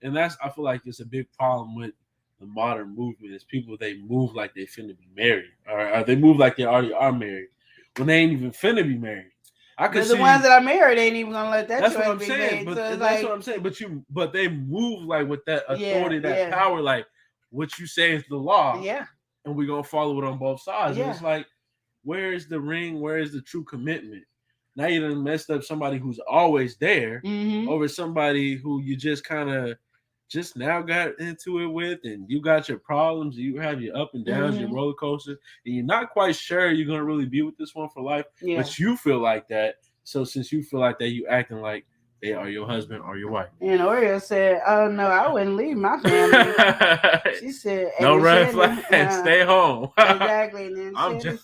and I feel like it's a big problem with the modern movement is people, they move like they finna be married, or they move like they already are married when they ain't even finna be married. The ones that are married ain't even gonna let that. That's what I'm saying. But so that's what I'm saying. But they move like with that authority, that power, like what you say is the law. Yeah, and we're gonna follow it on both sides. Yeah. And it's like, where is the ring? Where is the true commitment? Now you done messed up somebody who's always there over somebody who you just kind of just now got into it with, and you got your problems, you have your up and downs, your roller coasters, and you're not quite sure you're gonna really be with this one for life, but you feel like that. So since you feel like that, you acting like they are your husband or your wife. And Oreo said, "Oh no, I wouldn't leave my family." She said, "No red flag, stay home." Exactly. And then I'm jealous,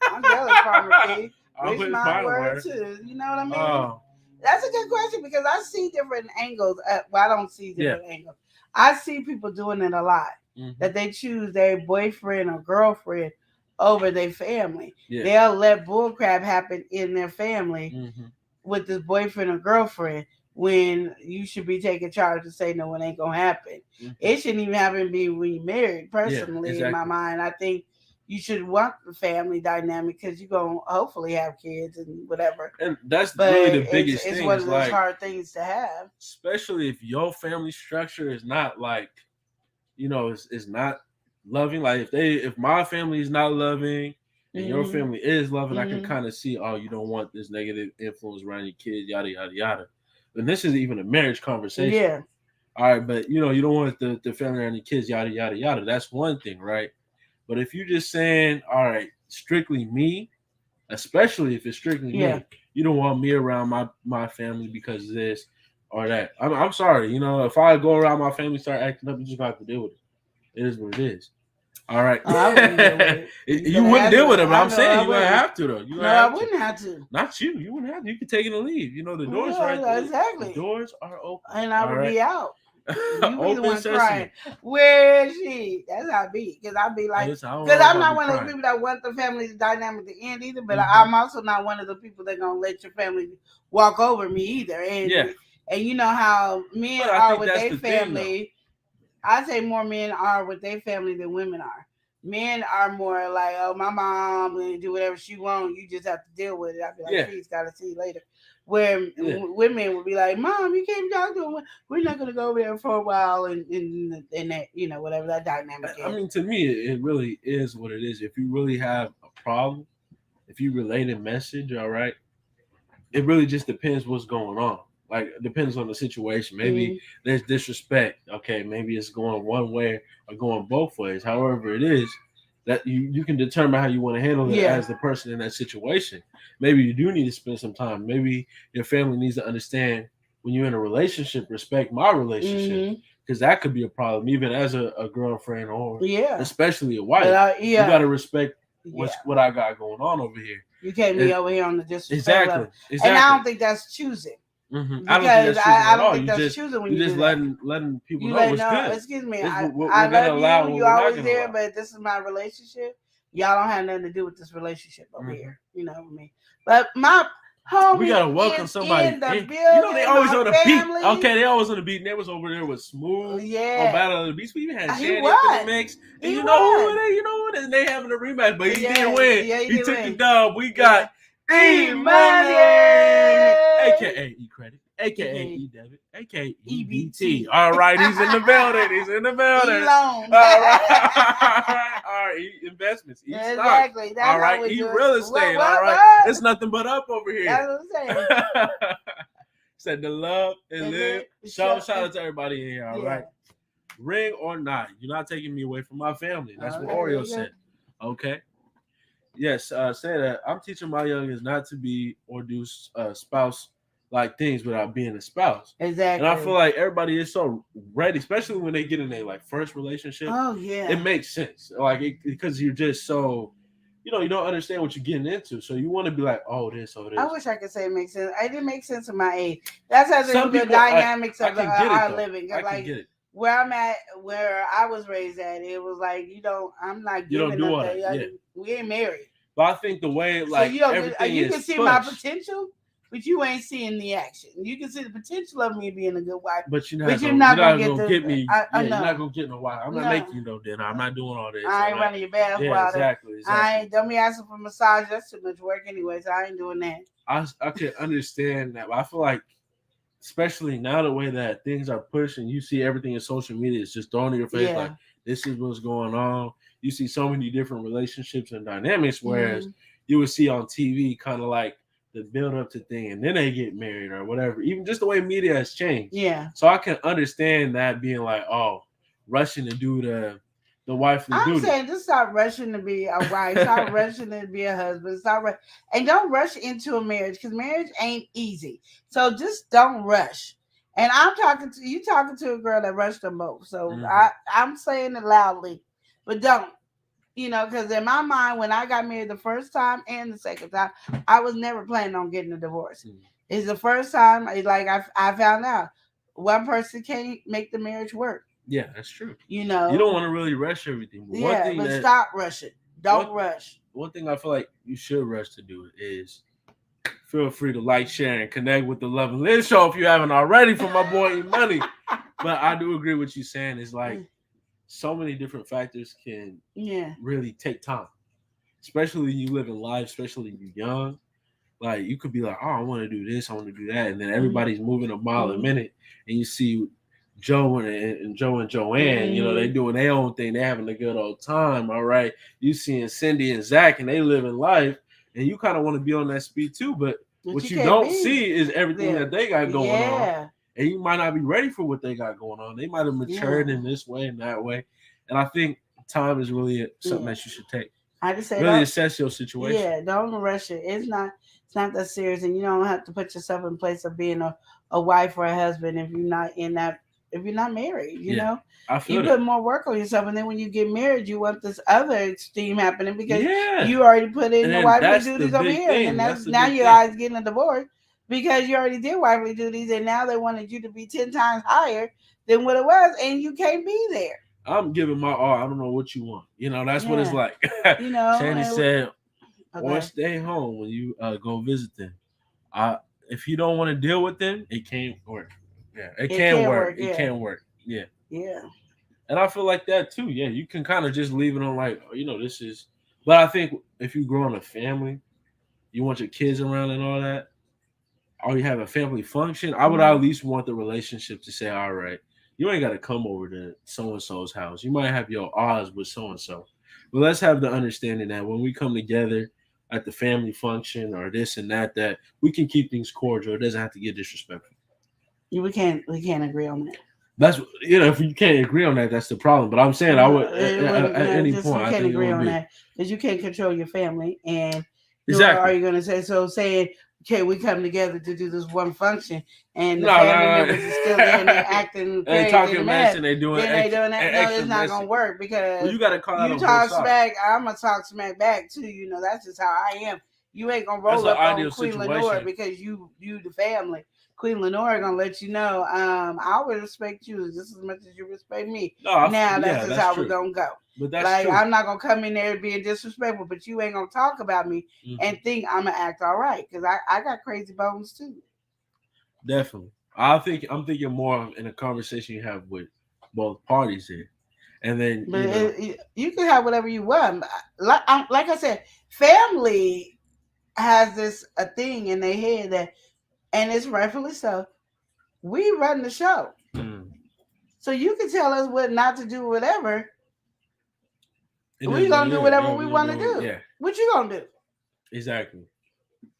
Farmer P. Wish my word too. You know what I mean? Oh. That's a good question because I see different angles. Well, I don't see different angles. I see people doing it a lot. That they choose their boyfriend or girlfriend over their family. Yeah. They'll let bullcrap happen in their family with this boyfriend or girlfriend when you should be taking charge and say, no, it ain't going to happen. It shouldn't even happen when you're married. Personally, in my mind, I think you should want the family dynamic because you're going to hopefully have kids and whatever. And that's really the biggest thing. It's one of those hard things to have. Especially if your family structure is not like, you know, it's not loving. Like if my family is not loving and your family is loving, I can kind of see, oh, you don't want this negative influence around your kids, yada, yada, yada. And this is even a marriage conversation. Yeah. All right, but, you know, you don't want the family around your kids, yada, yada, yada. That's one thing, right? But if you're just saying, all right, strictly me, especially if it's strictly me, you don't want me around my family because of this or that. I'm sorry. You know, if I go around my family, start acting up, you just got to deal with it. It is what it is. All right. I wouldn't deal with it. You wouldn't deal with it, but I'm saying you wouldn't have to, though. I wouldn't have to. Not you. You wouldn't have to. You could take it and leave. You know, the doors right there. Exactly. The doors are open. And I would be out. You be the Open one sesame. crying. Where is she? That's how I be. Because I be like, Listen, I don't because know if I'm I'll not be one of those crying. people that want the family dynamic to end either. But Mhm. I'm also not one of the people that gonna let your family walk over me either. And Yeah. and you know how men But I are think with that's their the thing, family. I say more men are with their family than women are. Men are more like, oh, my mom will do whatever she wants. You just have to deal with it. I'd be like, Yeah. peace, gotta see you later. Where Yeah. women would be like, Mom, you can't talk to him. We're not gonna go over there for a while and that, you know, whatever that dynamic is. I mean, to me, it really is what it is. If you really have a problem, if you relate a message, all right, it really just depends what's going on. Like, it depends on the situation. Maybe there's disrespect. Okay, maybe it's going one way or going both ways. However it is, that you can determine how you want to handle it as the person in that situation. Maybe you do need to spend some time. Maybe your family needs to understand when you're in a relationship, respect my relationship. Because that could be a problem, even as a girlfriend or especially a wife. But, You got to respect what I got going on over here. You can't be over here on the disrespect Exactly. level. Exactly. And I don't think that's choosing. Mm-hmm. Because I don't think that's choosing when you you just do letting people you know what's good. Excuse me, This, I we're love gonna allow you. You always there, but this is my relationship. Y'all don't have nothing to do with this relationship over here. You know what I mean? But my homie, we gotta welcome somebody. In the building, you know they always on the family. beat. Okay, they always on the beat. And they was over there with Smooth. On Battle of the Beats. We even had Shandy up in the mix. And you know who it is? You know what? And they having a rematch, but he didn't win. He took the dub. We got E-Money, aka E-Credit, aka E-Debit, aka EBT. All right, he's in the building. He's in the building. E-Loan. All right, E-Investments, E-Stock. That's all right, E-Real Estate. All right, it's nothing but up over here. That's what I'm saying. Said the love and live. Shout out to everybody in here. All right, ring or not, you're not taking me away from my family. That's what Oreo said. Okay. Yes, say that I'm teaching my youngins not to be or do spouse like things without being a spouse. Exactly. And I feel like everybody is so ready, especially when they get in their first relationship. Oh yeah. It makes sense, because you're just so, you don't understand what you're getting into, so you want to be like, oh this. I wish I could say it makes sense. It didn't make sense in my age. That's how the dynamics of our living. I can get it. Where I'm at, where I was raised at, it was like I'm not giving you don't do all that. Yeah. We ain't married. But I think the way everything you is can see pushed, my potential, but you ain't seeing the action. You can see the potential of me being a good wife, but you're not gonna get me. You're not gonna get no wife. I'm not making you no dinner. I'm not doing all this. I ain't running your bath water. Exactly. Don't be asking for massage. That's too much work anyway. So I ain't doing that. I can understand that, but I feel like, especially now the way that things are pushed and you see everything in social media, it's just thrown in your face like this is what's going on. You see so many different relationships and dynamics, whereas you would see on TV kind of like the build up to thing and then they get married or whatever. Even just the way media has changed. Yeah. So I can understand that being like, oh, rushing to do the wifely duty. I'm saying just stop rushing to be a wife. Stop rushing to be a husband. And don't rush into a marriage because marriage ain't easy. So just don't rush. And I'm talking to a girl that rushed them both. So I'm saying it loudly, but don't. Because in my mind, when I got married the first time and the second time, I was never planning on getting a divorce. It's the first time, I found out one person can't make the marriage work. Yeah, that's true. You don't want to really rush everything. But stop rushing. Don't rush. One thing I feel like you should rush to do is feel free to like, share, and connect with the Love and Live show if you haven't already for my boy E-Money. But I do agree with you saying it's like so many different factors can really take time, especially when you live in life, especially when you're young. Like you could be like, oh, I want to do this, I want to do that, and then everybody's moving a mile a minute, and you see Joe and Joanne, they doing their own thing, they having a good old time. All right, you seeing Cindy and Zach, and they living life, and you kind of want to be on that speed too, but what you don't see is everything that they got going on. And you might not be ready for what they got going on. They might have matured in this way and that way. And I think time is really something that you should take. I just say really assess your situation. Yeah, don't rush it. It's not that serious, and you don't have to put yourself in place of being a wife or a husband if you're not married. You know, you put more work on yourself, and then when you get married, you want this other extreme happening because you already put in the wifely duties over here, and now your eyes getting a divorce. because you already did wifely duties, and now they wanted you to be 10 times higher than what it was, and you can't be there. I'm giving my all. I don't know what you want. That's what it's Yeah. like. Shannon said, once they home, when you go visit them, if you don't want to deal with them, it can't work. Yeah, it can't work. It can't work. Yeah. Yeah. And I feel like that too. Yeah, you can kind of just leave it on like, this is. But I think if you grow in a family, you want your kids around and all that, or you have a family function, I would at least want the relationship to say, all right, you ain't got to come over to so-and-so's house. You might have your odds with so-and-so. But let's have the understanding that when we come together at the family function or this and that we can keep things cordial. It doesn't have to get disrespectful. We can't agree on that. That's if you can't agree on that, that's the problem. But I'm saying I would at any point. You can't agree on that because you can't control your family, and exactly. Are you going to say so? Saying, okay, we come together to do this one function, and the family members are still there and they're acting crazy, they talking mess and they doing that. No, it's not going to work because you got to call out you talk smack. I'm gonna talk smack back too. That's just how I am. You ain't gonna roll up on Queen Lenore because you the family. Queen Lenore gonna let you know, I would respect you just as much as you respect me. That's just how we're gonna go. But that's true. I'm not gonna come in there being disrespectful, but you ain't gonna talk about me and think I'm gonna act all right because I got crazy bones too. Definitely, I'm thinking more in a conversation you have with both parties here, and then you can have whatever you want. Like I said, family has a thing in their head that. And it's rightfully so. We run the show. So you can tell us what not to do, whatever. We're going to do whatever we want to do. Yeah. What you going to do? Exactly.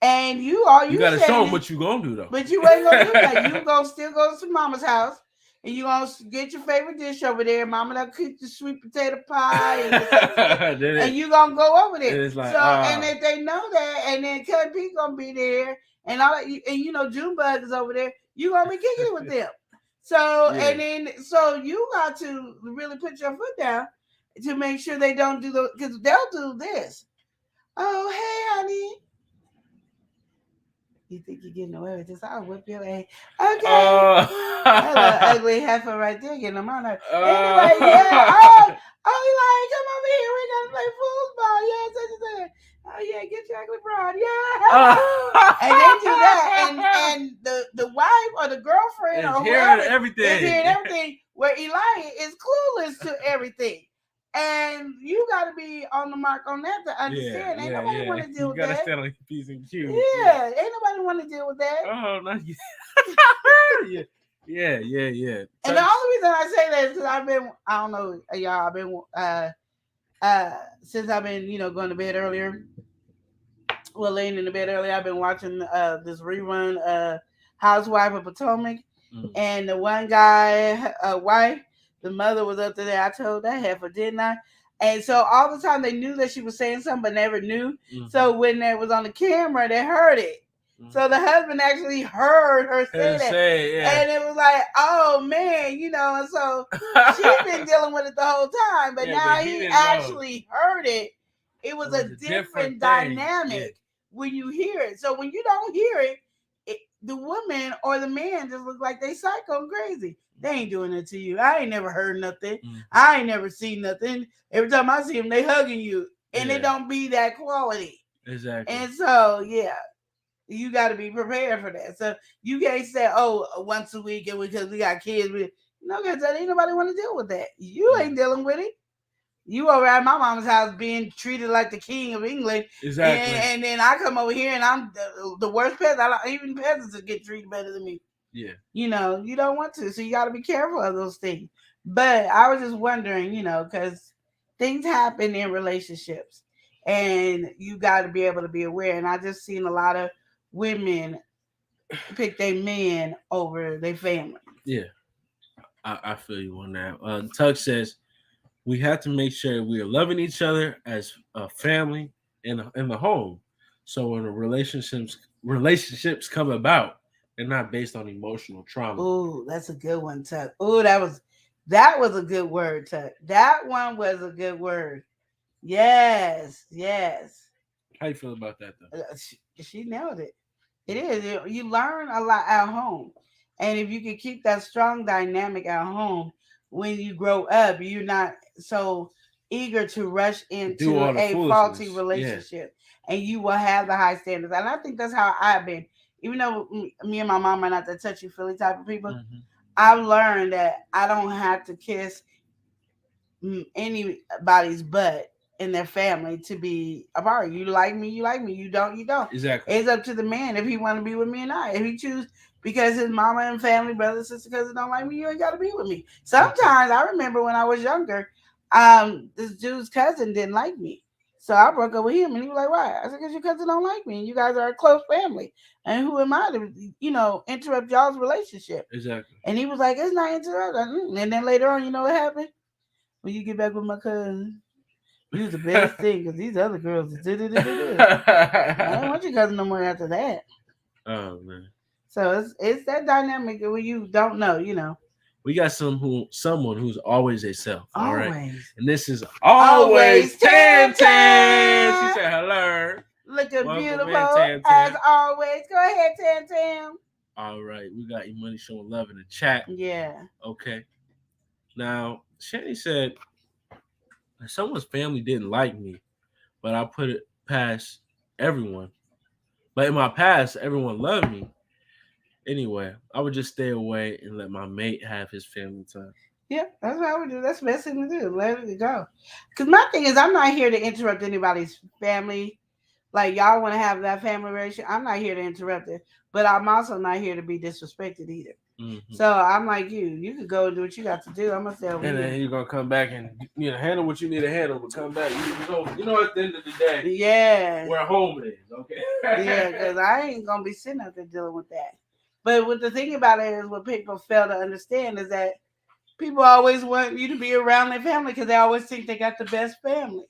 And you got to show them what you going to do, though. But you ain't going to do that. You going to still go to mama's house. And you going to get your favorite dish over there. Mama done cook the sweet potato pie. And you going to go over there. Like, and if they know that, and then Cut P going to be there. And all that, and Junebug is over there. You gonna be kicking it with them. So and then you got to really put your foot down to make sure they don't do because they'll do this. Oh, hey, honey. You think you're getting away with this? I'll whip your ass. Okay. That's an ugly heifer right there getting them on her. Anyway, yeah. Oh, come over here. We gotta play foosball. Yeah, oh yeah, get your ugly broad. Yeah. And they do that. And the wife or the girlfriend or whoever is hearing everything where Elijah is clueless to everything. And you got to be on the mark on that to understand. Ain't nobody want to deal with that. You got to stand on your P's and Q's. Yeah, ain't nobody want to deal with that. Oh, not yet. Yeah. And the only reason I say that is because I've been, I don't know, y'all, I've been, since I've been, going to bed earlier, laying in the bed earlier, I've been watching this rerun, Housewife of Potomac. And the one guy, wife, the mother was up there. I told that heifer, didn't I? And so all the time they knew that she was saying something, but never knew. So when it was on the camera, they heard it. So the husband actually heard her say that. And it was like, oh man, and so she's been dealing with it the whole time. But now he actually heard it. It was a different dynamic when you hear it. So when you don't hear it, the woman or the man just look like they psycho and crazy. They ain't doing it to you. I ain't never heard nothing. I ain't never seen nothing. Every time I see them, they hugging you. And it don't be that quality. Exactly. And so, you got to be prepared for that. So you can't say, once a week and because we got kids. No, because ain't nobody want to deal with that. You ain't dealing with it. You over at my mama's house being treated like the king of England. Exactly. And then I come over here and I'm the worst peasant. Even peasants get treated better than me. Yeah. You don't want to. So you got to be careful of those things. But I was just wondering, because things happen in relationships and you got to be able to be aware. And I just seen a lot of women pick their men over their family. Yeah. I feel you on that. Tug says, we have to make sure we are loving each other as a family in the home. So when the relationships come about, they're not based on emotional trauma. Ooh, that's a good one, Tuck. Ooh, that was a good word, Tuck. That one was a good word. Yes. How you feel about that, though? She nailed it. It is. You learn a lot at home. And if you can keep that strong dynamic at home, when you grow up, you're not so eager to rush Do into all the a faulty foolishness. Yeah. relationship. And you will have the high standards. And I think that's how I've been. Even though me and my mom are not the touchy feely type of people, Mhm. I've learned that I don't have to kiss anybody's butt in their family to be a part. You like me, you like me. You don't, you don't. Exactly. It's up to the man if he want to be with me or not. If he choose because his mama and family, brother, sister, cousin don't like me, you ain't got to be with me. Sometimes I remember when I was younger, this dude's cousin didn't like me. So I broke up with him, and he was like, "Why?" I said, "Because your cousin don't like me, and you guys are a close family, and who am I to, interrupt y'all's relationship?" Exactly. And he was like, "It's not interrupted." And then later on, you know what happened? When you get back with my cousin, you was the best thing because these other girls is I don't want your cousin no more after that. Oh man. So it's that dynamic when you don't know. We got someone who's always a self. All right. Always. And this is always Tan Tan Tan. Tan. She said hello. Looking Welcome beautiful in, Tan as Tan. always. Go ahead, Tan Tan. All right. We got E-Money showing love in the chat. Yeah. Okay. Now, Shanny said someone's family didn't like me, but I put it past everyone. But in my past, everyone loved me. Anyway, I would just stay away and let my mate have his family time. Yeah, that's what I would do. That's the best thing to do. Let it go. Because my thing is, I'm not here to interrupt anybody's family. Like, y'all want to have that family relationship. I'm not here to interrupt it. But I'm also not here to be disrespected either. Mm-hmm. So I'm like you. You could go and do what you got to do. I'm gonna stay over And here. then you're gonna come back and handle what you need to handle, but come back. You know at the end of the day, Yeah. where home is, okay? Yeah, because I ain't gonna be sitting up there dealing with that. But what the thing about it is, what people fail to understand is that people always want you to be around their family because they always think they got the best family.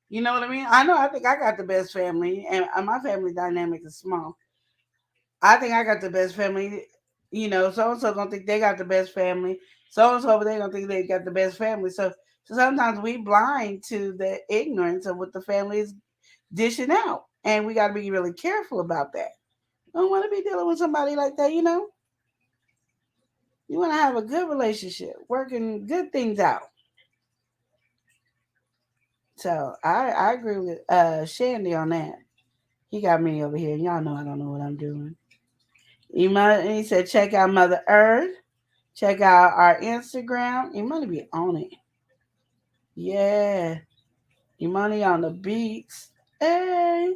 You know what I mean? I know. I think I got the best family, and my family dynamic is small. I think I got the best family. So and so gonna think they got the best family. So and so over there gonna think they got the best family. So sometimes we blind to the ignorance of what the family is dishing out, and we got to be really careful about that. You don't want to be dealing with somebody like that. You want to have a good relationship, working good things out. So I agree with Shandy on that. He got me over here. Y'all know I don't know what I'm doing. He said, check out Mother Earth. Check out our Instagram. Imani be on it. Yeah. Imani on the beats. Hey.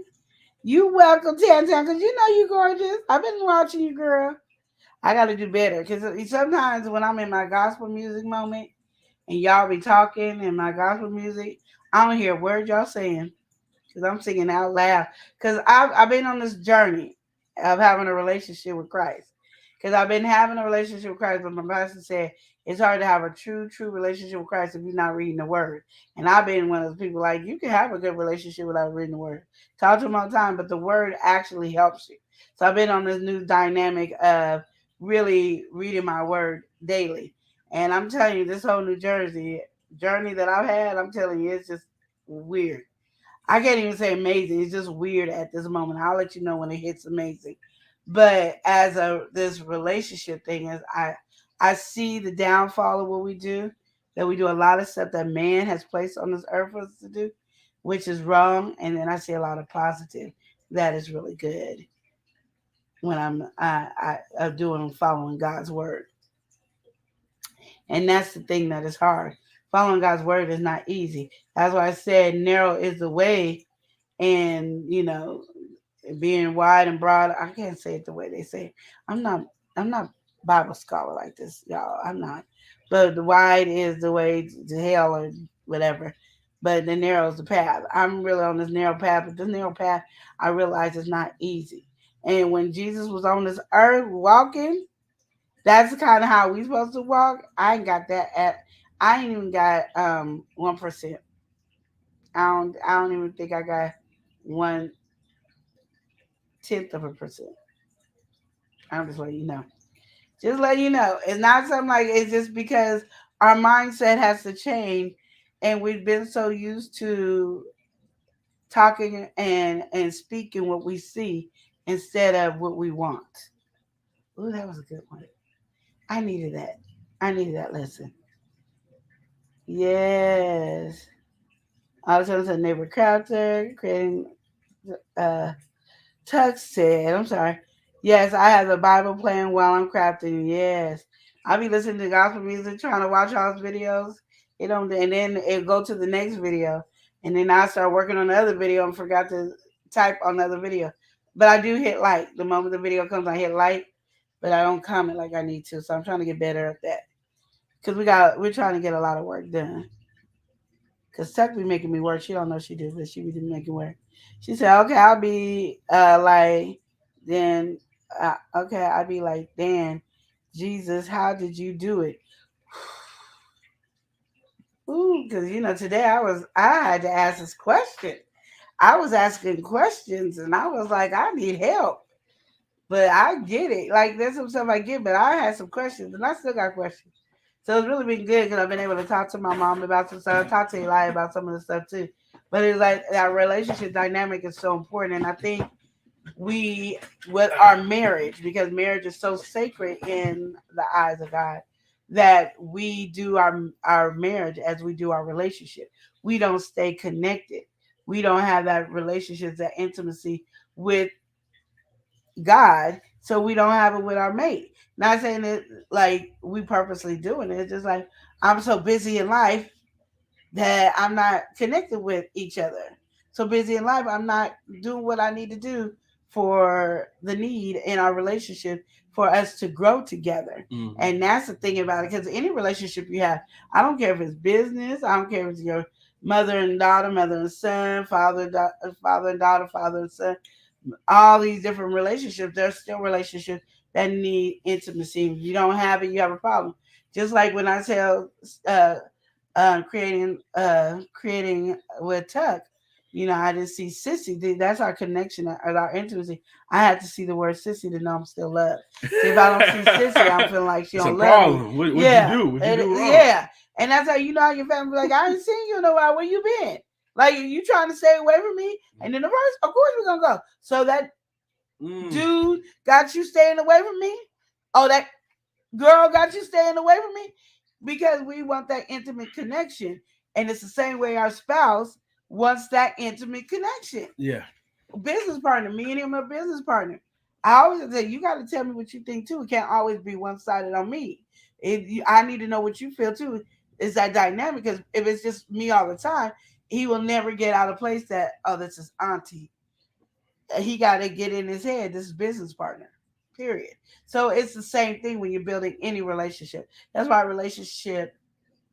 You welcome, Tan Tan, because you know you gorgeous. I've been watching you, girl. I got to do better because sometimes when I'm in my gospel music moment and y'all be talking in my gospel music, I don't hear a word y'all saying because I'm singing out loud. Because I've been on this journey of having a relationship with Christ. Because I've been having a relationship with Christ, but my pastor said it's hard to have a true relationship with Christ if you're not reading the Word. And I've been one of those people like you can have a good relationship without reading the Word. Talk to him all the time, but the Word actually helps you. So I've been on this new dynamic of really reading my Word daily. And I'm telling you, this whole New Jersey journey that I've had, I'm telling you, it's just weird. I can't even say amazing. It's just weird at this moment. I'll let you know when it hits amazing. But as this relationship thing is, I see the downfall of what we do. That we do a lot of stuff that man has placed on this earth for us to do, which is wrong. And then I see a lot of positive that is really good when I'm doing following God's word. And that's the thing that is hard. Following God's word is not easy. That's why I said narrow is the way, and being wide and broad. I can't say it the way they say it. I'm not Bible scholar like this, y'all. I'm not. But the wide is the way to hell or whatever. But the narrow is the path. I'm really on this narrow path, but this narrow path I realize is not easy. And when Jesus was on this earth walking, that's kind of how we supposed to walk. I ain't got that at. I ain't even got 1%. I don't even think I got 1/10 of a percent. I'm just letting you know. Just let you know. It's not something like it's just because our mindset has to change, and we've been so used to talking and speaking what we see instead of what we want. Ooh, that was a good one. I needed that. I needed that lesson. Yes. I was talking to neighbor Crowther, creating uh Tux said, I'm sorry. Yes, I have the Bible playing while I'm crafting. Yes. I'll be listening to gospel music, trying to watch all those videos. It don't and then it go to the next video. And then I start working on the other video and forgot to type on the other video. But I do hit like. The moment the video comes, I hit like, but I don't comment like I need to. So I'm trying to get better at that. Because we're trying to get a lot of work done. Because Tuck be making me work. She don't know she did, but she be making work. She said, okay, I'll be then, okay, I'll be like, Dan, Jesus, how did you do it? Ooh, because, today I had to ask this question. I was asking questions and I was like, I need help. But I get it. Like, there's some stuff I get, but I had some questions and I still got questions. So it's really been good because I've been able to talk to my mom about some stuff, talk to Eli about some of the stuff too. But it's like that relationship dynamic is so important. And I think with our marriage, because marriage is so sacred in the eyes of God, that we do our marriage as we do our relationship. We don't stay connected. We don't have that relationship, that intimacy with God, so we don't have it with our mate. Not saying it like we purposely doing it. It's just like I'm so busy in life that I'm not connected with each other. So busy in life, I'm not doing what I need to do for the need in our relationship for us to grow together. Mhm. And that's the thing about it. Because any relationship you have, I don't care if it's business, I don't care if it's your mother and daughter, mother and son, father and daughter, father and son, all these different relationships, there's still relationships that need intimacy. If you don't have it, you have a problem. Just like when I tell creating with Tuck, I didn't see Sissy. That's our connection, our intimacy. I had to see the word Sissy to know I'm still loved. See, if I don't see Sissy, I'm feeling like she It's don't a love problem. me. What Yeah. you do? What you do wrong? Yeah, and that's how your family be like, I ain't seen you in a while. Where you been? Like, you trying to stay away from me? And then the first, of course, we're gonna go. So that dude got you staying away from me? Oh, that girl got you staying away from me? Because we want that intimate connection. And it's the same way our spouse wants that intimate connection. Yeah. Business partner, me and him are business partner. I always say, you got to tell me what you think too. It can't always be one-sided on me. I need to know what you feel too. Is that dynamic? Because if it's just me all the time, he will never get out of place that, oh, this is auntie. He got to get in his head, this is business partner, period. So it's the same thing when you're building any relationship. That's why relationship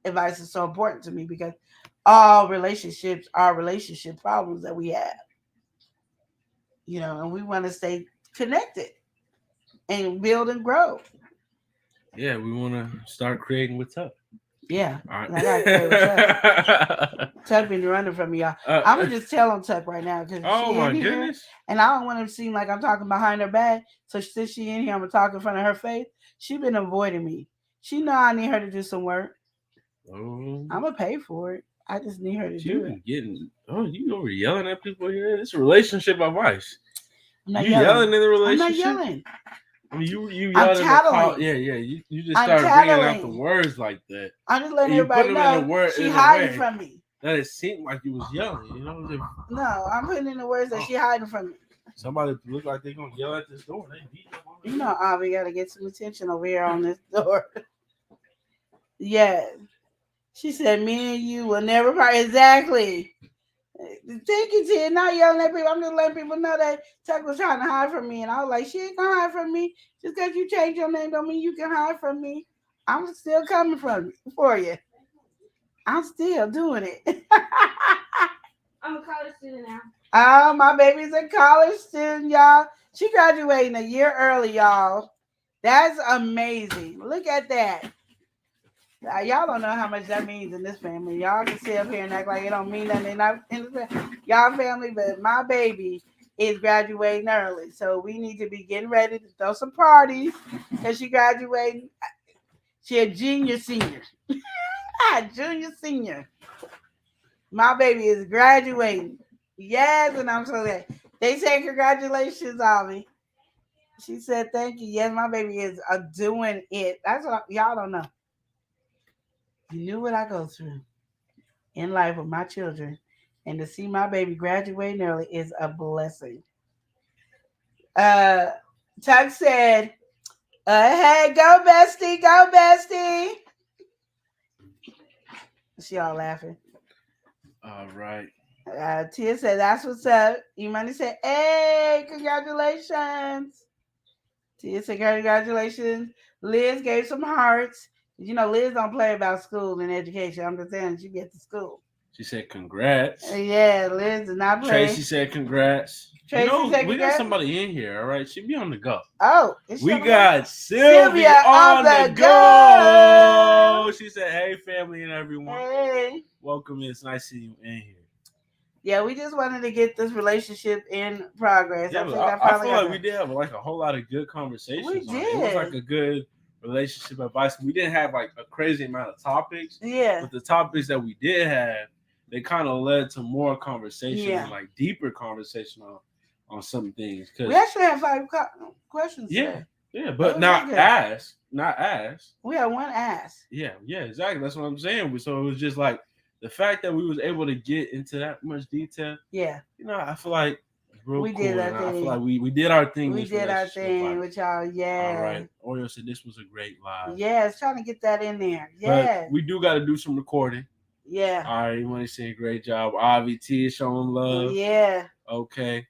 advice is so important to me, because all relationships are relationship problems that we have. And we want to stay connected and build and grow. Yeah, we want to start creating with Tuck. Yeah. All right. I got to create with Tuck. Tuck been running from me, y'all. I'm going to just tell on Tuck right now, because oh she my in here, goodness. and I don't want to seem like I'm talking behind her back. So since she in here, I'm going to talk in front of her face. She been avoiding me. She know I need her to do some work. Oh. I'm going to pay for it. I just need her to do it. You over yelling at people here? It's a relationship advice. I'm not you yelling in the relationship? I'm not yelling. I mean, you I'm yelled in tattling. You just started bringing out the words like that. I'm just letting you everybody know she hiding from me. That it seemed like you was yelling, No, I'm putting in the words that she hiding from me. Somebody look like they're gonna yell at this door. They beat up on it. Avi gotta get some attention over here on this door. Yeah. She said, me and you will never part. Exactly. Thank you, Ted. Not yelling at people. I'm just letting people know that Tuck was trying to hide from me. And I was like, she ain't gonna hide from me. Just because you change your name don't mean you can hide from me. I'm still coming for you. I'm still doing it. I'm a college student now. Oh, my baby's a college student, y'all. She graduating a year early, y'all. That's amazing. Look at that. Y'all don't know how much that means in this family. Y'all can sit up here and act like it don't mean nothing in y'all family, but my baby is graduating early. So we need to be getting ready to throw some parties because she graduating. She a junior senior. Junior senior. My baby is graduating. Yes, and I'm so glad. They say congratulations, Avi. She said thank you. Yes, my baby is doing it. That's what y'all don't know. You knew what I go through in life with my children, and to see my baby graduating early is a blessing. Tuck said, "Hey, go bestie, go bestie." She all laughing. All right. Tia said, "That's what's up." Imani said, "Hey, congratulations." Tia said, "Congratulations." Liz gave some hearts. You know, Liz don't play about school and education. I'm just saying she gets to school. She said, "Congrats." Yeah, Liz did not play. Tracy said, "Congrats." Tracy said, we got congrats? somebody in here. All right, she be on the go. Oh, We got Sylvia on the go. She said, "Hey, family and everyone. Hey. Welcome. It's nice seeing you in here." Yeah, we just wanted to get this relationship in progress. Yeah, I feel like we did have like a whole lot of good conversations. We It did. was like a good relationship advice. We didn't have like a crazy amount of topics. Yeah. But the topics that we did have, they kind of led to more conversation and like deeper conversation on some things. We actually have 5 questions. Yeah. Today. Yeah, but not ask. We have one ask. Yeah, exactly. That's what I'm saying. So it was just like the fact that we was able to get into that much detail. Yeah. You know, I feel like we did our thing. I feel like we did our thing. We did our thing with y'all. Yeah. All right. Oreo said this was a great live. Yeah, it's trying to get that in there. Yeah. But we do got to do some recording. Yeah. All right. You want to say great job. Avi T is showing love. Yeah. Okay.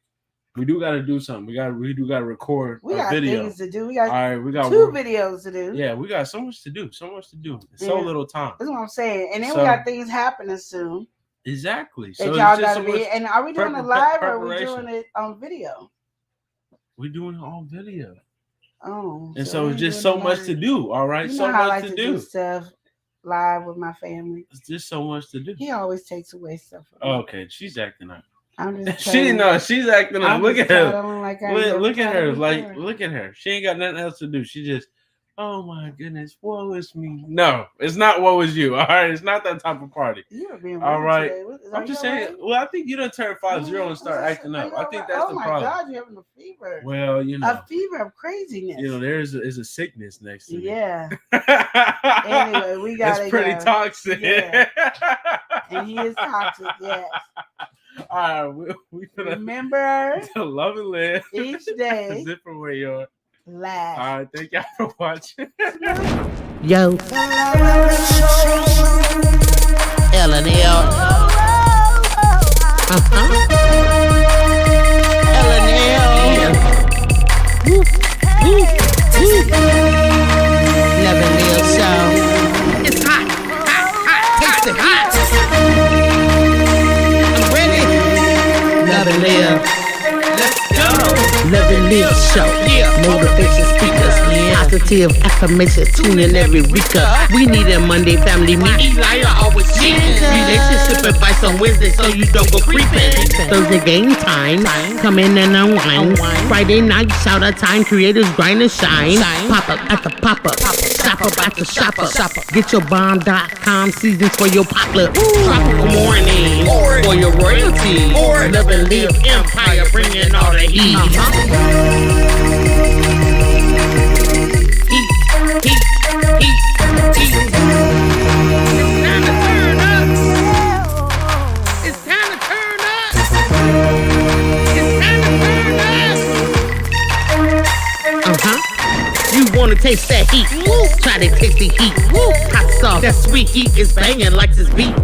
We do got to do something. We do got to record a video. Things to do. We got, all right, we got 2 videos to do. Yeah, we got so much to do. So little time. That's what I'm saying. And then we got things happening soon. Exactly. So y'all gotta be. And are we doing it live or are we doing it on video? We're doing it on video. Oh. And so it's just so much to do. All right, so much to do. Stuff live with my family. It's just so much to do. He always takes away stuff. Okay, she's acting up. I'm just she's acting up. Look at her. Look at her. Like, look at her. She ain't got nothing else to do. She just, oh my goodness, woe is me. No, it's not woe is you. All right, it's not that type of party. You're being all right. I'm just saying. Well, I think you done turned 50 and start acting up. I think that's the problem. Oh my God, you're having a fever. Well, you know, a fever of craziness. You know, there's a sickness next to me. Yeah. Anyway, we got. It's pretty toxic. Yeah. And he is toxic. Yes. All right, we remember to love and live each day. Zip from where you're last. All right, thank y'all for watching. Yo, L&L. L&L. Woo, woo, woo. Love and Live show. It's hot, taste it hot. I'm ready. Love and Live. Let's go. Love and Live show. Motivation speakers. Positive affirmation. Tune in every week. We need a Monday family meeting. Relationship advice on Wednesday so you don't go creeping. Thursday game time. Come in and unwind. Friday night shout out time. Creators grind and shine. Pop up at the pop up. Shop up at the shop up. Get your bomb.com seasons for your potluck. Tropical morning for your royalty. Love and Live empire bringing all the heat. It's time to turn up. You wanna taste that heat? Try to taste the heat. Hot sauce, that sweet heat is banging like this beat.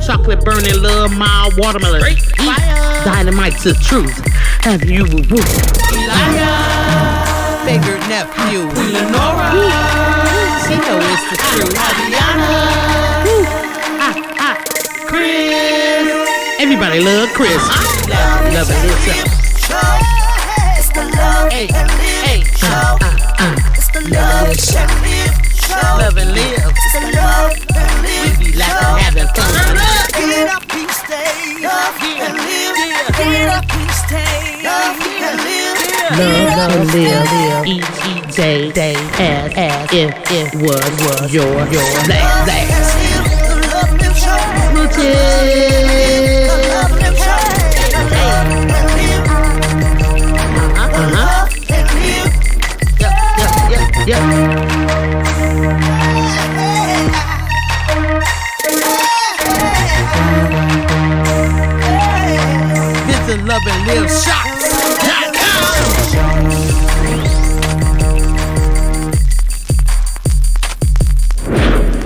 Chocolate burning, love, mild watermelon. Heat. Dynamite's the truth. Have you Bigger nephew, Lenora. She know it's the truth. Chris. Everybody love Chris. Love and Live show. It's the love and live show. It's the love and live show. Love and Live. It's the love and live. We be laughing, having fun. Get up and stay. Love and live. Get up and stay. Love and live. Love and Live. Each day as if it was your last. Visit Love and Live Shop.